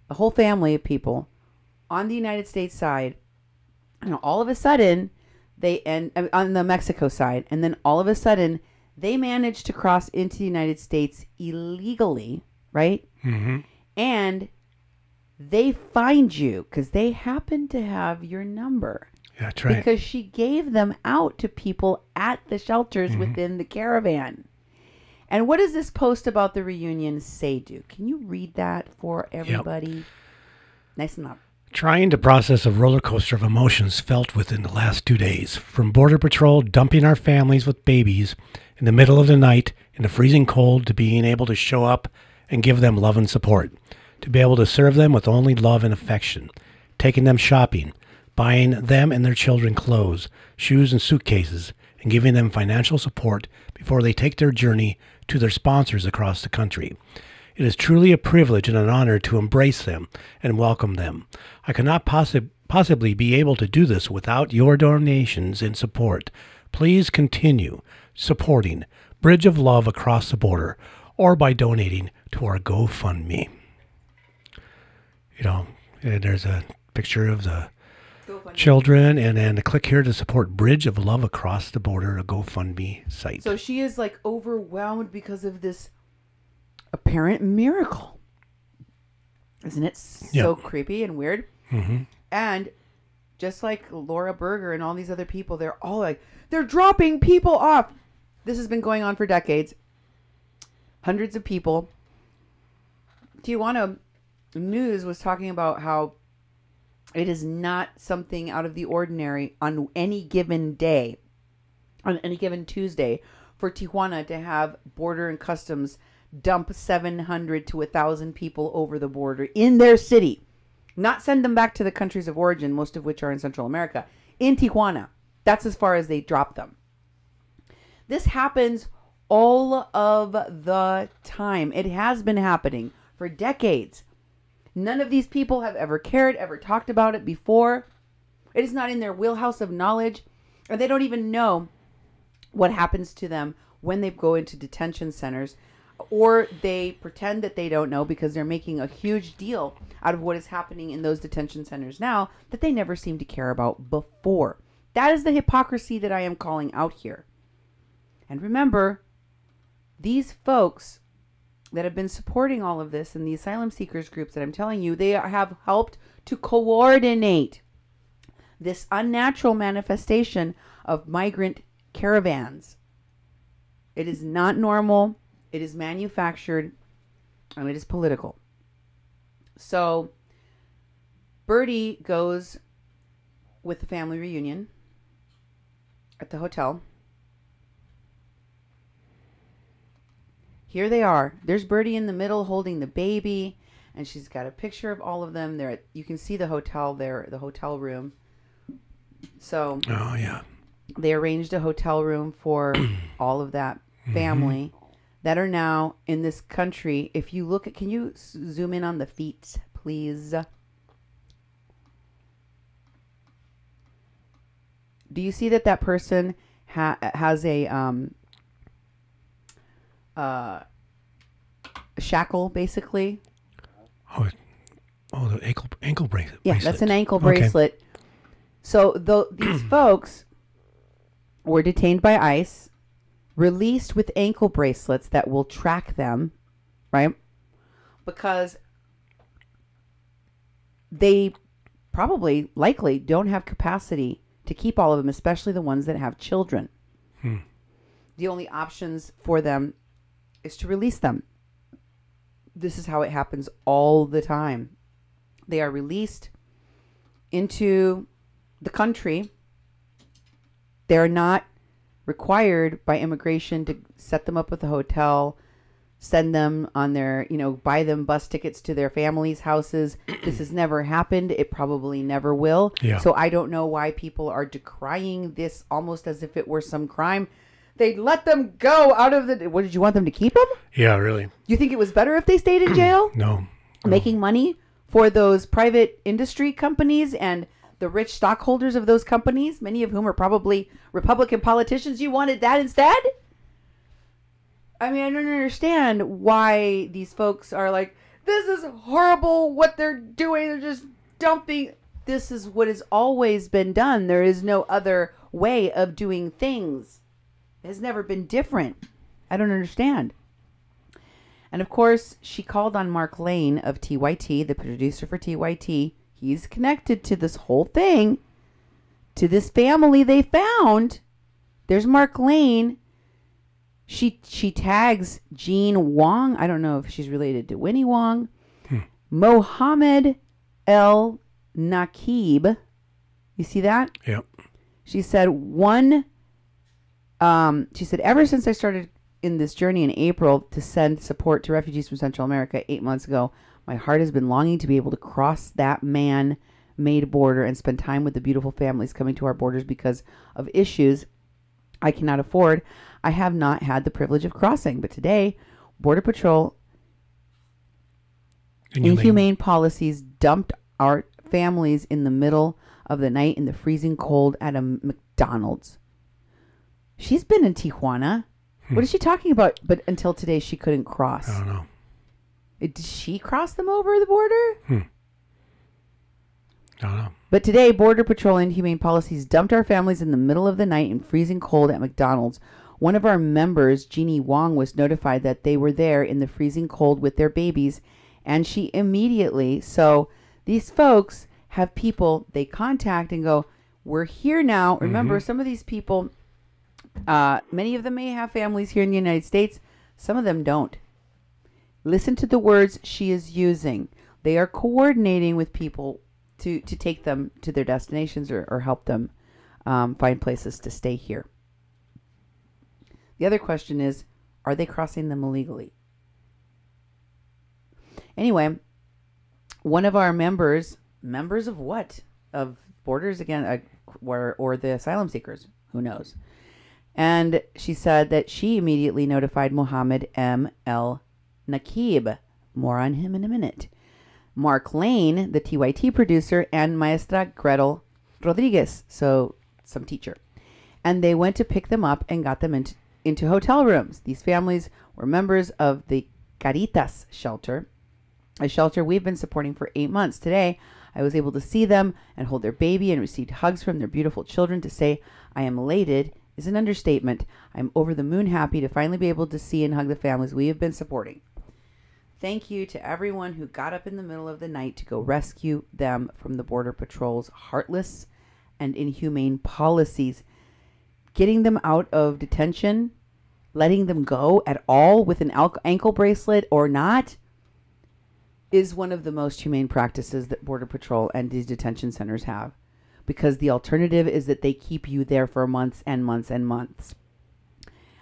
a whole family of people on the United States side. And all of a sudden, on the Mexico side, and then all of a sudden, they manage to cross into the United States illegally, right? Mm-hmm. And they find you because they happen to have your number. That's right. Because she gave them out to people at the shelters within the caravan. And what does this post about the reunion say, Duke? Can you read that for everybody? Yep. Nice and loud. Trying to process a roller coaster of emotions felt within the last 2 days. From Border Patrol dumping our families with babies in the middle of the night in the freezing cold to being able to show up and give them love and support. To be able to serve them with only love and affection. Taking them shopping. Buying them and their children clothes, shoes, and suitcases, and giving them financial support before they take their journey to their sponsors across the country. It is truly a privilege and an honor to embrace them and welcome them. I cannot possibly be able to do this without your donations and support. Please continue supporting Bridge of Love Across the Border or by donating to our GoFundMe. You know, there's a picture of the children, and then click here to support Bridge of Love Across the Border, a GoFundMe site. So she is like overwhelmed because of this apparent miracle. Isn't it so creepy and weird? Mm-hmm. And just like Laura Berger and all these other people, they're all like, they're dropping people off. This has been going on for decades. Hundreds of people. Tijuana News was talking about how it is not something out of the ordinary on any given day, on any given Tuesday, for Tijuana to have Border and Customs dump 700 to 1,000 people over the border in their city. Not send them back to the countries of origin, most of which are in Central America. In Tijuana. That's as far as they drop them. This happens all of the time. It has been happening for decades. None of these people have ever cared, ever talked about it before. It is not in their wheelhouse of knowledge, or they don't even know what happens to them when they go into detention centers, or they pretend that they don't know because they're making a huge deal out of what is happening in those detention centers now that they never seemed to care about before. That is the hypocrisy that I am calling out here. And remember, these folks that have been supporting all of this and the asylum seekers groups that I'm telling you, they have helped to coordinate this unnatural manifestation of migrant caravans. It is not normal. It is manufactured, and it is political. So Birdie goes with the family reunion at the hotel. Here they are. There's Birdie in the middle holding the baby, and she's got a picture of all of them. There, you can see the hotel there, the hotel room. So, oh yeah, they arranged a hotel room for all of that family that are now in this country. If you look at, can you zoom in on the feet, please? Do you see that person has a shackle, basically? Oh, the ankle bracelet. Yeah, that's an ankle bracelet. Okay. So these folks were detained by ICE, released with ankle bracelets that will track them, right? Because they likely don't have capacity to keep all of them, especially the ones that have children. The only options for them is to release them. This is how it happens all the time. They are released into the country. They're not required by immigration to set them up with a hotel, send them on their, buy them bus tickets to their families' houses. This has never happened. It probably never will. Yeah. So I don't know why people are decrying this almost as if it were some crime. They let them go out of the... What, did you want them to keep them? Yeah, really. You think it was better if they stayed in jail? No. Making money for those private industry companies and the rich stockholders of those companies, many of whom are probably Republican politicians. You wanted that instead? I mean, I don't understand why these folks are like, this is horrible what they're doing. They're just dumping. This is what has always been done. There is no other way of doing things. It has never been different. I don't understand. And of course, she called on Mark Lane of TYT, the producer for TYT. He's connected to this whole thing, to this family they found. There's Mark Lane. She tags Jean Wong. I don't know if she's related to Winnie Wong. Mohammed El Nakib. You see that? Yep. She said she said, ever since I started in this journey in April to send support to refugees from Central America 8 months ago, my heart has been longing to be able to cross that man-made border and spend time with the beautiful families coming to our borders because of issues I cannot afford. I have not had the privilege of crossing, but today, Border Patrol inhumane policies dumped our families in the middle of the night in the freezing cold at a McDonald's. She's been in Tijuana. What is she talking about? But until today, she couldn't cross. I don't know. Did she cross them over the border? I don't know. But today, Border Patrol inhumane policies dumped our families in the middle of the night in freezing cold at McDonald's. One of our members, Jeannie Wong, was notified that they were there in the freezing cold with their babies, and she immediately... So these folks have people they contact and go, we're here now. Remember, some of these people, many of them may have families here in the United States. Some of them don't. Listen to the words she is using. They are coordinating with people to take them to their destinations or help them find places to stay here. The other question is, are they crossing them illegally? Anyway, one of our members of what? Of Borders Again, or the asylum seekers, who knows? And she said that she immediately notified Mohammed M. El Nakib. More on him in a minute. Mark Lane, the TYT producer, and Maestra Gretel Rodriguez, so some teacher. And they went to pick them up and got them into hotel rooms. These families were members of the Caritas shelter, a shelter we've been supporting for 8 months. Today, I was able to see them and hold their baby and received hugs from their beautiful children. To say I am elated is an understatement. I'm over the moon happy to finally be able to see and hug the families we have been supporting. Thank you to everyone who got up in the middle of the night to go rescue them from the Border Patrol's heartless and inhumane policies. Getting them out of detention, letting them go at all with an ankle bracelet or not, is one of the most humane practices that Border Patrol and these detention centers have. Because the alternative is that they keep you there for months and months and months.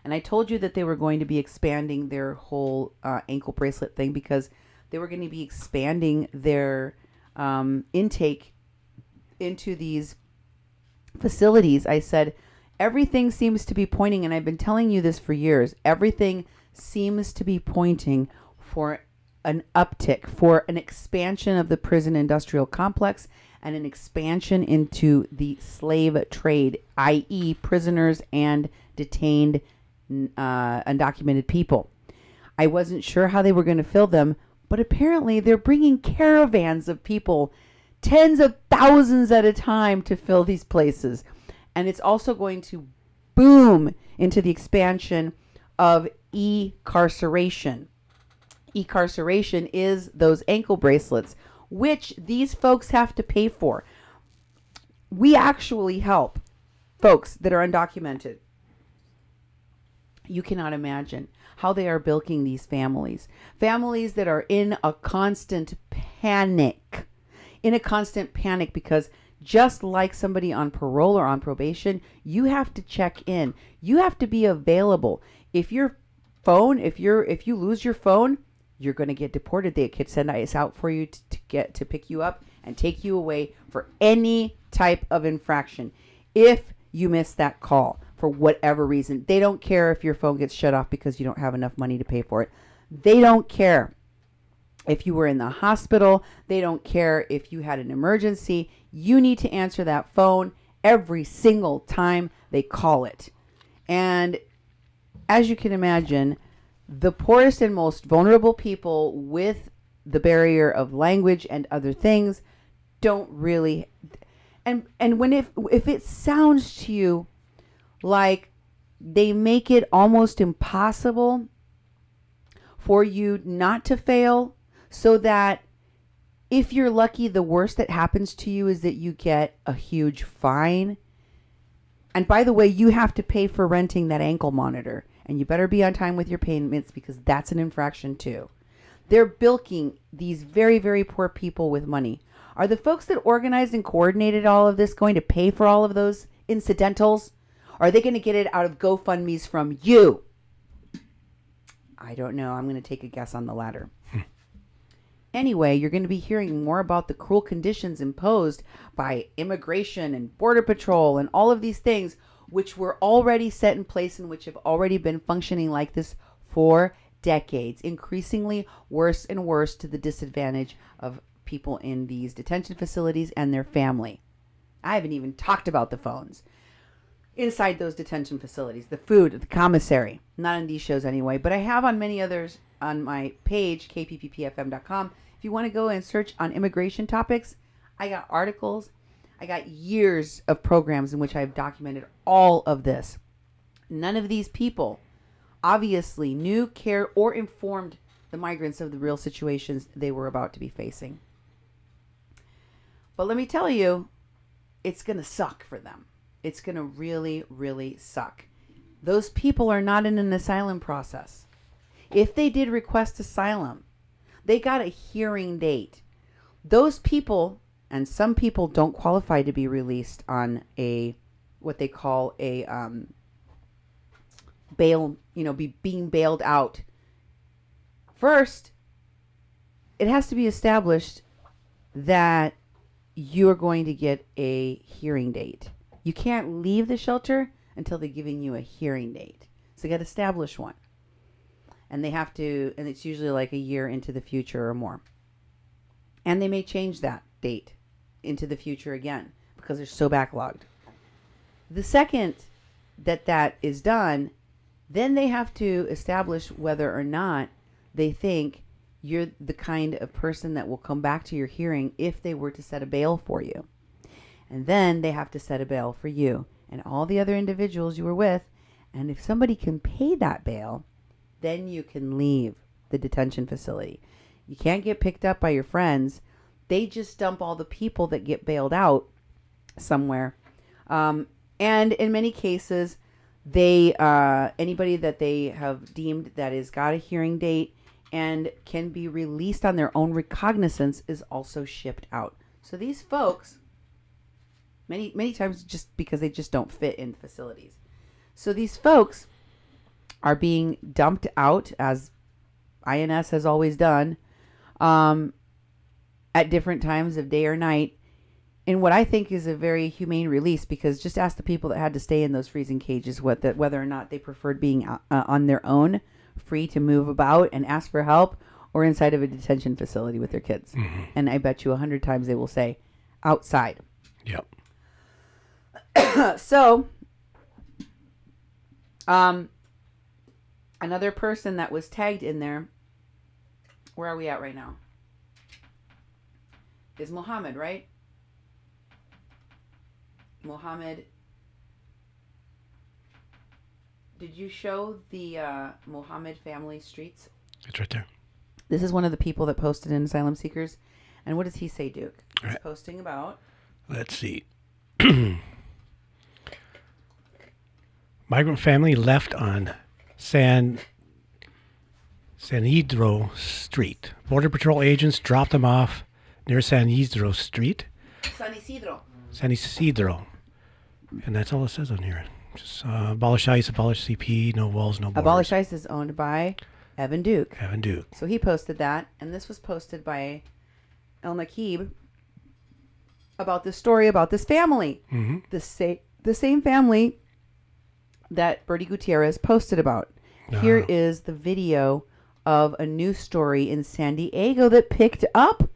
And I told you that they were going to be expanding their whole ankle bracelet thing because they were going to be expanding their intake into these facilities. I said, everything seems to be pointing, and I've been telling you this for years, everything seems to be pointing for an uptick, for an expansion of the prison industrial complex and an expansion into the slave trade, i.e. prisoners and detained undocumented people. I wasn't sure how they were going to fill them, but apparently they're bringing caravans of people, tens of thousands at a time, to fill these places. And it's also going to boom into the expansion of e-carceration. E-carceration is those ankle bracelets, which these folks have to pay for. We actually help folks that are undocumented. You cannot imagine how they are bilking these families. Families that are in a constant panic. Because just like somebody on parole or on probation, you have to check in. You have to be available. If you lose your phone, you're going to get deported. They could send ICE out for you to pick you up and take you away for any type of infraction. If you miss that call for whatever reason, they don't care if your phone gets shut off because you don't have enough money to pay for it. They don't care if you were in the hospital. They don't care if you had an emergency. You need to answer that phone every single time they call it. And as you can imagine, the poorest and most vulnerable people with the barrier of language and other things don't really, and when if it sounds to you like they make it almost impossible for you not to fail, so that if you're lucky, the worst that happens to you is that you get a huge fine. And by the way, you have to pay for renting that ankle monitor, and you better be on time with your payments, because that's an infraction too. They're bilking these very, very poor people with money. Are the folks that organized and coordinated all of this going to pay for all of those incidentals? Or are they going to get it out of GoFundMe's from you? I don't know. I'm going to take a guess on the latter. Anyway, you're going to be hearing more about the cruel conditions imposed by immigration and border patrol and all of these things, which were already set in place and which have already been functioning like this for decades, increasingly worse and worse to the disadvantage of people in these detention facilities and their family. I haven't even talked about the phones inside those detention facilities, the food, the commissary. Not on these shows anyway, but I have on many others on my page, kpppfm.com. If you want to go and search on immigration topics, I got articles. I got years of programs in which I've documented all of this. None of these people obviously knew, cared, or informed the migrants of the real situations they were about to be facing. But let me tell you, it's going to suck for them. It's going to really, really suck. Those people are not in an asylum process. If they did request asylum, they got a hearing date. Those people, and some people don't qualify to be released on a, what they call a bail, being bailed out. First, it has to be established that you're going to get a hearing date. You can't leave the shelter until they're giving you a hearing date. So you got to establish one. And they have to, and it's usually like a year into the future or more. And they may change that date into the future again because they're so backlogged. The second that is done, then they have to establish whether or not they think you're the kind of person that will come back to your hearing if they were to set a bail for you. And then they have to set a bail for you and all the other individuals you were with. And if somebody can pay that bail, then you can leave the detention facility. You can't get picked up by your friends. They just dump all the people that get bailed out somewhere. And in many cases, they anybody that they have deemed that has got a hearing date and can be released on their own recognizance is also shipped out. So these folks, many times just because they just don't fit in facilities. So these folks are being dumped out, as INS has always done, at different times of day or night, in what I think is a very humane release, because just ask the people that had to stay in those freezing cages whether or not they preferred being on their own, free to move about and ask for help, or inside of a detention facility with their kids. Mm-hmm. And I bet you 100 times they will say outside. Yep. So, another person that was tagged in there, where are we at right now? Is Mohammed, right? Mohammed. Did you show the Mohammed family streets? It's right there. This is one of the people that posted in Asylum Seekers. And what does he say, Duke? He's right. Posting about... Let's see. Migrant family left on San Isidro Street. Border Patrol agents dropped them off near San Isidro Street. San Isidro. San Isidro. And that's all it says on here. Just abolish ICE, abolish CP, no walls, no borders. Abolish ICE is owned by Evan Duke. Evan Duke. So he posted that, and this was posted by El Nakib about this story about this family. Mm-hmm. The same family that Bertie Gutierrez posted about. Here is the video of a news story in San Diego that picked up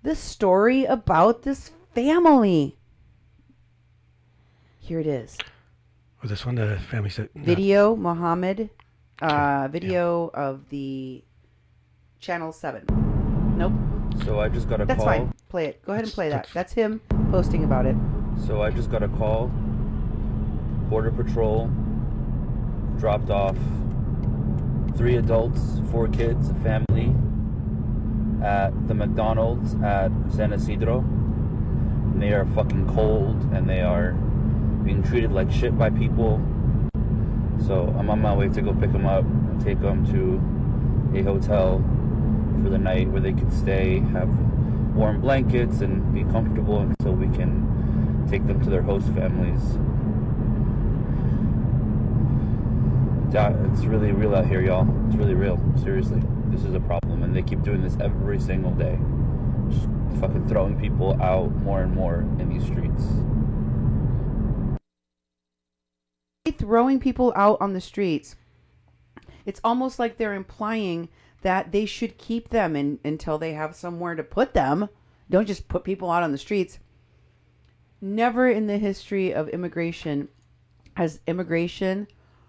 the story about this family. Here it is. Oh, this one, the family said... Video, Mohammed. video of the Channel 7. Nope. So I just got a That's call. fine. Play it. Go ahead and play that. That's him posting about it. So I just got a call. Border Patrol dropped off 3 adults, 4 kids, a family at the McDonald's at San Isidro. And they are fucking cold and they are being treated like shit by people. So I'm on my way to go pick them up and take them to a hotel for the night where they can stay, have warm blankets and be comfortable until we can take them to their host families. It's really real out here, y'all. It's really real. Seriously. This is a problem, and they keep doing this every single day. Just fucking throwing people out more and more in these streets. Throwing people out on the streets. It's almost like they're implying that they should keep them until they have somewhere to put them. Don't just put people out on the streets. Never in the history of immigration has immigration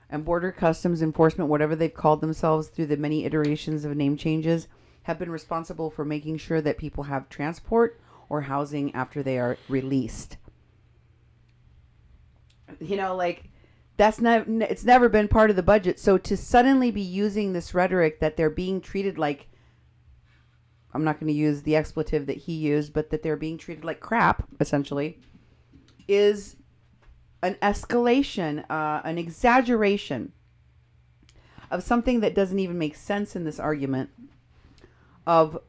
and border customs enforcement, whatever they've called themselves through the many iterations of name changes, have been responsible for making sure that people have transport or housing after they are released. You know, like, it's never been part of the budget. So to suddenly be using this rhetoric that they're being treated like, I'm not going to use the expletive that he used, but that they're being treated like crap, essentially, is an escalation, an exaggeration of something that doesn't even make sense in this argument of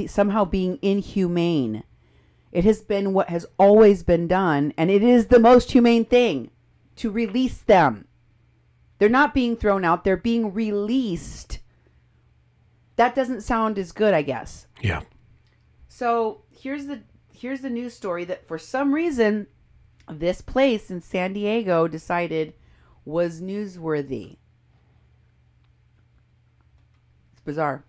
somehow being inhumane. It has been what has always been done, and it is the most humane thing to release them. They're not being thrown out, they're being released. That doesn't sound as good, I guess. Yeah. So here's the news story that for some reason this place in San Diego decided was newsworthy. It's bizarre.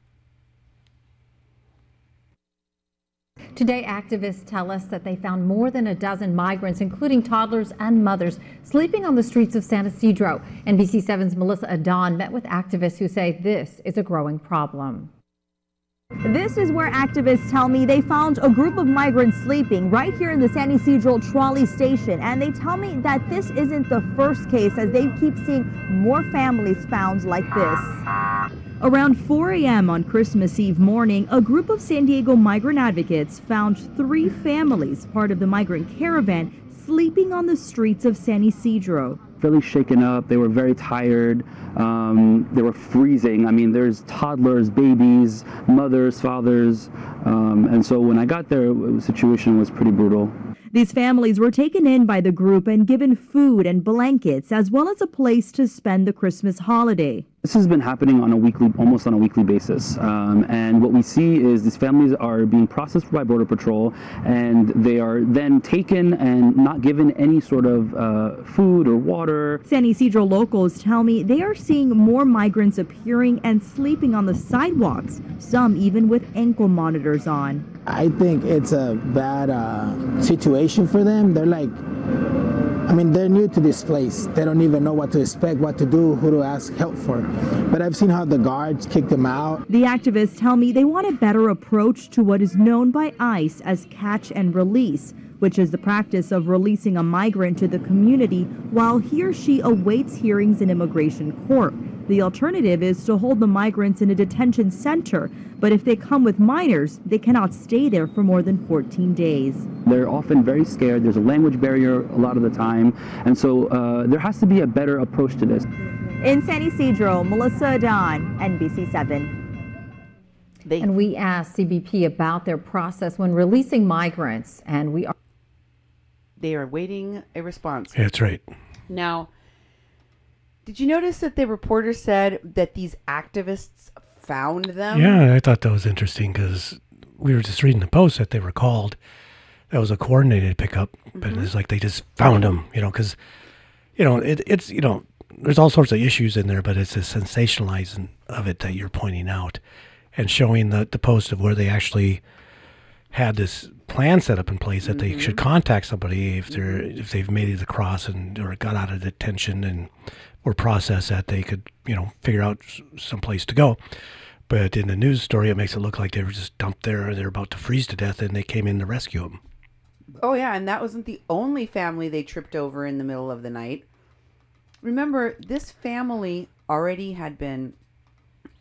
Today, activists tell us that they found more than a dozen migrants, including toddlers and mothers, sleeping on the streets of San Isidro. NBC7's Melissa Adon met with activists who say this is a growing problem. This is where activists tell me they found a group of migrants sleeping right here in the San Isidro trolley station. And they tell me that this isn't the first case, as they keep seeing more families found like this. Around 4 a.m. on Christmas Eve morning, a group of San Diego migrant advocates found 3 families, part of the migrant caravan, sleeping on the streets of San Isidro. Really shaken up. They were very tired. They were freezing. I mean, there's toddlers, babies, mothers, fathers. And so when I got there, the situation was pretty brutal. These families were taken in by the group and given food and blankets, as well as a place to spend the Christmas holiday. This has been happening on almost on a weekly basis. And what we see is these families are being processed by Border Patrol, and they are then taken and not given any sort of food or water. San Isidro locals tell me they are seeing more migrants appearing and sleeping on the sidewalks, some even with ankle monitors on. I think it's a bad situation for them. They're like, I mean, they're new to this place. They don't even know what to expect, what to do, who to ask help for. But I've seen how the guards kick them out. The activists tell me they want a better approach to what is known by ICE as catch and release, which is the practice of releasing a migrant to the community while he or she awaits hearings in immigration court. The alternative is to hold the migrants in a detention center, but if they come with minors, they cannot stay there for more than 14 days. They're often very scared. There's a language barrier a lot of the time, and so there has to be a better approach to this. In San Isidro, Melissa Adon, NBC7. And we asked CBP about their process when releasing migrants, and they are awaiting a response. Yeah, that's right. Now, did you notice that the reporter said that these activists found them? Yeah, I thought that was interesting because we were just reading the post that they were called. That was a coordinated pickup, but it's like they just found them, because, it's, there's all sorts of issues in there, but it's a sensationalizing of it that you're pointing out and showing the post of where they actually had this plan set up in place that they should contact somebody if they've made it across or got out of detention and were processed that they could, figure out some place to go. But in the news story, it makes it look like they were just dumped there. They're about to freeze to death, and they came in to rescue them. Oh, yeah, and that wasn't the only family they tripped over in the middle of the night. Remember, this family already had been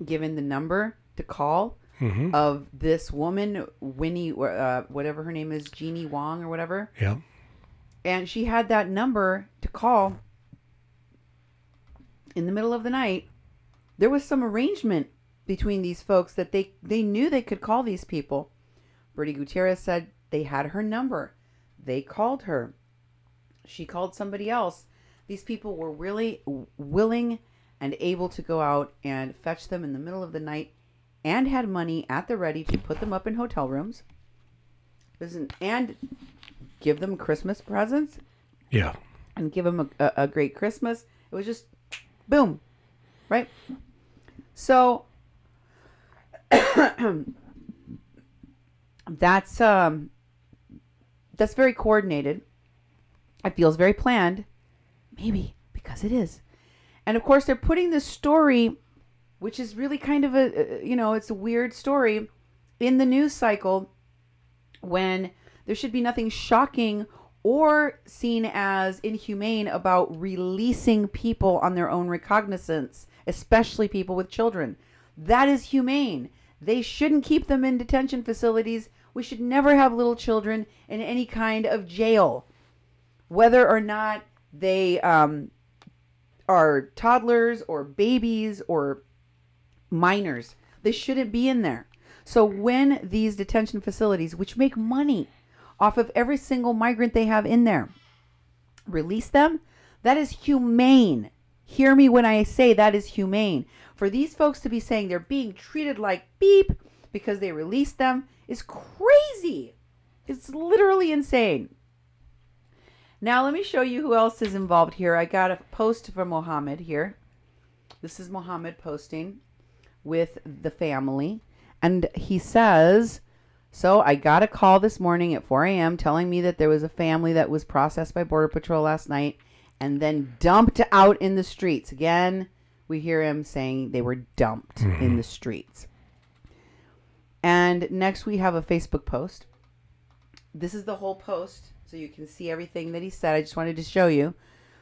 given the number to call of this woman, Winnie, whatever her name is, Jeannie Wong or whatever. Yeah. And she had that number to call in the middle of the night. There was some arrangement between these folks that they knew they could call these people. Bertie Gutierrez said they had her number. They called her. She called somebody else. These people were really willing and able to go out and fetch them in the middle of the night and had money at the ready to put them up in hotel rooms. And give them Christmas presents. Yeah. And give them a great Christmas. It was just boom. Right? So that's very coordinated. It feels very planned. Maybe because it is. And of course, they're putting this story, which is really kind of it's a weird story, in the news cycle when there should be nothing shocking or seen as inhumane about releasing people on their own recognizance, especially people with children. That is humane. They shouldn't keep them in detention facilities. We should never have little children in any kind of jail, whether or not they are toddlers or babies or minors. They shouldn't be in there. So when these detention facilities, which make money off of every single migrant they have in there, release them, that is humane. Hear me when I say that is humane. For these folks to be saying they're being treated like beep because they released them is crazy. It's literally insane. Now let me show you who else is involved here. I got a post from Mohammed here. This is Mohammed posting with the family. And he says, so I got a call this morning at 4 a.m. telling me that there was a family that was processed by Border Patrol last night and then dumped out in the streets. Again, we hear him saying they were dumped in the streets. And next we have a Facebook post. This is the whole post, so you can see everything that he said. I just wanted to show you.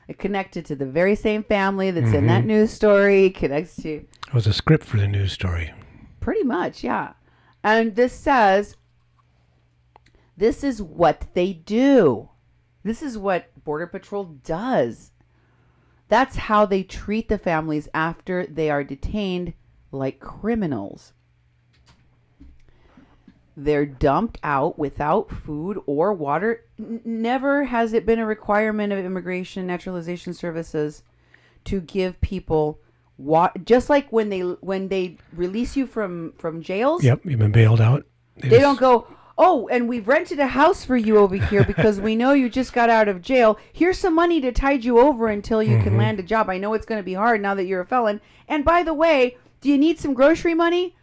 It connected to the very same family that's in that news story. Connects to... It was a script for the news story. Pretty much, yeah. And this says, this is what they do. This is what Border Patrol does. That's how they treat the families after they are detained like criminals. They're dumped out without food or water. Never has it been a requirement of Immigration and Naturalization Services to give people water. Just like when they release you from jails. Yep, you've been bailed out. They don't go, oh, and we've rented a house for you over here because we know you just got out of jail. Here's some money to tide you over until you can land a job. I know it's going to be hard now that you're a felon. And by the way, do you need some grocery money?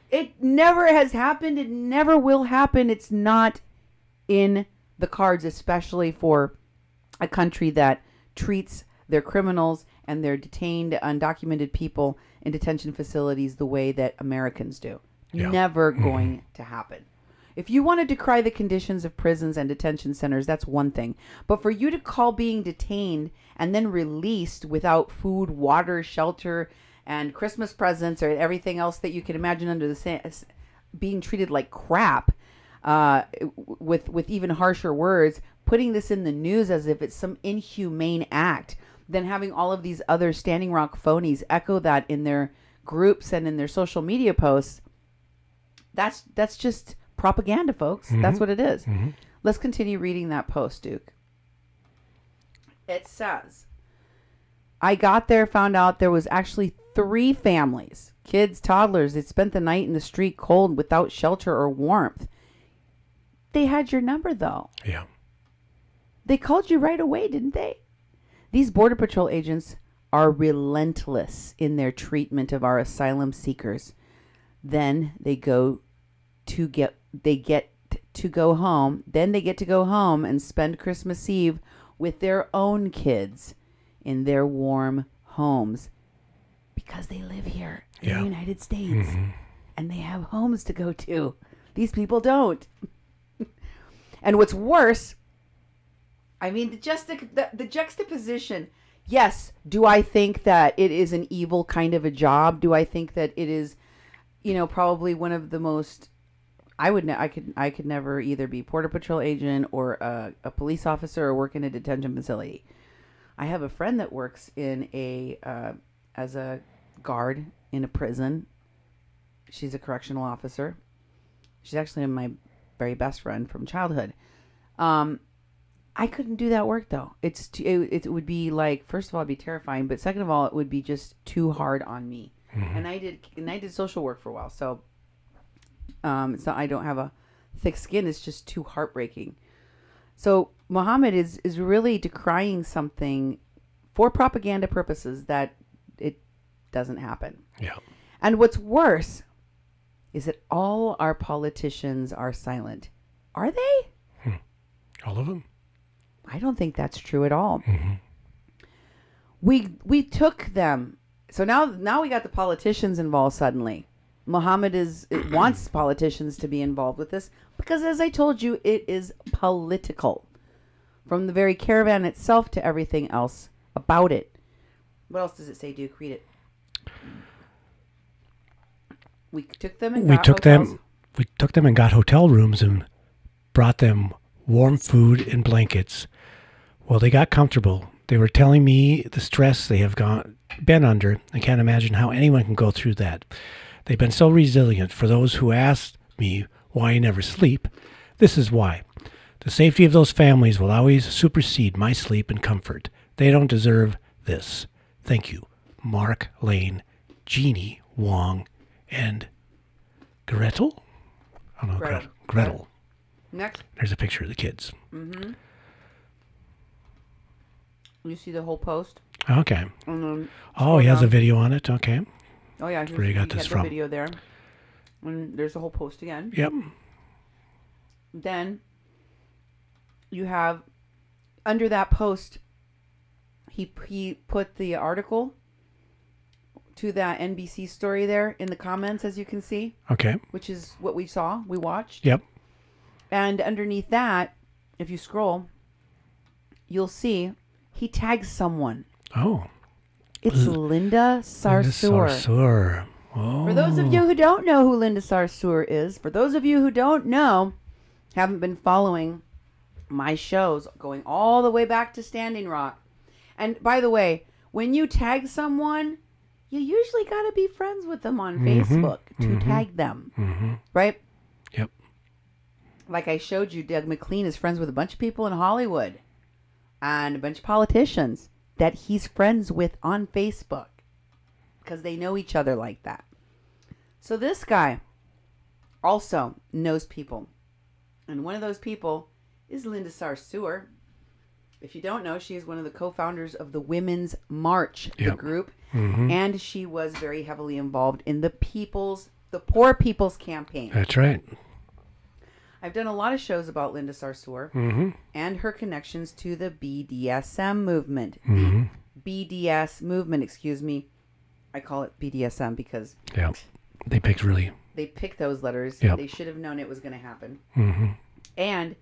It never has happened. It never will happen. It's not in the cards, especially for a country that treats their criminals and their detained, undocumented people in detention facilities the way that Americans do. Yeah. Never going to happen. If you want to decry the conditions of prisons and detention centers, that's one thing. But for you to call being detained and then released without food, water, shelter, and Christmas presents or everything else that you can imagine under the same, being treated like crap, with even harsher words, putting this in the news as if it's some inhumane act, then having all of these other Standing Rock phonies echo that in their groups and in their social media posts, that's just propaganda, folks. That's what it is. Let's continue reading that post, Duke. It says, I got there, found out there was actually 3 families, kids, toddlers, that spent the night in the street cold without shelter or warmth. They had your number, though. Yeah. They called you right away, didn't they? These Border Patrol agents are relentless in their treatment of our asylum seekers. Then they get to go home and spend Christmas Eve with their own kids in their warm homes because they live here in the United States and they have homes to go to. These people don't. And what's worse, I mean, the juxtaposition. Yes, do I think that it is an evil kind of a job? Do I think that it is, probably one of the most? I could never either be Border Patrol agent or a police officer or work in a detention facility. I have a friend that works in as a guard in a prison. She's a correctional officer. She's actually my very best friend from childhood. I couldn't do that work though. It would be like, first of all, it'd be terrifying, but second of all, it would be just too hard on me. And I did social work for a while, so I don't have a thick skin. It's just too heartbreaking. So Muhammad is really decrying something for propaganda purposes that it doesn't happen. Yeah. And what's worse is that all our politicians are silent. Are they? All of them? I don't think that's true at all. We took them. So now we got the politicians involved suddenly. Muhammad wants politicians to be involved with this because, as I told you, it is political. From the very caravan itself to everything else about it. What else does it say, Duke? Read it. We took them and got hotel rooms and brought them warm food and blankets. Well, they got comfortable. They were telling me the stress they have been under. I can't imagine how anyone can go through that. They've been so resilient. For those who asked me why I never sleep, this is why. The safety of those families will always supersede my sleep and comfort. They don't deserve this. Thank you. Mark Lane, Jeannie Wong, and Gretel? I don't know. Gretel. Next. There's a picture of the kids. Mm-hmm. You see the whole post? Okay. He has a video on it. Okay. Oh, yeah. Where you got this from? The video there. And there's a whole post again. Yep. Then you have, under that post, he put the article to that NBC story there in the comments, as you can see. Okay. Which is what we watched. Yep. And underneath that, if you scroll, you'll see he tags someone. Oh. It's Linda Sarsour. Sarsour. Oh. For those of you who don't know who Linda Sarsour is, for those of you who don't know, haven't been following my shows going all the way back to Standing Rock. And by the way, when you tag someone, you usually got to be friends with them on Facebook to tag them. Right? Yep. Like I showed you, Doug McLean is friends with a bunch of people in Hollywood and a bunch of politicians that he's friends with on Facebook because they know each other like that. So this guy also knows people. And one of those people is Linda Sarsour. If you don't know, she is one of the co-founders of the Women's March, the group. And she was very heavily involved in the Poor People's Campaign. That's right. I've done a lot of shows about Linda Sarsour and her connections to the BDSM movement. BDS movement, excuse me. I call it BDSM because they picked those letters. Yep. They should have known it was going to happen. And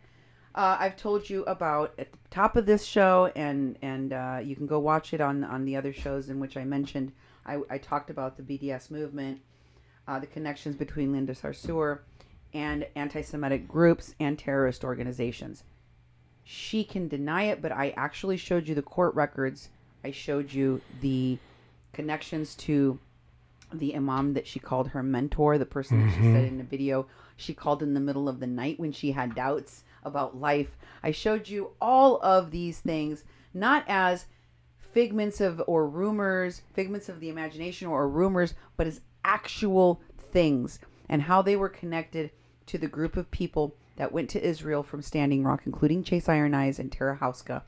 I've told you about at the top of this show, and you can go watch it on the other shows in which I mentioned. I talked about the BDS movement, the connections between Linda Sarsour and anti-Semitic groups and terrorist organizations. She can deny it, but I actually showed you the court records. I showed you the connections to the imam that she called her mentor, the person that she said in the video she called in the middle of the night when she had doubts about life. I showed you all of these things, not as figments of the imagination or rumors, but as actual things and how they were connected to the group of people that went to Israel from Standing Rock, including Chase Iron Eyes and Tara Hauska.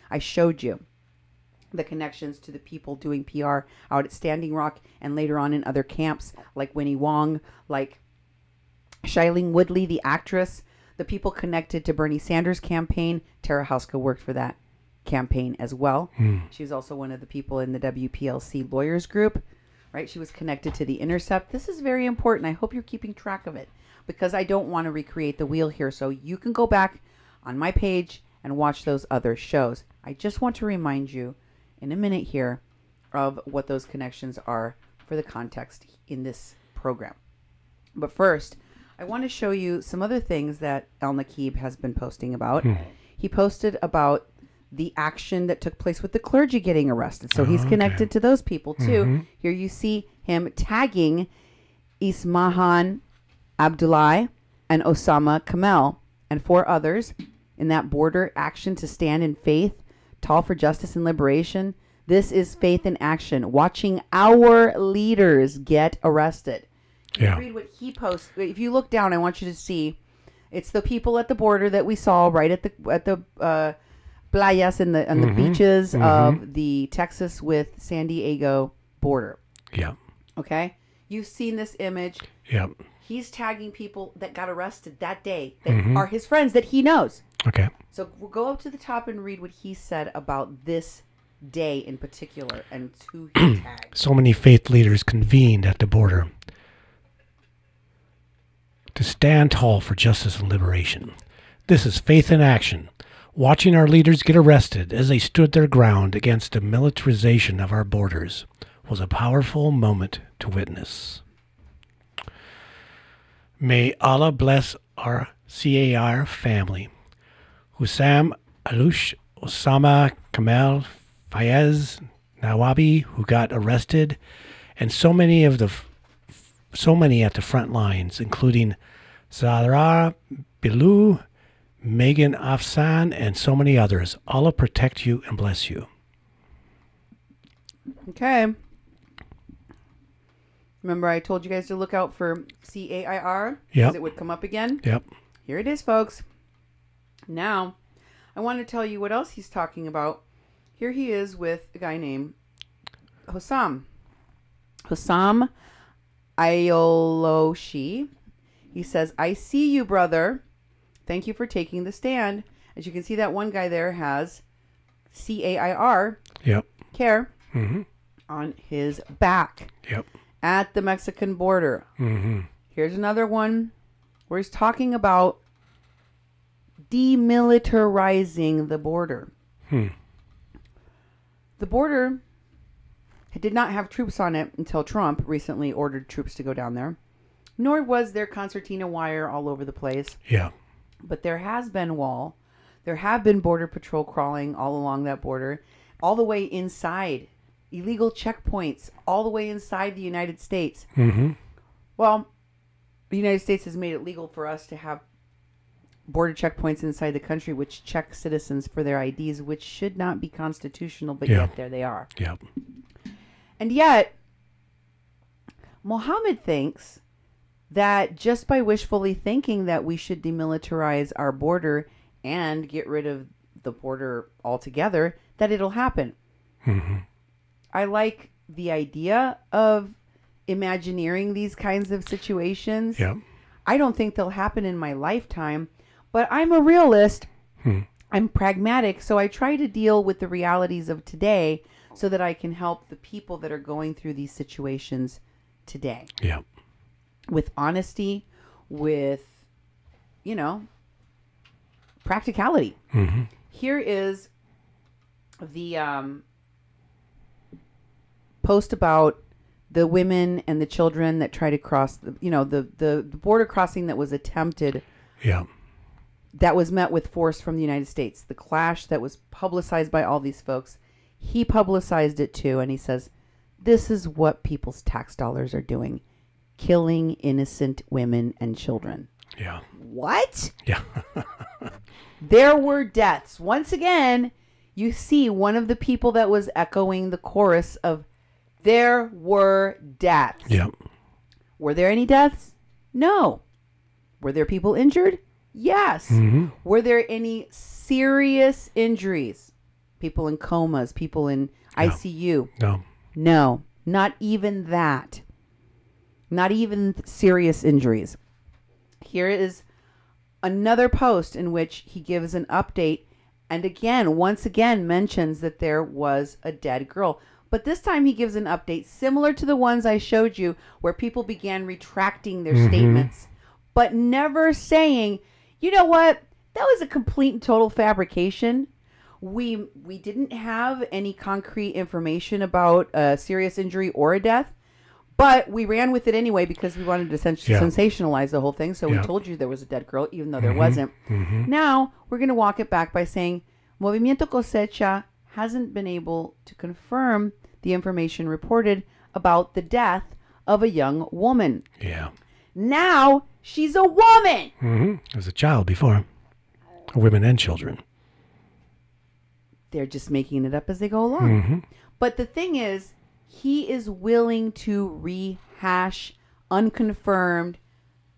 I showed you the connections to the people doing PR out at Standing Rock and later on in other camps like Winnie Wong, like Shailene Woodley, the actress, the people connected to Bernie Sanders' campaign. Tara Hauska worked for that campaign as well. She was also one of the people in the WPLC lawyers group, right? She was connected to The Intercept. This is very important. I hope you're keeping track of it because I don't want to recreate the wheel here. So you can go back on my page and watch those other shows. I just want to remind you in a minute here of what those connections are for the context in this program. But first, I want to show you some other things that El Nakib has been posting about. He posted about the action that took place with the clergy getting arrested. So he's connected to those people too. Here you see him tagging Ismahan Abdullahi and Osama Kamal and 4 others in that border action to stand in faith, tall for justice and liberation. This is faith in action, watching our leaders get arrested. Read what he posts. If you look down, I want you to see it's the people at the border that we saw right at the playas and the beaches of the Texas with San Diego border. Yeah. Okay. You've seen this image. Yeah. He's tagging people that got arrested that day that are his friends that he knows. Okay. So we'll go up to the top and read what he said about this day in particular and who he tagged. So many faith leaders convened at the border to stand tall for justice and liberation. This is faith in action. Watching our leaders get arrested as they stood their ground against the militarization of our borders was a powerful moment to witness. May Allah bless our CAR family. Hussam Alush, Osama Kamal, Fayez Nawabi, who got arrested, and so many at the front lines, including Zahra Bilou, Megan Afsan, and so many others. Allah protect you and bless you. Okay. Remember I told you guys to look out for CAIR? Because it would come up again? Yep. Here it is, folks. Now, I want to tell you what else he's talking about. Here he is with a guy named Hossam Ayoloshi. He says, I see you, brother. Thank you for taking the stand. As you can see, that one guy there has CAIR care on his back at the Mexican border. Here's another one where he's talking about demilitarizing the border. The border did not have troops on it until Trump recently ordered troops to go down there. Nor was there concertina wire all over the place. Yeah. But there has been wall. There have been border patrol crawling all along that border, all the way inside. Illegal checkpoints all the way inside the United States. Well, the United States has made it legal for us to have border checkpoints inside the country which check citizens for their IDs, which should not be constitutional, but yet there they are. And yet, Mohammed thinks that just by wishfully thinking that we should demilitarize our border and get rid of the border altogether, that it'll happen. I like the idea of imagineering these kinds of situations. I don't think they'll happen in my lifetime, but I'm a realist. I'm pragmatic, so I try to deal with the realities of today so that I can help the people that are going through these situations today. With honesty, with, you know, practicality. Here is the post about the women and the children that try to cross, the border crossing that was attempted. That was met with force from the United States. The clash that was publicized by all these folks. He publicized it too, and he says, this is what people's tax dollars are doing. Killing innocent women and children. What? There were deaths. Once again, you see one of the people that was echoing the chorus of there were deaths. Were there any deaths? No. Were there people injured? Yes. Were there any serious injuries? People in comas, people in ICU? No. Not even that. Not even serious injuries. Here is another post in which he gives an update And again, once again, mentions that there was a dead girl. But this time he gives an update similar to the ones I showed you where people began retracting their statements, but never saying, you know what, that was a complete and total fabrication. We didn't have any concrete information about a serious injury or a death, but we ran with it anyway because we wanted to sensationalize the whole thing. So we told you there was a dead girl, even though there wasn't. Now we're going to walk it back by saying Movimiento Cosecha hasn't been able to confirm the information reported about the death of a young woman. Yeah. Now she's a woman. There was a child before. Women and children. They're just making it up as they go along. But the thing is, he is willing to rehash unconfirmed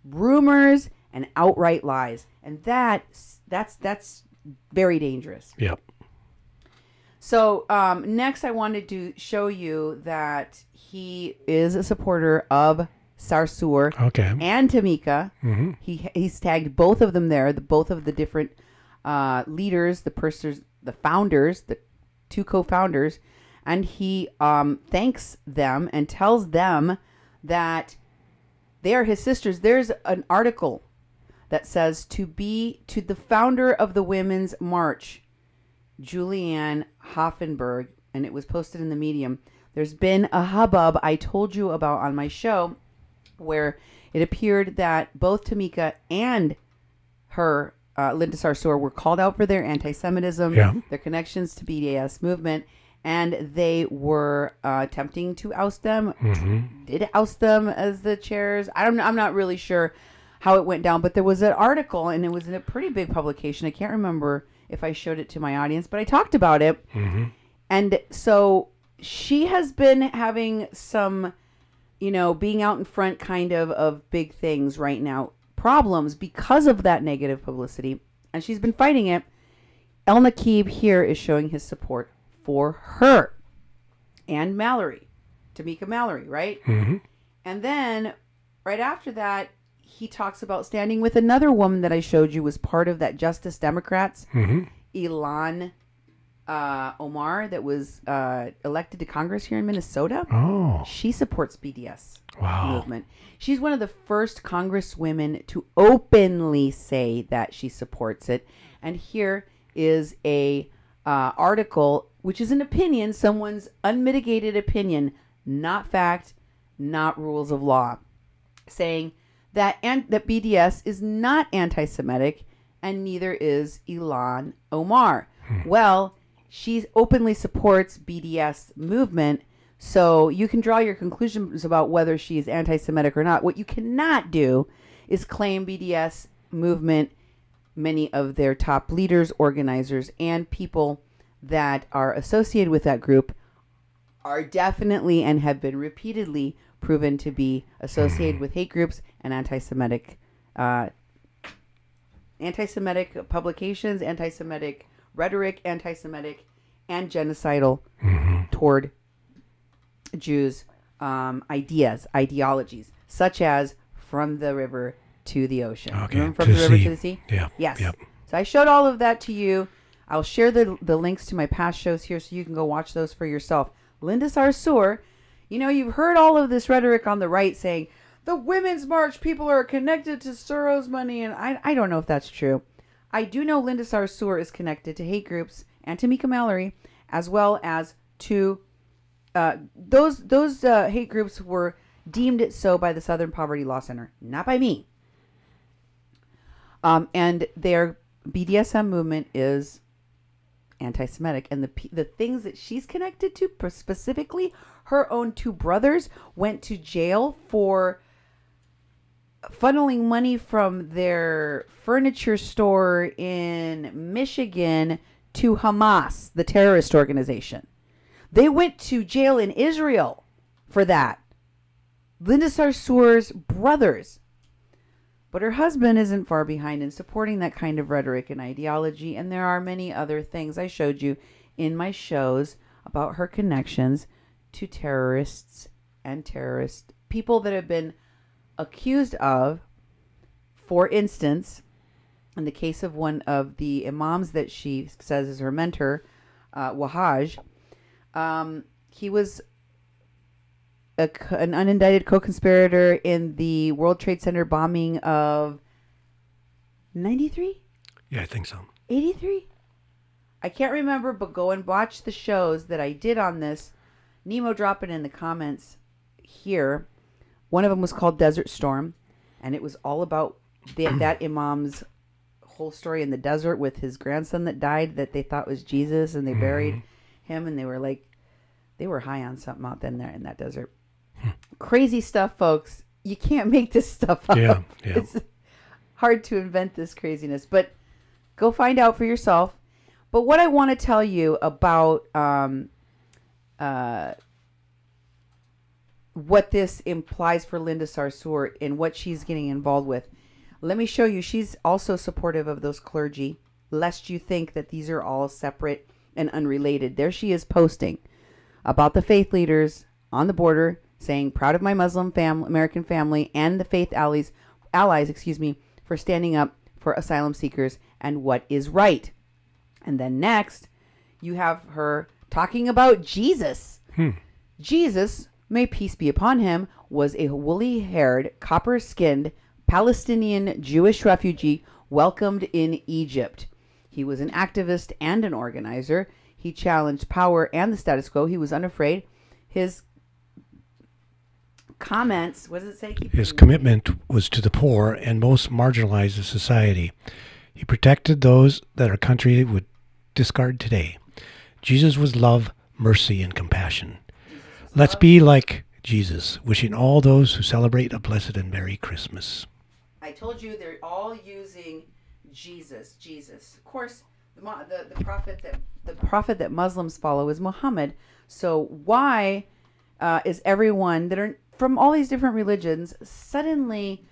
rumors and outright lies. And that's very dangerous. Yep. So next I wanted to show you that he is a supporter of Sarsour and Tamika. He's tagged both of them there, both of the different leaders, the founders, the two co-founders, and he thanks them and tells them that they are his sisters. There's an article that says to the founder of the Women's March, Julianne Hoffenberg, and it was posted in the Medium. There's been a hubbub I told you about on my show where it appeared that both Tamika and her, Linda Sarsour, were called out for their anti-Semitism, their connections to BDS movement, and they were attempting to oust them, did oust them as the chairs. I'm not really sure how it went down, but there was an article, and it was in a pretty big publication. I can't remember if I showed it to my audience, but I talked about it. And so she has been having some, being out in front kind of big things right now, problems because of that negative publicity. And she's been fighting it. El Nakib here is showing his support for her and Mallory, Tamika Mallory, right? And then right after that, he talks about standing with another woman that I showed you was part of that Justice Democrats, Ilan Omar, that was elected to Congress here in Minnesota. Oh. She supports BDS movement. She's one of the first congresswomen to openly say that she supports it. And here is a article, which is an opinion, someone's unmitigated opinion, not fact, not rules of law, saying that BDS is not anti-Semitic, and neither is Ilan Omar. Well, she openly supports BDS movement, so you can draw your conclusions about whether she is anti-Semitic or not. What you cannot do is claim BDS movement, many of their top leaders, organizers, and people that are associated with that group are definitely and have been repeatedly proven to be associated with hate groups and anti-Semitic publications, anti-Semitic rhetoric, anti-Semitic and genocidal toward Jews ideologies, such as from the river to the ocean. From the river to the sea? Yeah. Yes. Yep. So I showed all of that to you. I'll share the links to my past shows here so you can go watch those for yourself. Linda Sarsour, you've heard all of this rhetoric on the right saying, the Women's March people are connected to Soros money, and I don't know if that's true. I do know Linda Sarsour is connected to hate groups and Tamika Mallory, as well as to those hate groups were deemed it so by the Southern Poverty Law Center, not by me. And their BDSM movement is anti-Semitic, and the things that she's connected to, specifically her own two brothers went to jail for funneling money from their furniture store in Michigan to Hamas, the terrorist organization. They went to jail in Israel for that. Linda Sarsour's brothers. But her husband isn't far behind in supporting that kind of rhetoric and ideology, and there are many other things I showed you in my shows about her connections to terrorists and terrorist people that have been accused of, for instance, in the case of one of the imams that she says is her mentor, Wahaj, he was an unindicted co-conspirator in the World Trade Center bombing of 93? Yeah, I think so. 83? I can't remember, but go and watch the shows that I did on this. Nemo, drop it in the comments here. One of them was called Desert Storm, and it was all about that imam's whole story in the desert with his grandson that died that they thought was Jesus, and they buried him, and they were like, they were high on something out there in that desert. Crazy stuff, folks. You can't make this stuff up. Yeah. It's hard to invent this craziness, but go find out for yourself. But what I want to tell you about what this implies for Linda Sarsour and what she's getting involved with, let me show you. She's also supportive of those clergy, lest you think that these are all separate and unrelated. There she is posting about the faith leaders on the border, saying, proud of my Muslim American family and the faith allies, for standing up for asylum seekers and what is right. And then next, you have her talking about Jesus. Jesus, may peace be upon him, was a woolly-haired, copper-skinned Palestinian Jewish refugee welcomed in Egypt. He was an activist and an organizer. He challenged power and the status quo. He was unafraid. His comments, what does it say? His commitment was to the poor and most marginalized of society. He protected those that our country would discard today. Jesus was love, mercy, and compassion. Let's be like Jesus, wishing all those who celebrate a blessed and Merry Christmas. I told you they're all using Jesus. Of course, the prophet that Muslims follow is Muhammad. So why is everyone that are from all these different religions suddenly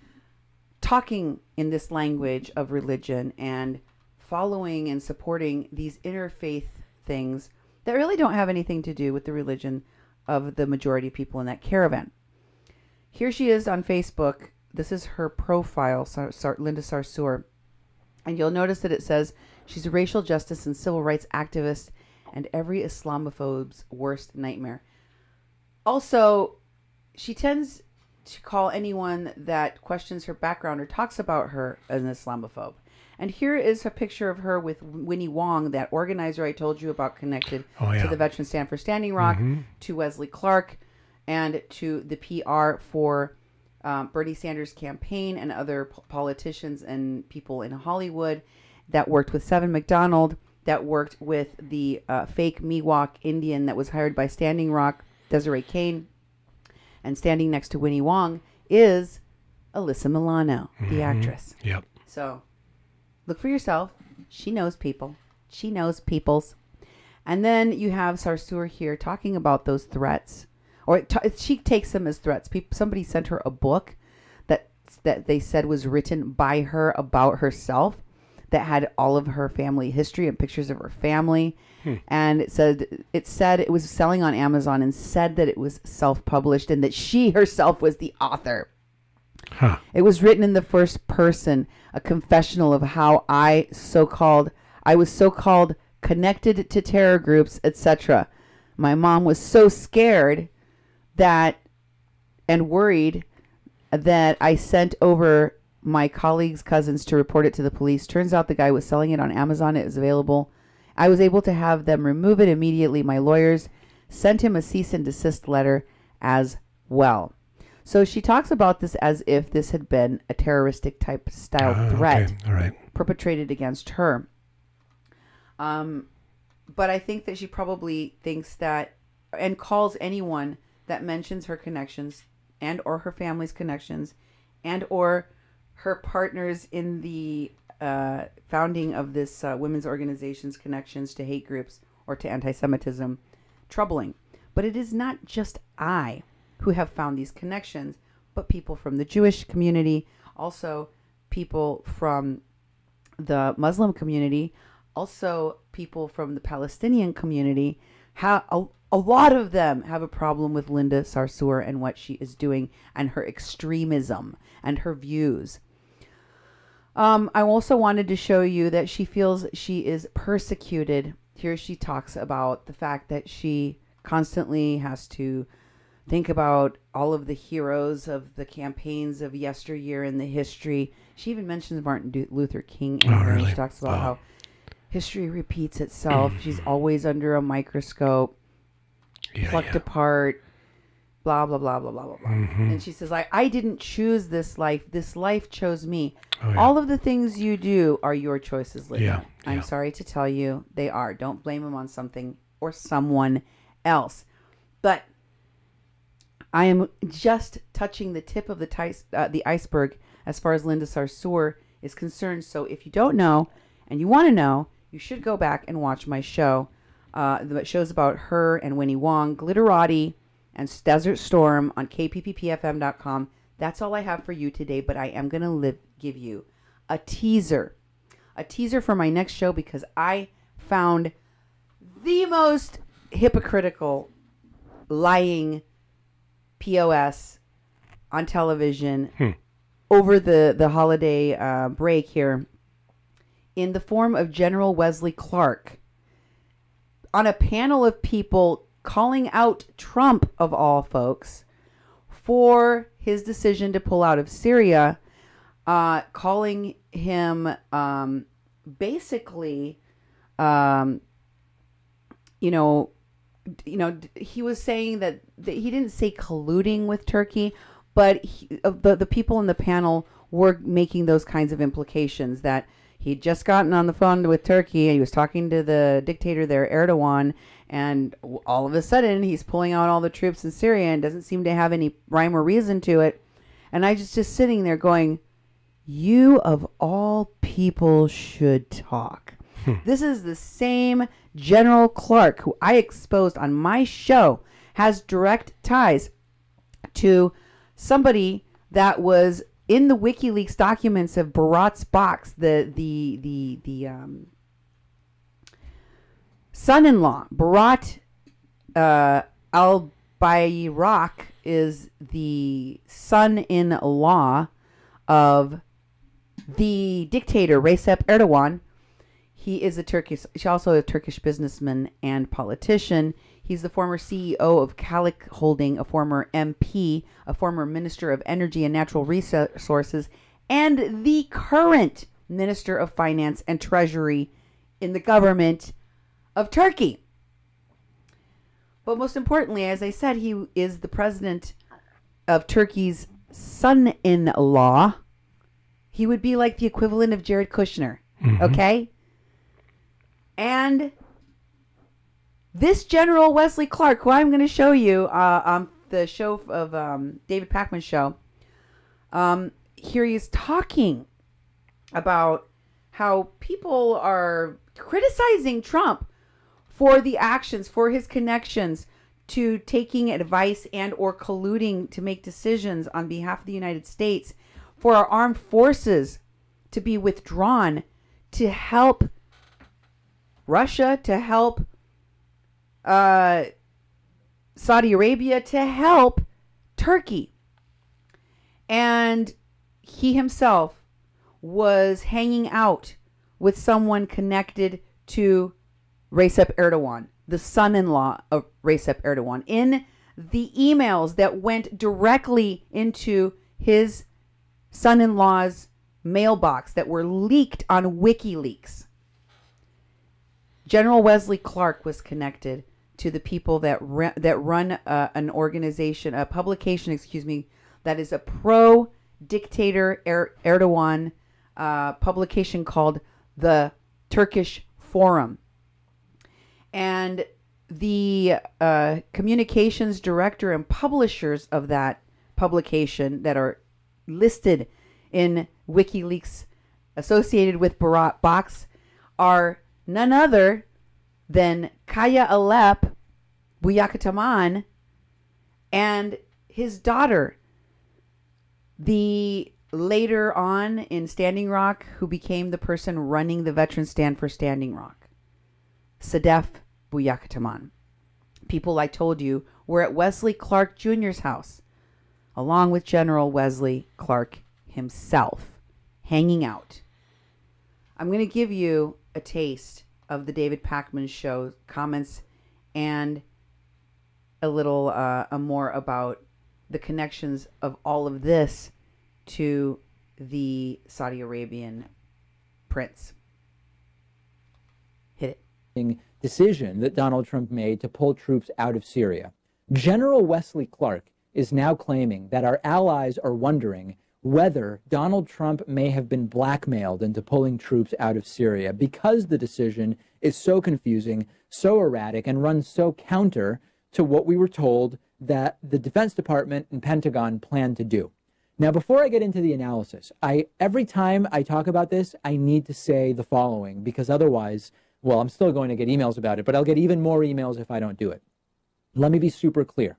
talking in this language of religion and following and supporting these interfaith things that really don't have anything to do with the religion of the majority of people in that caravan? Here she is on Facebook. This is her profile, Linda Sarsour. And you'll notice that it says she's a racial justice and civil rights activist and every Islamophobe's worst nightmare. Also, she tends to call anyone that questions her background or talks about her as an Islamophobe. And here is a picture of her with Winnie Wong, that organizer I told you about, connected to the Veterans Stand for Standing Rock, to Wesley Clark, and to the PR for Bernie Sanders' campaign and other politicians and people in Hollywood, that worked with Seven McDonald, that worked with the fake Miwok Indian that was hired by Standing Rock, Desiree Kane. And standing next to Winnie Wong is Alyssa Milano, the actress. Yep. So look for yourself. She knows people. She knows peoples. And then you have Sarsour here talking about those threats. Or she takes them as threats. Somebody sent her a book that they said was written by her about herself, that had all of her family history and pictures of her family. And it said it was selling on Amazon, and said that it was self-published and that she herself was the author. It was written in the first person, a confessional of how I was so-called connected to terror groups, etc. My mom was so scared and worried that I sent over my colleagues' cousins to report it to the police. Turns out the guy was selling it on Amazon. It was available. I was able to have them remove it immediately. My lawyers sent him a cease and desist letter as well. So she talks about this as if this had been a terroristic type style threat perpetrated against her. But I think that she probably thinks that, and calls anyone that mentions her connections and or her family's connections and or her partners in the founding of this women's organization's connections to hate groups or to anti-Semitism troubling. But it is not just I who have found these connections, but people from the Jewish community, also people from the Muslim community, also people from the Palestinian community. A lot of them have a problem with Linda Sarsour and what she is doing and her extremism and her views. I also wanted to show you that she feels she is persecuted. Here she talks about the fact that she constantly has to think about all of the heroes of the campaigns of yesteryear in the history. She even mentions Martin Luther King in her. Really? She talks about how history repeats itself. She's always under a microscope, plucked apart, blah, blah, blah, blah, blah, blah, blah. And she says, I didn't choose this life. This life chose me. All of the things you do are your choices, Lydia. I'm sorry to tell you, they are. Don't blame them on something or someone else. But I am just touching the tip of the iceberg as far as Linda Sarsour is concerned. So if you don't know and you want to know, you should go back and watch my show. The show's about her and Winnie Wong, Glitterati, and Desert Storm on kpppfm.com. That's all I have for you today, but I am going to give you a teaser for my next show, because I found the most hypocritical, lying POS on television over the holiday break here, in the form of General Wesley Clark on a panel of people calling out Trump, of all folks, for his decision to pull out of Syria, calling him basically, he was saying that he didn't say colluding with Turkey, but the people in the panel were making those kinds of implications that he'd just gotten on the phone with Turkey and he was talking to the dictator there, Erdogan, and all of a sudden he's pulling out all the troops in Syria and doesn't seem to have any rhyme or reason to it. And I just sitting there going, you of all people should talk. This is the same General Clark who I exposed on my show has direct ties to somebody that was in the WikiLeaks documents of Barat's box, the son-in-law. Barat al-Bayrak is the son-in-law of the dictator Recep Erdogan. He is he's also a Turkish businessman and politician. He's the former CEO of Calic Holding, a former MP, a former Minister of Energy and Natural Resources, and the current Minister of Finance and Treasury in the government of Turkey. But most importantly, as I said, he is the president of Turkey's son-in-law. He would be like the equivalent of Jared Kushner, okay? And this General Wesley Clark, who I'm going to show you on the show of David Pakman's show, here he is talking about how people are criticizing Trump for the actions, for his connections to taking advice and or colluding to make decisions on behalf of the United States, for our armed forces to be withdrawn to help Russia, to help Saudi Arabia, to help Turkey. And he himself was hanging out with someone connected to Recep Erdogan, the son-in-law of Recep Erdogan, in the emails that went directly into his son-in-law's mailbox that were leaked on WikiLeaks. General Wesley Clark was connected to the people that run an organization, a publication, that is a pro-dictator Erdogan publication called the Turkish Forum. And the communications director and publishers of that publication that are listed in WikiLeaks associated with Barat Box are none other than Kaya Alep Buyakataman and his daughter, the later on in Standing Rock who became the person running the veteran stand for Standing Rock, Sadef Buyakataman. People, I told you, were at Wesley Clark Jr.'s house, along with General Wesley Clark himself, hanging out I'm going to give you a taste of the David Pakman show comments and a little more about the connections of all of this to the Saudi Arabian prince. Hit it. Decision that Donald Trump made to pull troops out of Syria. General Wesley Clark is now claiming that our allies are wondering whether Donald Trump may have been blackmailed into pulling troops out of Syria because the decision is so confusing, so erratic, and runs so counter to what we were told that the Defense Department and Pentagon plan to do. Now, before I get into the analysis, every time I talk about this, I need to say the following, because otherwise, well, I'm still going to get emails about it, but I'll get even more emails if I don't do it. Let me be super clear.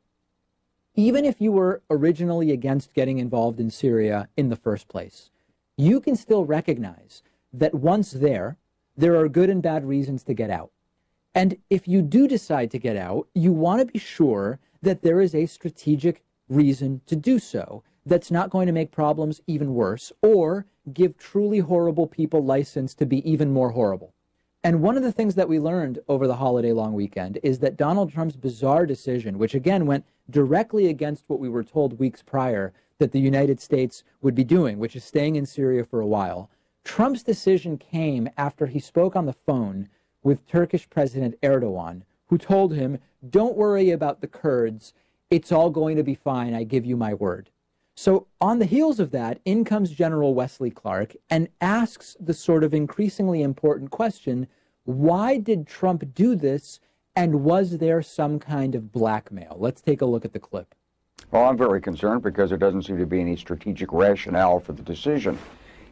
Even if you were originally against getting involved in Syria in the first place, you can still recognize that once there are good and bad reasons to get out. And if you do decide to get out, you want to be sure that there is a strategic reason to do so that's not going to make problems even worse or give truly horrible people license to be even more horrible. And one of the things that we learned over the holiday long weekend is that Donald Trump's bizarre decision, which again went directly against what we were told weeks prior that the United States would be doing, which is staying in Syria for a while, Trump's decision came after he spoke on the phone with Turkish President Erdogan, who told him, "Don't worry about the Kurds. It's all going to be fine. I give you my word." So on the heels of that, in comes General Wesley Clark and asks the sort of increasingly important question, why did Trump do this, and was there some kind of blackmail? Let's take a look at the clip. Well, I'm very concerned because there doesn't seem to be any strategic rationale for the decision.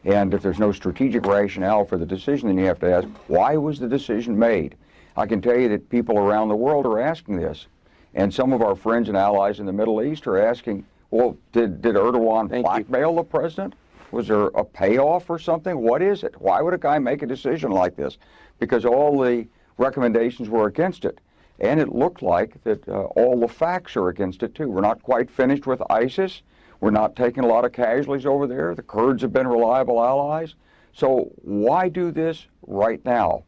And if there's no strategic rationale for the decision, then you have to ask, why was the decision made? I can tell you that people around the world are asking this. And some of our friends and allies in the Middle East are asking, well, did Erdogan blackmail the president? Was there a payoff or something? What is it? Why would a guy make a decision like this? Because all the recommendations were against it. And it looked like that all the facts are against it, too. We're not quite finished with ISIS. We're not taking a lot of casualties over there. The Kurds have been reliable allies. So why do this right now?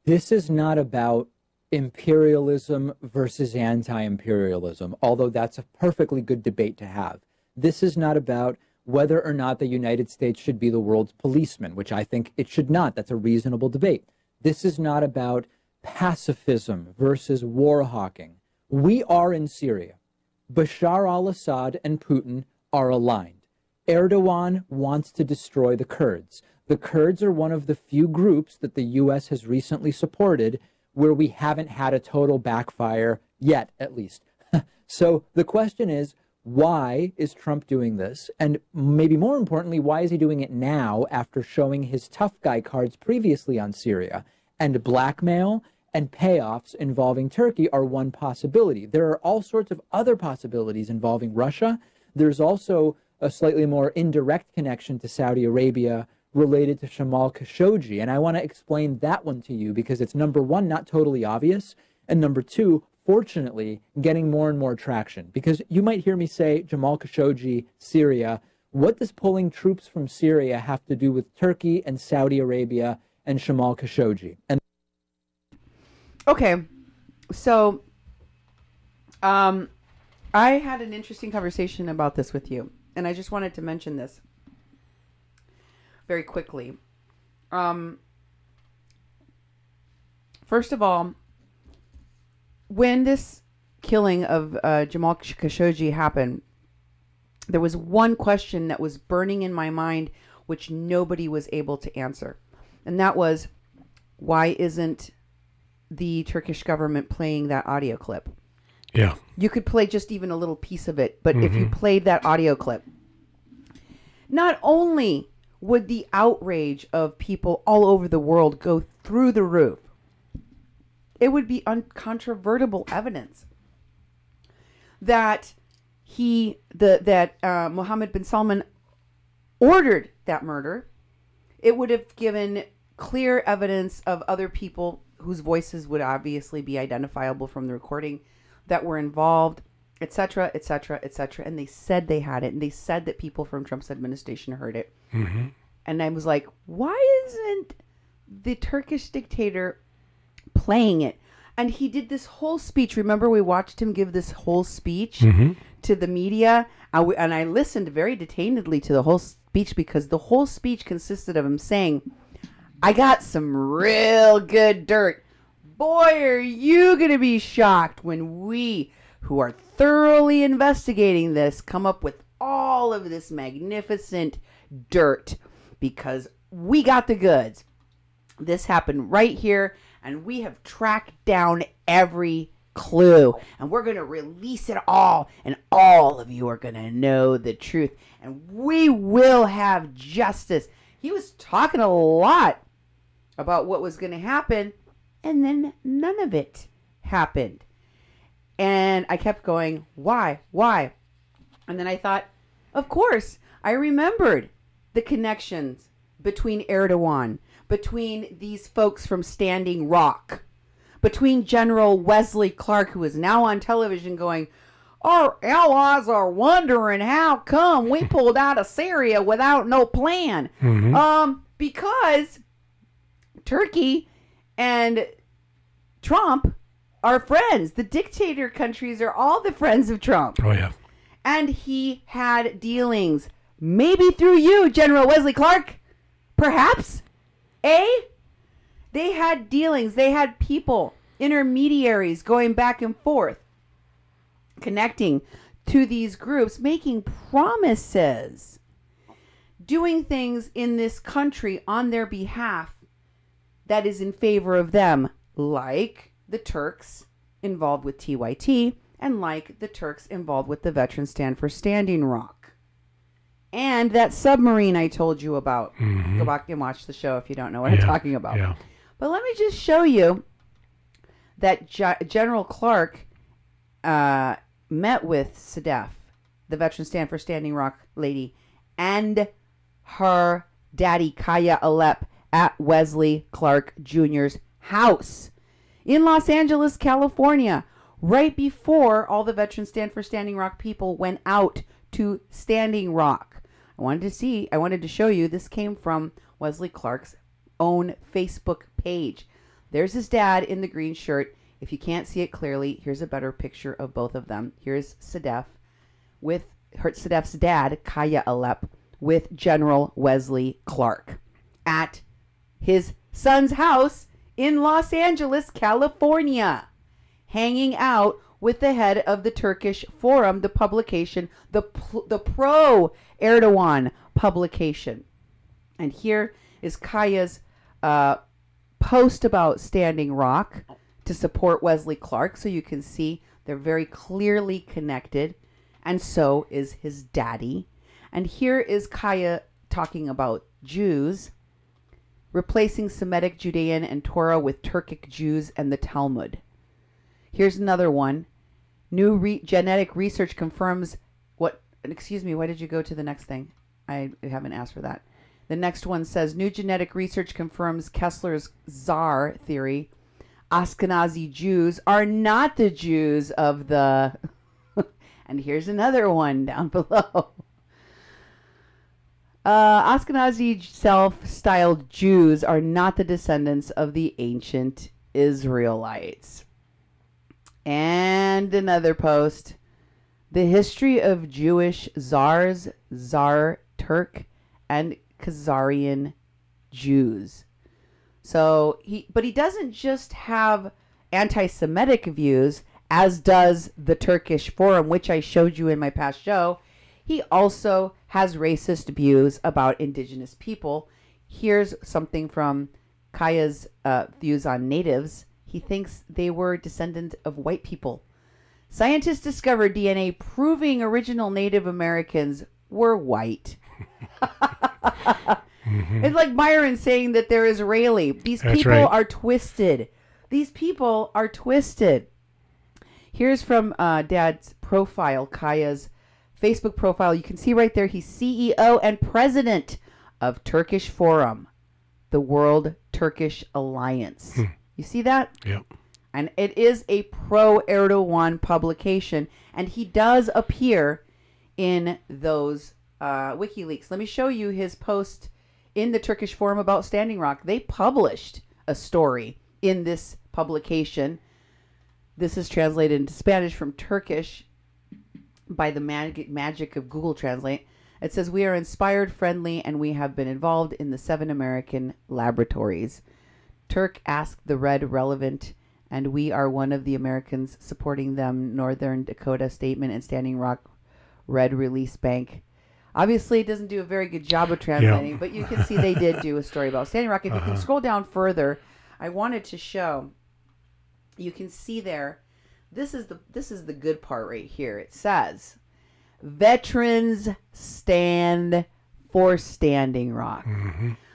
This is not about imperialism versus anti-imperialism, although that's a perfectly good debate to have. This is not about whether or not the United States should be the world's policeman, which I think it should not. That's a reasonable debate. This is not about pacifism versus war hawking. We are in Syria. Bashar al-Assad and Putin are aligned. Erdogan wants to destroy the Kurds. The Kurds are one of the few groups that the U.S. has recently supported where we haven't had a total backfire yet, at least. So the question is, why is Trump doing this? And maybe more importantly, why is he doing it now after showing his tough guy cards previously on Syria? And blackmail and payoffs involving Turkey are one possibility. There are all sorts of other possibilities involving Russia. There's also a slightly more indirect connection to Saudi Arabia related to Jamal Khashoggi. And I want to explain that one to you because it's, number one, not totally obvious, and number two, fortunately, getting more and more traction. Because you might hear me say Jamal Khashoggi, Syria. What does pulling troops from Syria have to do with Turkey and Saudi Arabia and Jamal Khashoggi? And okay, so I had an interesting conversation about this with you, and I just wanted to mention this very quickly. First of all, when this killing of Jamal Khashoggi happened, there was one question that was burning in my mind, which nobody was able to answer. And that was, why isn't the Turkish government playing that audio clip? Yeah. You could play just even a little piece of it, but if you played that audio clip, not only would the outrage of people all over the world go through the roof, it would be uncontrovertible evidence that Mohammed bin Salman ordered that murder. It would have given clear evidence of other people whose voices would obviously be identifiable from the recording that were involved, etc., etc., etc. And they said they had it, and they said that people from Trump's administration heard it. And I was like, why isn't the Turkish dictator playing it? And he did this whole speech. Remember, we watched him give this whole speech to the media. And I listened very detainedly to the whole speech because the whole speech consisted of him saying, I got some real good dirt. Boy, are you going to be shocked when we, who are thoroughly investigating this, come up with all of this magnificent dirt because we got the goods. This happened right here, and we have tracked down every clue, and we're going to release it all, and all of you are going to know the truth, and we will have justice. He was talking a lot about what was going to happen, and then none of it happened. And I kept going, why? And then I thought, of course, I remembered the connections between Erdogan, between these folks from Standing Rock, between General Wesley Clark, who is now on television going, our allies are wondering how come we pulled out of Syria without no plan. Because Turkey and Trump are friends. The dictator countries are all the friends of Trump. Oh, yeah. And he had dealings, maybe through you, General Wesley Clark, perhaps. They had dealings. They had people, intermediaries going back and forth, connecting to these groups, making promises, doing things in this country on their behalf that is in favor of them, like the Turks involved with TYT and like the Turks involved with the Veterans Stand for Standing Rock. And that submarine I told you about. Go back and watch the show if you don't know what I'm talking about. Yeah. But let me just show you that General Clark met with Sadef, the Veterans Stand for Standing Rock lady, and her daddy, Kaya Alep, at Wesley Clark Jr.'s house in Los Angeles, California, right before all the Veterans Stand for Standing Rock people went out to Standing Rock. I wanted to show you, this came from Wesley Clark's own Facebook page. There's his dad in the green shirt. If you can't see it clearly, here's a better picture of both of them. Here's Sadef with Sadef's dad, Kaya Alep, with General Wesley Clark at his son's house in Los Angeles, California, hanging out with the head of the Turkish Forum, the publication, the pro-Erdogan publication. And here is Kaya's post about Standing Rock to support Wesley Clark, so you can see they're very clearly connected, and so is his daddy. And here is Kaya talking about Jews, replacing Semitic, Judean, and Torah with Turkic Jews and the Talmud. Here's another one. New genetic research confirms what... Excuse me, why did you go to the next thing? I haven't asked for that. The next one says, new genetic research confirms Kessler's czar theory. Ashkenazi Jews are not the Jews of the... And here's another one down below. Ashkenazi self-styled Jews are not the descendants of the ancient Israelites. And another post. The history of Jewish czars, Tsar Turk, and Khazarian Jews. So he doesn't just have anti-Semitic views, as does the Turkish Forum, which I showed you in my past show. He also has racist views about indigenous people. Here's something from Kaya's views on natives. He thinks they were descendants of white people. Scientists discovered DNA proving original Native Americans were white. It's like Myron saying that they're Israeli. These people are twisted. These people are twisted. Here's from Dad's profile, Kaya's Facebook profile. You can see right there he's CEO and president of Turkish Forum, the World Turkish Alliance. You see that? Yep. And it is a pro-Erdogan publication, and he does appear in those WikiLeaks. Let me show you his post in the Turkish Forum about Standing Rock. They published a story in this publication. This is translated into Spanish from Turkish by the magic of Google Translate. It says, we are inspired, friendly, and we have been involved in the 7 American laboratories. Turk asked the Red relevant, and we are one of the Americans supporting them. Northern Dakota Statement and Standing Rock Red Release Bank. Obviously, it doesn't do a very good job of translating, but you can see they did do a story about Standing Rock. If you can scroll down further, I wanted to show, you can see there, this is the good part right here. It says, veterans stand for Standing Rock.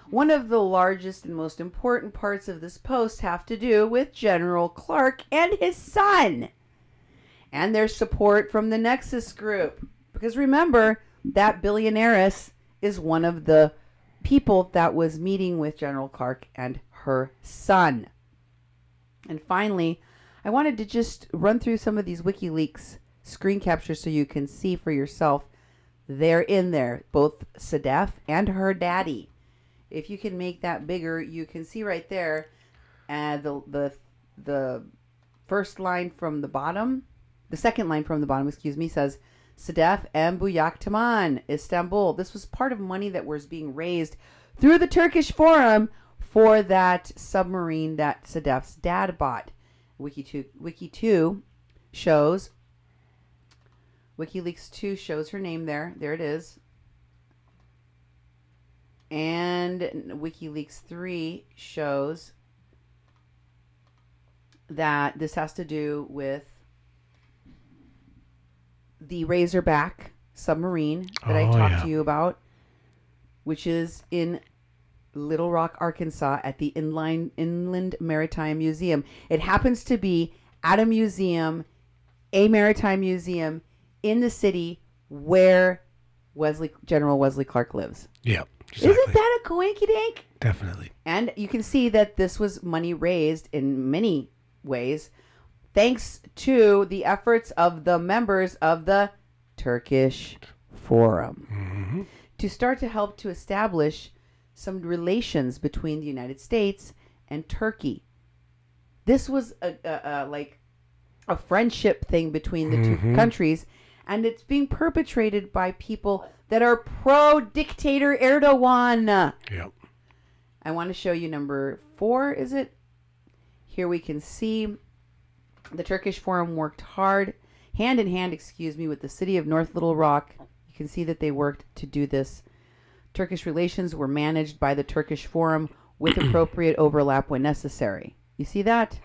One of the largest and most important parts of this post have to do with General Clark and his son and their support from the Nexus Group. Because remember, that billionairess is one of the people that was meeting with General Clark and her son. And finally, I wanted to just run through some of these WikiLeaks screen captures so you can see for yourself. They're in there, both Sedef and her daddy. If you can make that bigger, you can see right there, the first line from the bottom, the second line from the bottom, excuse me, says, Sedef and Buyaktaman, Istanbul. This was part of money that was being raised through the Turkish Forum for that submarine that Sedef's dad bought. WikiLeaks 2 shows her name there. There it is. And WikiLeaks 3 shows that this has to do with the Razorback submarine that I talked to you about, which is in Little Rock, Arkansas at the Inland Maritime Museum. It happens to be at a museum, a maritime museum in the city where General Wesley Clark lives. Yeah. Exactly. Isn't that a coinkydink? Definitely. And you can see that this was money raised in many ways thanks to the efforts of the members of the Turkish Forum to start to help to establish some relations between the United States and Turkey. This was like a friendship thing between the two countries, and it's being perpetrated by people that are pro-dictator Erdogan. Yep. I want to show you number 4, is it? Here we can see the Turkish Forum worked hand in hand, with the city of North Little Rock. You can see that they worked to do this. Turkish relations were managed by the Turkish Forum with appropriate overlap when necessary. You see that?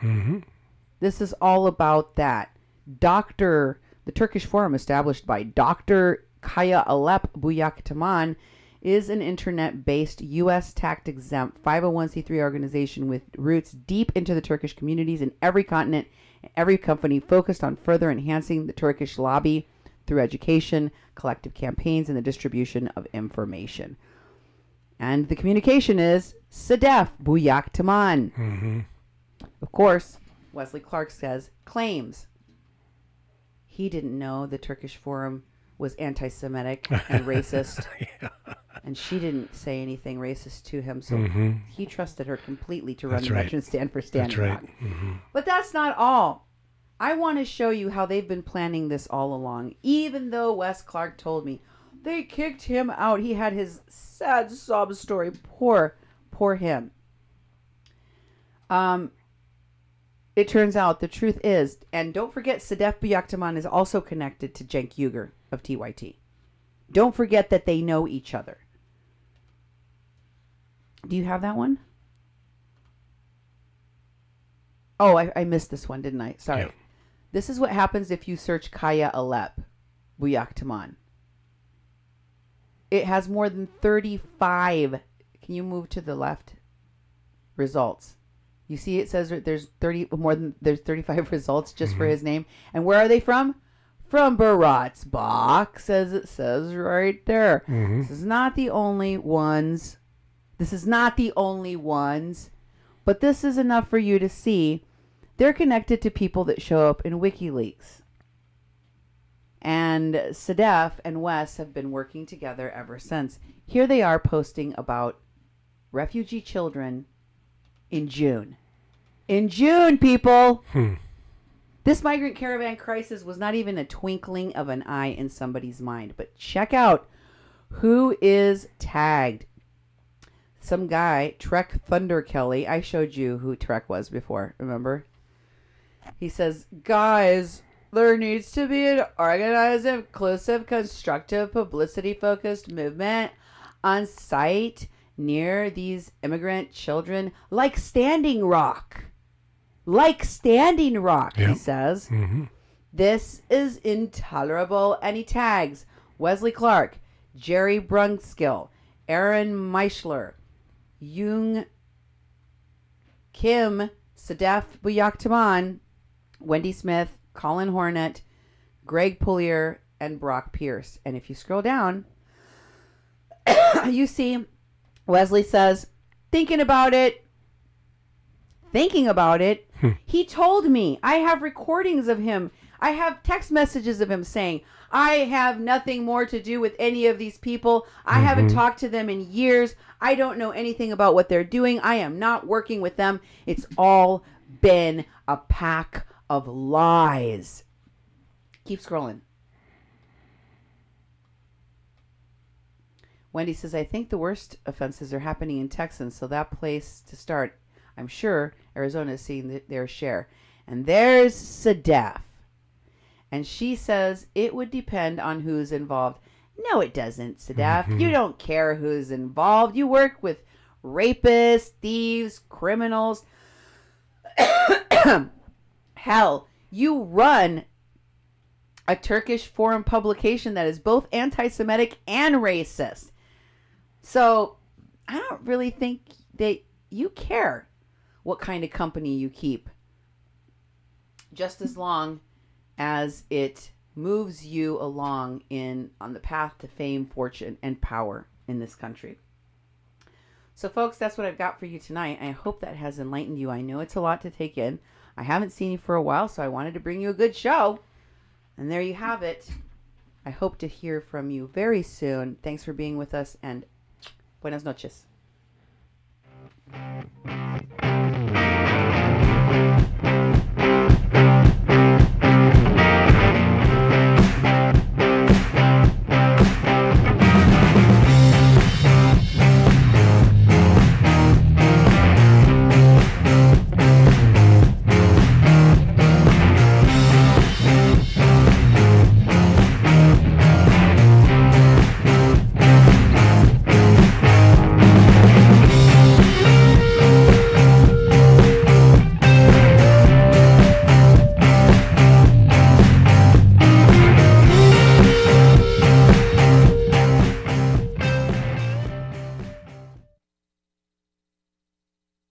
This is all about that. The Turkish Forum, established by Dr. Kaya Alep Buyaktaman, is an internet-based, U.S. tax-exempt 501c3 organization with roots deep into the Turkish communities in every continent and every company, focused on further enhancing the Turkish lobby through education, collective campaigns, and the distribution of information. And the communication is Sedef Buyaktaman. Of course, Wesley Clark claims he didn't know the Turkish Forum was anti-Semitic and racist. And she didn't say anything racist to him, so he trusted her completely to run the Veterans Stand for Standing Rock. But that's not all. I want to show you how they've been planning this all along. Even though Wes Clark told me they kicked him out, he had his sad sob story. Poor him. It turns out the truth is, and don't forget, Sedef Buyaktaman is also connected to Cenk Uygur of TYT. Don't forget that they know each other. Do you have that one? Oh, I missed this one, didn't I? Sorry. Yeah. This is what happens if you search Kaya Alep Buyaktaman. It has more than 35. Can you move to the left? Results. You see it says there's 35 results just for his name. And where are they from? From Baratsbach, as it says right there. This is not the only ones. But this is enough for you to see they're connected to people that show up in WikiLeaks. And Sedef and Wes have been working together ever since. Here they are posting about refugee children in June. In June, people! This migrant caravan crisis was not even a twinkling of an eye in somebody's mind. But check out who is tagged. Some guy, Trek Thunder Kelly. I showed you who Trek was before, remember? He says, guys, there needs to be an organized, inclusive, constructive, publicity-focused movement on site near these immigrant children, like Standing Rock. Like Standing Rock, he says. This is intolerable. And he tags Wesley Clark, Jerry Brunskill, Aaron Meischler, Jung Kim, Sadef Buyaktaman, Wendy Smith, Colin Hornet, Greg Pullier, and Brock Pierce. And if you scroll down, you see Wesley says, thinking about it. He told me. I have recordings of him. I have text messages of him saying, I have nothing more to do with any of these people. I haven't talked to them in years. I don't know anything about what they're doing. I am not working with them. It's all been a pack of lies. Keep scrolling. Wendy says, I think the worst offenses are happening in Texas, so that place to start. I'm sure Arizona is seeing their share. And there's Sadef. And she says it would depend on who's involved. No, it doesn't, Sadef. You don't care who's involved. You work with rapists, thieves, criminals. Hell, you run a Turkish foreign publication that is both anti-Semitic and racist. So I don't really think that you care what kind of company you keep, just as long as it moves you along on the path to fame, fortune, and power in this country. So folks, that's what I've got for you tonight. I hope that has enlightened you. I know it's a lot to take in. I haven't seen you for a while, so I wanted to bring you a good show. And there you have it. I hope to hear from you very soon. Thanks for being with us, and buenas noches.